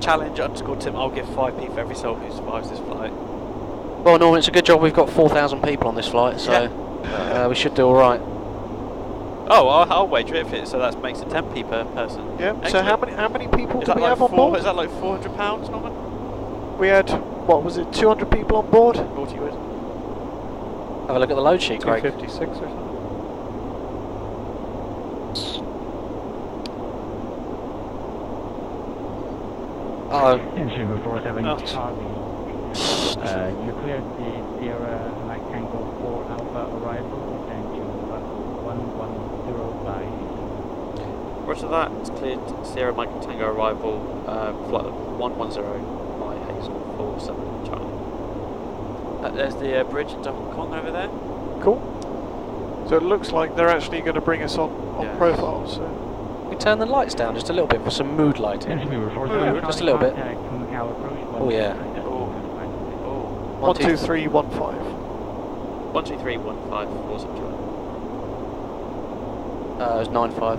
Challenge _Tim. I'll give 5p for every soul who survives this flight. Well, Norman, it's a good job we've got 4,000 people on this flight, so we should do all right. Oh, I'll wager it if it. So that makes it 10p per person. Yeah. So Excellent. how many people Is do that we like have on board? Is that like £400, Norman? We had, what was it, 200 people on board? 40 quid. Have a look at the load sheet, Craig. 256 or something. Oh, Speedbird 47 Oh. Charlie. You cleared the Sierra Mike Tango 4 Alpha arrival and you 1105. Roger that. It's cleared. Sierra Mike Tango arrival. Flight 110 by Hazel 47 Charlie. There's the bridge into Hong Kong over there. Cool. So it looks like they're actually going to bring us on Yeah. profile. So we turn the lights down just a little bit for some mood lighting. Speedbird 47 just a little bit. contact Macau approach. Oh, yeah. Oh. 12315. 12315 47 Charlie. It was 95.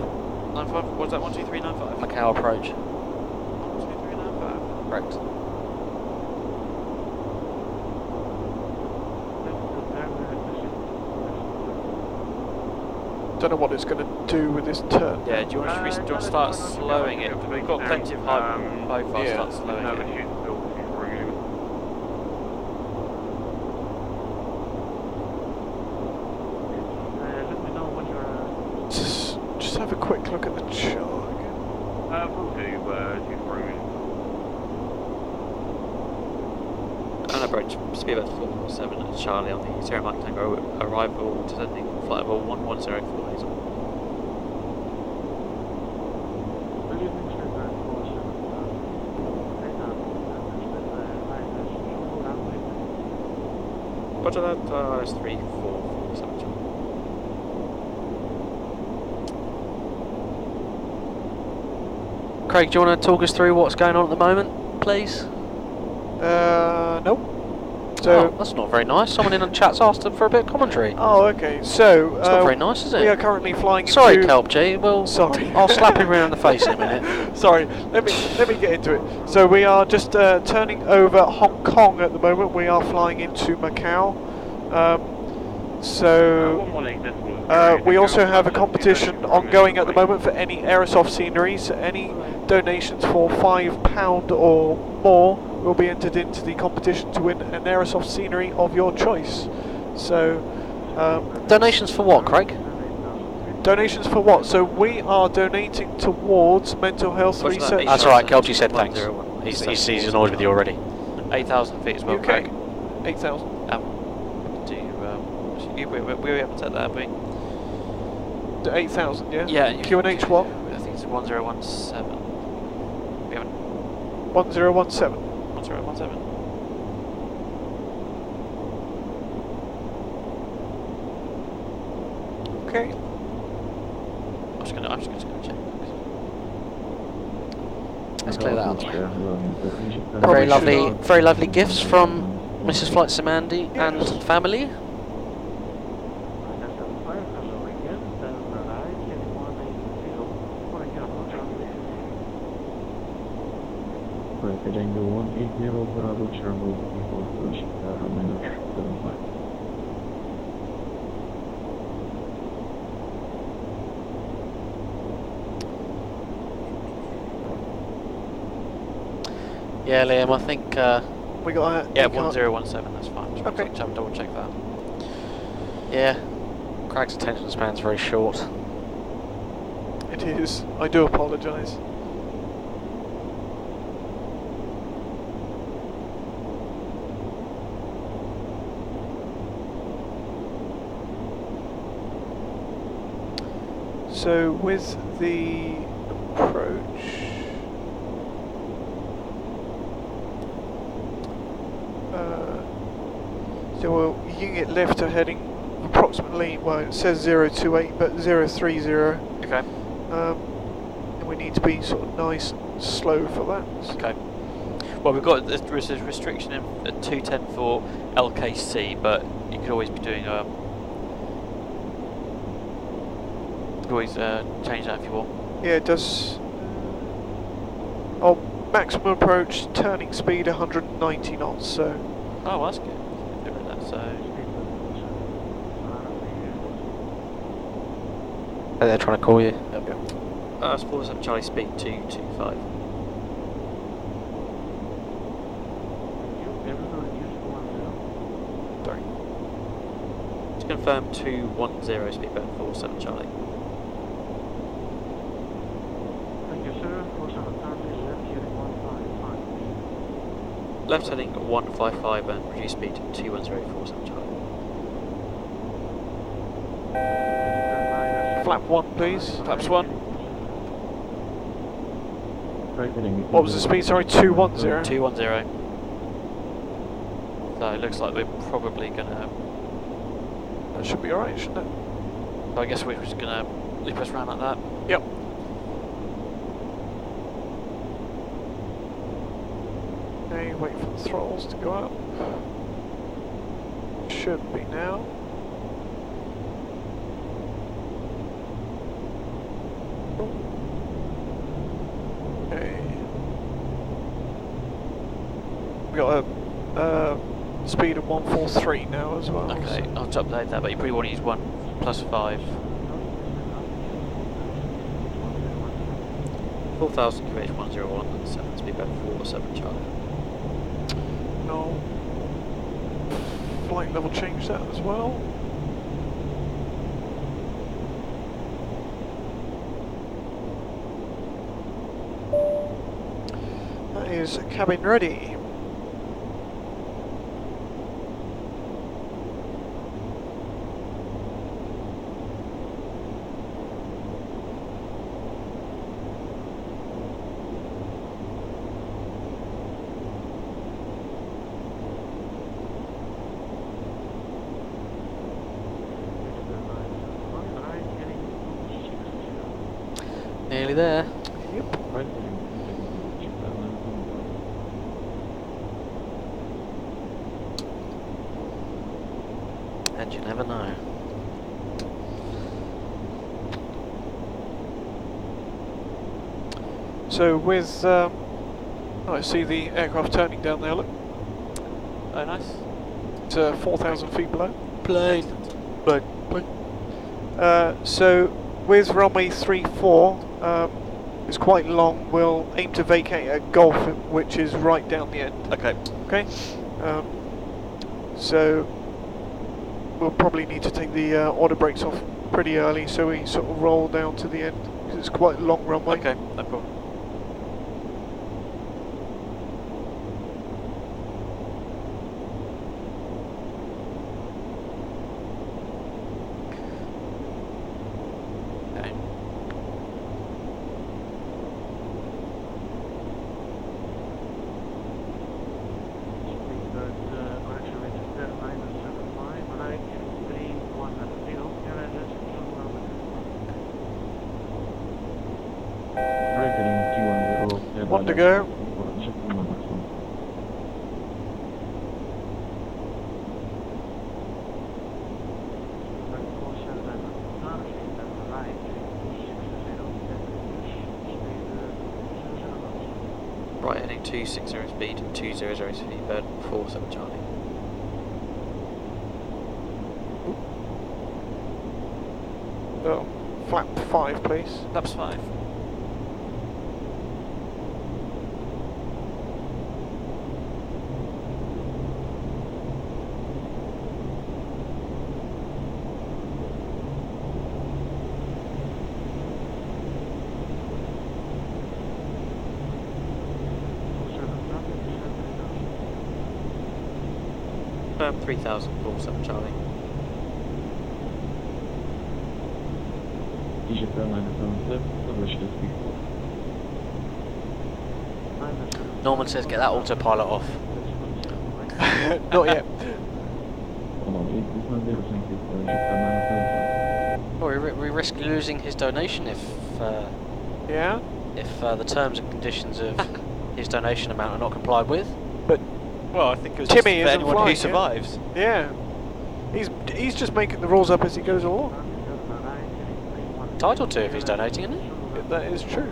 95. What was that? 12395. Macau approach. 12395. Correct. Don't know what it's going to do with this turn. Yeah. Do you want to start slowing it? We've got plenty of high profile. yeah. Start slowing No, it. but she's really. Let me know when you're... Just have a quick look at the chart again. We'll do, she's really. And approach Speedbird 447 at Charlie on the Sierra Mike Tango arrival descending flight level 1104 Hazel. Good evening, Speedbird 47. Right now, Roger that, it's 3447 Charlie. Craig, do you want to talk us through what's going on at the moment, please? No. So, Oh, that's not very nice. Someone in the chat's asked for a bit of commentary. oh, okay. So, It's not very nice, is it? we are currently flying Sorry, into... Kelp G. Well, Sorry. I'll slap him around the face in a minute. Sorry, let me get into it. So we are just turning over Hong Kong at the moment. We are flying into Macau. We also have a competition ongoing at the moment for any aerosoft scenery. So any donations for £5 or more will be entered into the competition to win an aerosoft scenery of your choice. So Donations for what, Craig? donations for what? So we are donating towards mental health What's that, research. That's all right, Kelp G said thanks. 101. He's annoyed with you already. 8,000 feet as well, UK. Craig. 8,000. We haven't said that, have we? The 8,000, yeah? Yeah. QNH what? I think it's 1017. We haven't. 1017. 1017. Okay. I'm just gonna check. Let's clear that out. Probably Very lovely gifts from Mrs. Flight Samandi and family. Tango 180 Bravo Charlie before push minus 75. Yeah, Liam, I think. We got a... Yeah, we can't- 1017. That's fine. Just Okay. have to double check that. Yeah, Craig's attention span's very short. It is. I do apologise. So with the approach, so we'll unit lift are heading approximately, well it says 028 but 030, Okay. and we need to be sort of nice and slow for that. Okay. Well, we've got this restriction in at 210 for LKC, but you could always be doing you could always change that if you want. Yeah, it does. Oh, maximum approach, turning speed 190 knots, so... Oh, well, that's good. Get rid of that, so... They're trying to call you. That's 47 Charlie speed 225. Sorry. To confirm 210 speed band 47 Charlie. Left heading 155 and reduce speed 21047 Charlie. Flap 1 please, flaps 1. Right heading. What was the speed, sorry, 210? 210. So it looks like we're probably gonna... That should be alright, shouldn't it? So I guess we're just gonna loop us around like that. Yep. Okay, wait for the throttles to go up. Should be now. Okay. We got a speed of 143 now as well. Okay, I'll have to update that, but you probably want to use 1 plus 5. 4,000 QH 101 and 7 speed band 47 Charlie. No. Flight level change that as well. That is cabin ready. Nearly there. Yep. And you never know. So with, oh, I see the aircraft turning down there, look. Oh, nice. It's 4,000 feet below. Plane. So with runway 34, it's quite long. We'll aim to vacate at Gulf, which is right down the end. Okay. Okay. So we'll probably need to take the order brakes off pretty early, so we sort of roll down to the end because it's quite a long runway. Okay, no problem. Okay. One to go. Right, heading 260 speed, 200 speed, bird 47 Charlie. Oh, flap 5, please. Flaps 5. Firm 3000, 47 Charlie. Norman says get that autopilot off. Not yet. Well, we risk losing his donation if Yeah. the terms and conditions of his donation amount are not complied with. Well, I think it was Timmy just for isn't anyone flying, who yeah? survives. Yeah. He's just making the rules up as he goes along. Entitled to if he's donating, isn't he? That is true.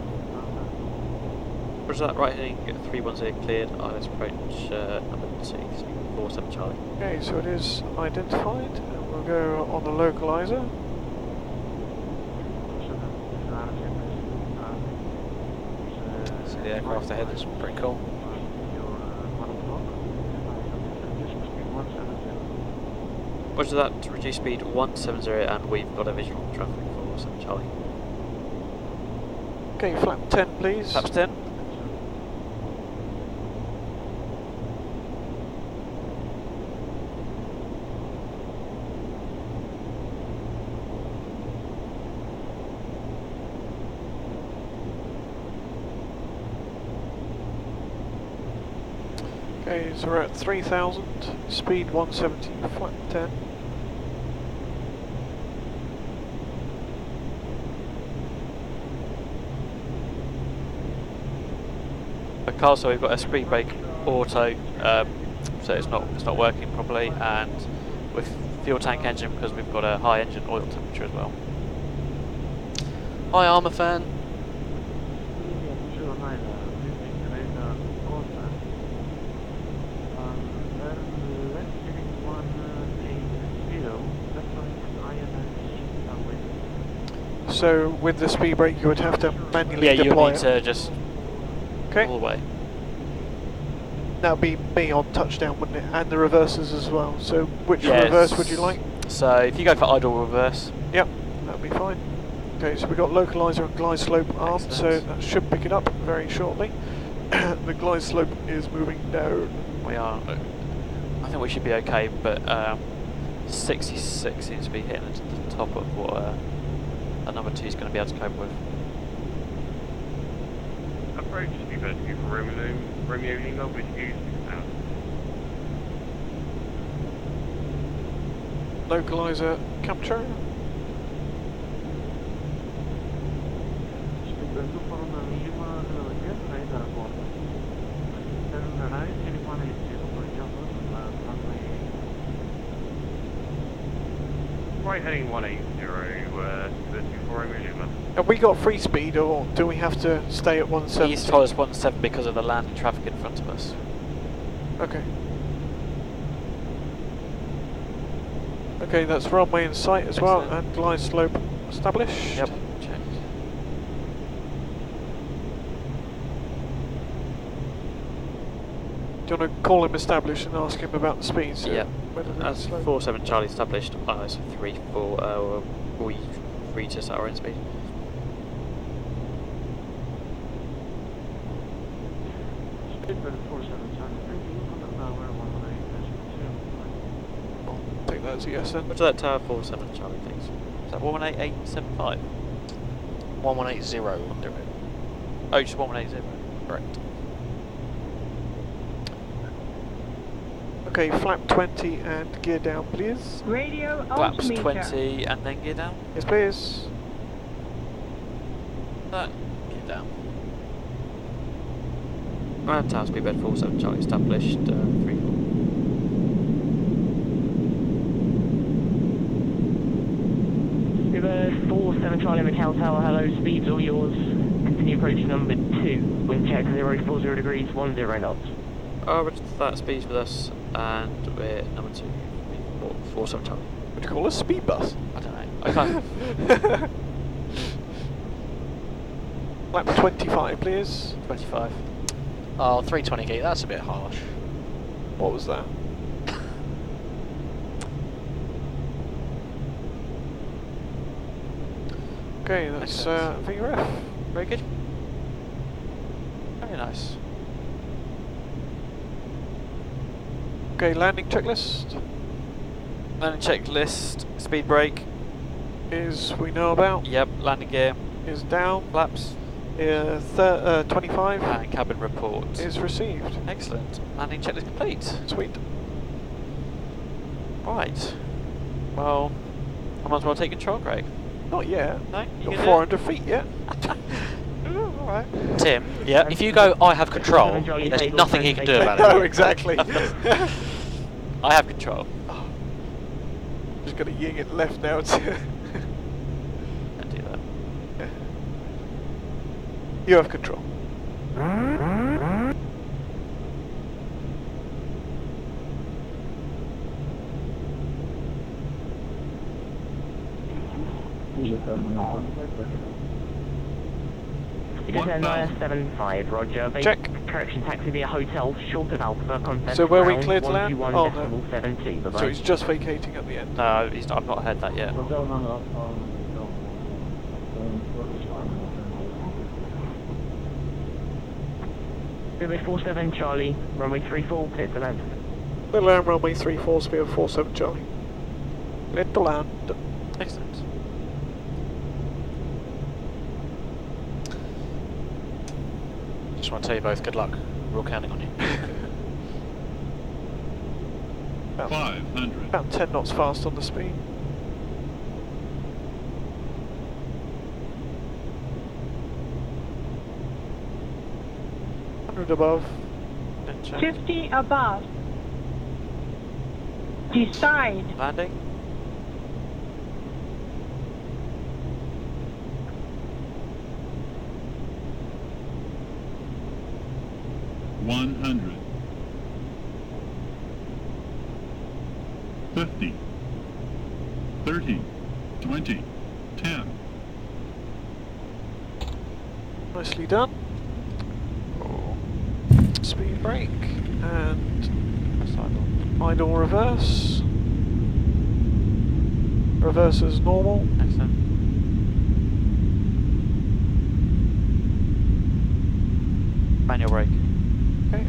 Where's that right heading? 310 cleared. Let's approach number 247 Charlie. Okay, so it is identified. And we'll go on the localizer. See the aircraft ahead, that's pretty cool. Where's that? To reduce speed 170, and we've got a visual on traffic for 7 Charlie. Okay, flap 10, please. Flaps 10. Okay, so we're at 3,000, speed 170, flap 10. Carl, so we've got a speed brake auto, so it's not working properly, and with fuel tank engine because we've got a high engine oil temperature as well. Hi, Armour fan. So with the speed brake you would have to manually Yeah, you deploy need it. to just Okay, all the way. that would be me on touchdown, wouldn't it? And the reverses as well. So which Yes. reverse would you like? So if you go for idle reverse, Yep, that would be fine. Okay, so we've got localizer and glide slope armed, so Excellent. that should pick it up very shortly. The glide slope is moving down. we are. I think we should be okay, but 66 seems to be hitting the top of what a number 2 is going to be able to cope with. Approach University for Romeo Lima with you 6000. Localizer capture. Untuk perubahan 5 km naik ke arah kota. Dan naik di mana itu berjalan setelah runway. Right heading 180, 24 Lima. Have we got free speed, or do we have to stay at 170? He's told us 17 because of the landing traffic in front of us. Okay. Okay, that's runway in sight as well, Excellent. and glide slope established. Yep, checked. Do you want to call him established and ask him about the speeds? Yep. Whether As it's slow? 47 Charlie established, so 3-4, we reach us at our own speed. Speedbird 47 Charlie, thank you. Contact tower 118.2. I'll take that as a yes then. What's that tower 47 Charlie, please? Is that 118875? 1180 will do it. Oh, just 1180. Correct. Okay, flap 20 and gear down, please. Radio Flaps altimeter. 20 and then gear down. Yes, please. That, gear down. And tower speedbird 47 Charlie established, 3-4. Speedbird 47 Charlie Macau Tower, hello, speed's all yours. Continue approach number 2. Wind check 040 degrees, 10 knots. That speeds with us, and we're number 2, 47 Charlie. Would you call us speed bus? I don't know. I can't. Flap 25, please. 25. Oh, 320 gate, that's a bit harsh. What was that? Okay, that's VRF. Very good. Very nice. Okay, landing checklist Landing checklist, speed brake. is we know about. Yep, landing gear, Is down. flaps, 25 and cabin report. is received. Excellent. Landing checklist complete. Sweet. Right. Well, I might as well take control, Craig. Not yet. No? You Not can 400 feet yet. Alright. Tim, yeah, if you go, I have control, there's nothing he can do about No, it. exactly. I have control. Just gonna ying it left now. Don't do that. You have control. It is a 975, roger. Check. Correction, taxi via hotel, short of Alpha, contact So where we ground, cleared to land? 121 Oh, decimal no. 72, bye-bye. So he's just vacating at the end. No, I've not heard that yet. Speedway 47 Charlie, runway 34, clear to land. Clear to land, runway 34, speed of 47 Charlie. Clear to land. Excellent. Just want to tell you both, good luck. We're all counting on you. About, 500. about 10 knots fast on the speed. Above. And check. 50 above. Decide. Landing. $100. 50. 30. 20. 10. Nicely done. Speed brake and idle reverse. Reverse as normal. Excellent. Manual brake. Okay.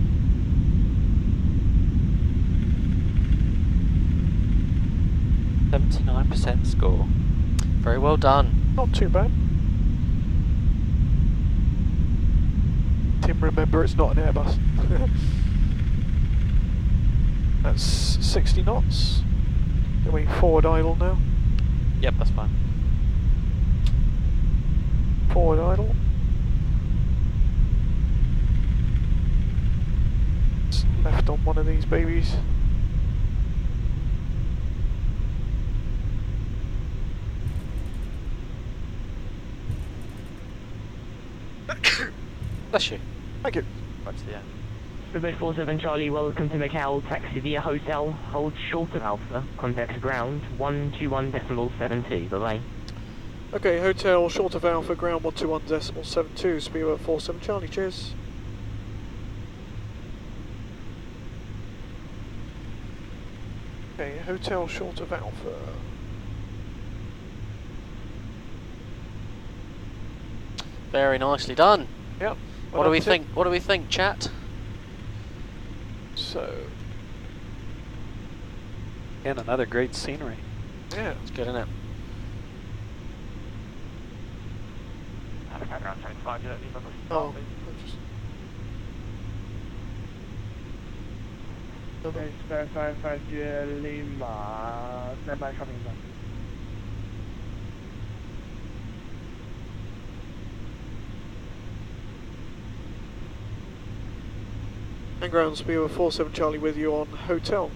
%79% score. Very well done. Not too bad. Tim, remember it's not an Airbus. That's 60 knots. Going forward idle now. Yep, that's fine. Forward idle. one of these babies. Bless you. Thank you. Right to the end. Quebec 47 Charlie, welcome to Macau. Taxi via hotel. Hold short of Alpha. Contact ground 121.72. Bye-bye. Okay, hotel short of Alpha, ground 121.72, speedway 47 Charlie, cheers. Okay, hotel short of Alpha. Very nicely done. Yep. What do we think? What do we think, chat? So, And another great scenery. yeah. It's good, isn't it? Oh, just... 5立马再卖商品吧。And ground speedway 47 Charlie with you on hotel.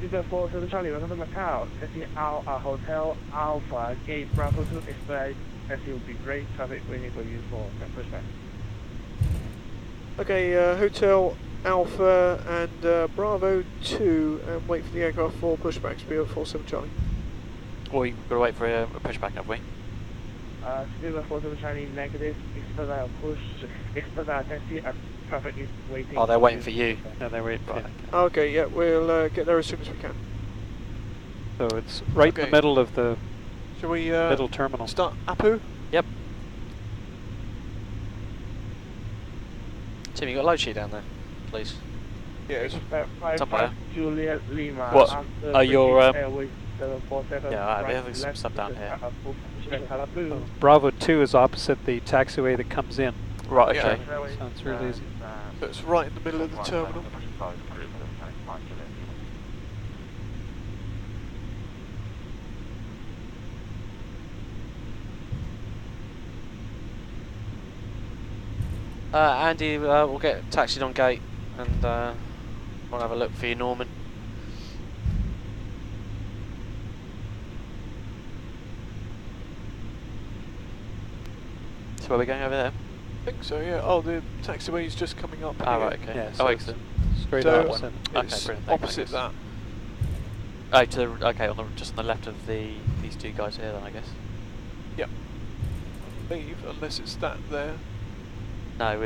Quebec 47 Charlie, welcome to Macau. Taxi out Hotel Alpha, Gate Bravo 2, expect taxi will be great traffic waiting for you for pushback. Okay, hotel Alpha and Bravo 2, and wait for the aircraft for pushback, speedway 47 Charlie. We've got to wait for a pushback, have we? Quebec 47 Charlie, negative, expedite push, expedite taxi, traffic is waiting. Oh, they're waiting for you. Yeah, they're waiting for you. Okay, yeah, we'll get there as soon as we can. So it's right in Okay. the middle of the Shall we middle terminal. start Apu? Yep. Tim, you got load sheet down there, please. Yeah, it's Expect Somewhere. 55 Juliet Lima. What? After Are your, British Airways 747 yeah, we right have some left stuff down to here. Kalapu. Bravo 2 is opposite the taxiway that comes in. Right, Yeah. okay. So it's really easy. So it's right in the middle of the terminal. Andy, we'll get taxied on gate and we'll have a look for you, Norman. So where are we going over there? I think so, yeah. Oh, the taxiway is just coming up. Ah, here. right, okay. Yeah, Oh, so excellent. Straight So opposite. Okay, it's brilliant, thanks, opposite that. Oh, to the, okay, on the, just on the left of these two guys here then, I guess. Leave, unless it's that there. No,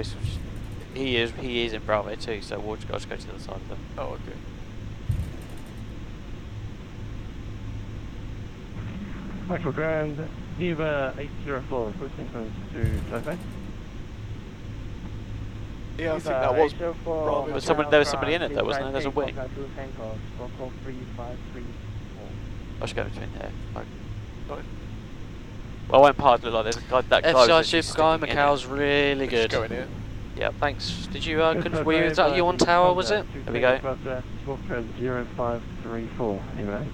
he is in Bravo too, so we'll just go to the other side of them. Oh, okay. Michael Grand, Viva 804, pushing close to Taipei. Yeah, I think that was Bravo. But there was somebody in it though, wasn't there? There's a wing. I should go between there. Fine. Well, I won't park like there's a guy, that guy was FCI literally Super Guy sticking in Macau's it. really Just good. go in here. Yep. Thanks. Did you, were you, is that you on tower, was it? There we go. 0534, anyway,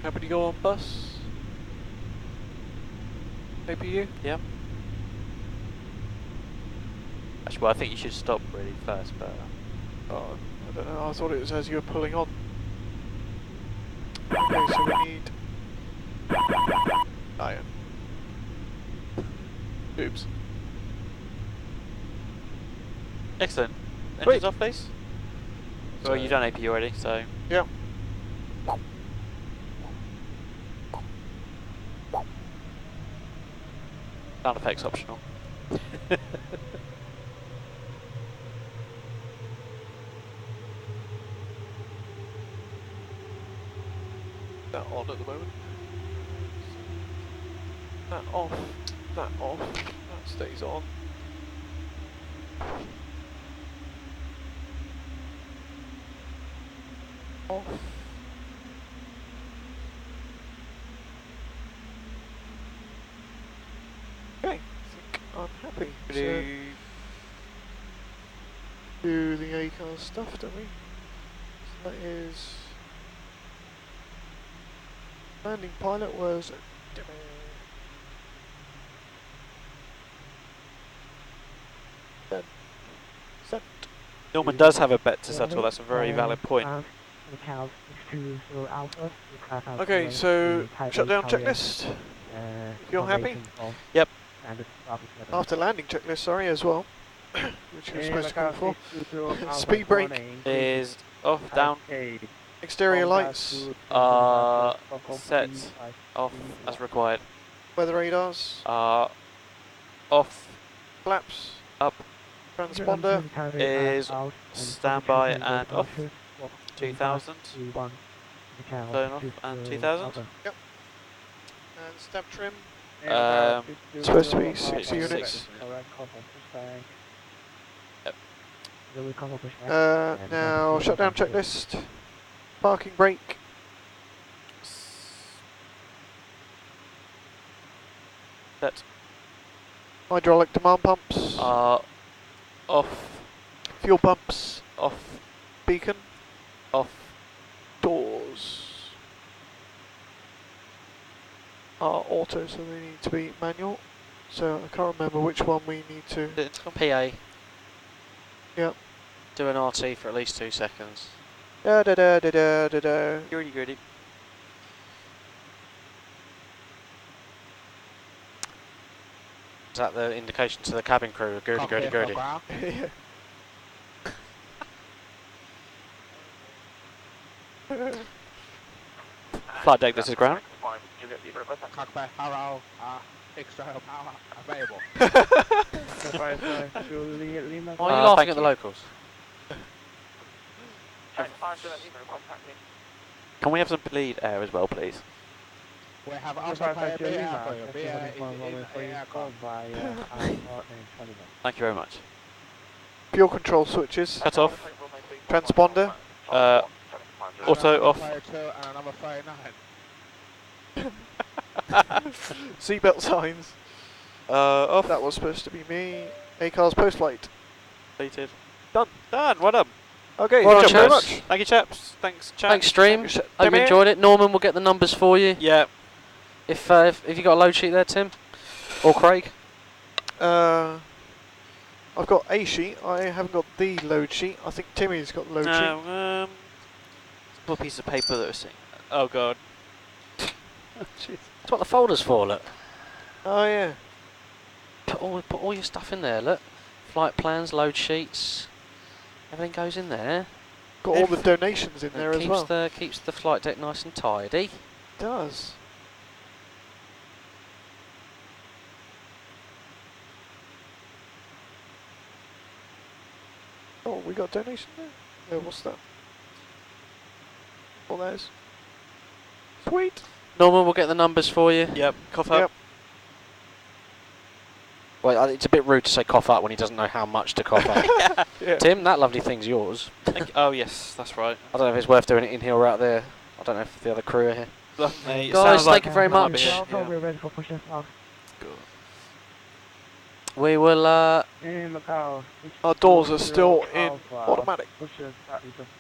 Happy to go on bus? APU? Yep. Actually, well, I think you should stop really first, but Oh, I don't know, I thought it was as you were pulling on. Okay, so we need... iron. Oops. excellent. Sweet. Engines off, please. Well, you've done AP already, so Yeah. sound effects optional. That on at the moment. That off. That off. That stays on. Off. Okay, I think I'm happy. So, do the A-car stuff, don't we? That is... Landing pilot was... Set. Norman does have a bet to settle. That's a very valid point. Macau 620 Alpha. Okay, so shutdown checklist. If you're happy. Yep. After landing checklist, sorry, as well. Which you're supposed to call for. Speed brake. Is off, down, Exterior lights. set, off as required. Weather radars. Off, Flaps. up, Transponder. is standby and off. 2000. Turn off and 2000. Yep. And stab trim. Supposed to be 6 units. Six. Yep. Now, shutdown checklist. Parking brake. Set. Hydraulic demand pumps. Off, Fuel pumps. off, Beacon. off. Doors are auto, so they need to be manual. So I can't remember which one we need to. PA. Yep. Do an RT for at least 2 seconds. Da da da da da da da. Goody goody. Is that the indication to the cabin crew? Goody, goody, goody. Yeah. Flight deck, this is ground. Cockpit, hello. External power available. Why are you laughing at the locals? Can we have some bleed air as well, please? We have also player beer for you. Beer in aircraft. Thank you very much. Fuel control switches. Cut off. Transponder. Auto off. Player 2 and another 39. Seatbelt signs. Off. That was supposed to be me. A-cars post flight. Completed. Done. Done. Well done. Okay, Well thank done, you very chaps. much. Thank you, chaps. Thanks, chat. Thanks, stream. Thank you, Hope you Demir. enjoyed it. Norman will get the numbers for you. Yeah. If you got a load sheet there, Tim, or Craig. I've got a sheet. I haven't got the load sheet. I think Timmy's got the load sheet. No. A piece of paper that was saying. Oh god. That's what the folder's for. Look. Oh yeah. Put all your stuff in there. Look. Flight plans, load sheets. Everything goes in there. Got all the donations in there as well. Keeps the flight deck nice and tidy. It does. Oh, we got a donation there? Yeah, what's that? Oh, there's. Sweet. Norman will get the numbers for you. Yep. Cough up. Yep. Well, it's a bit rude to say cough up when he doesn't know how much to cough up. Yeah. Tim, that lovely thing's yours. Oh yes, that's right. I don't know if it's worth doing it in here or out there. I don't know if the other crew are here. Lovely. Guys, thank you very much. We're ready for pushing off. We will. In Macau. Our doors are still in automatic.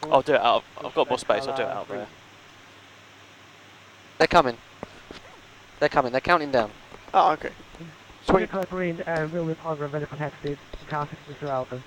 I'll do it out. I've got more space. I'll do it out there. They're coming. They're coming. They're counting down. Oh, okay. Sweet. Marine, we'll report ready for taxi. Macau 6 Alpha.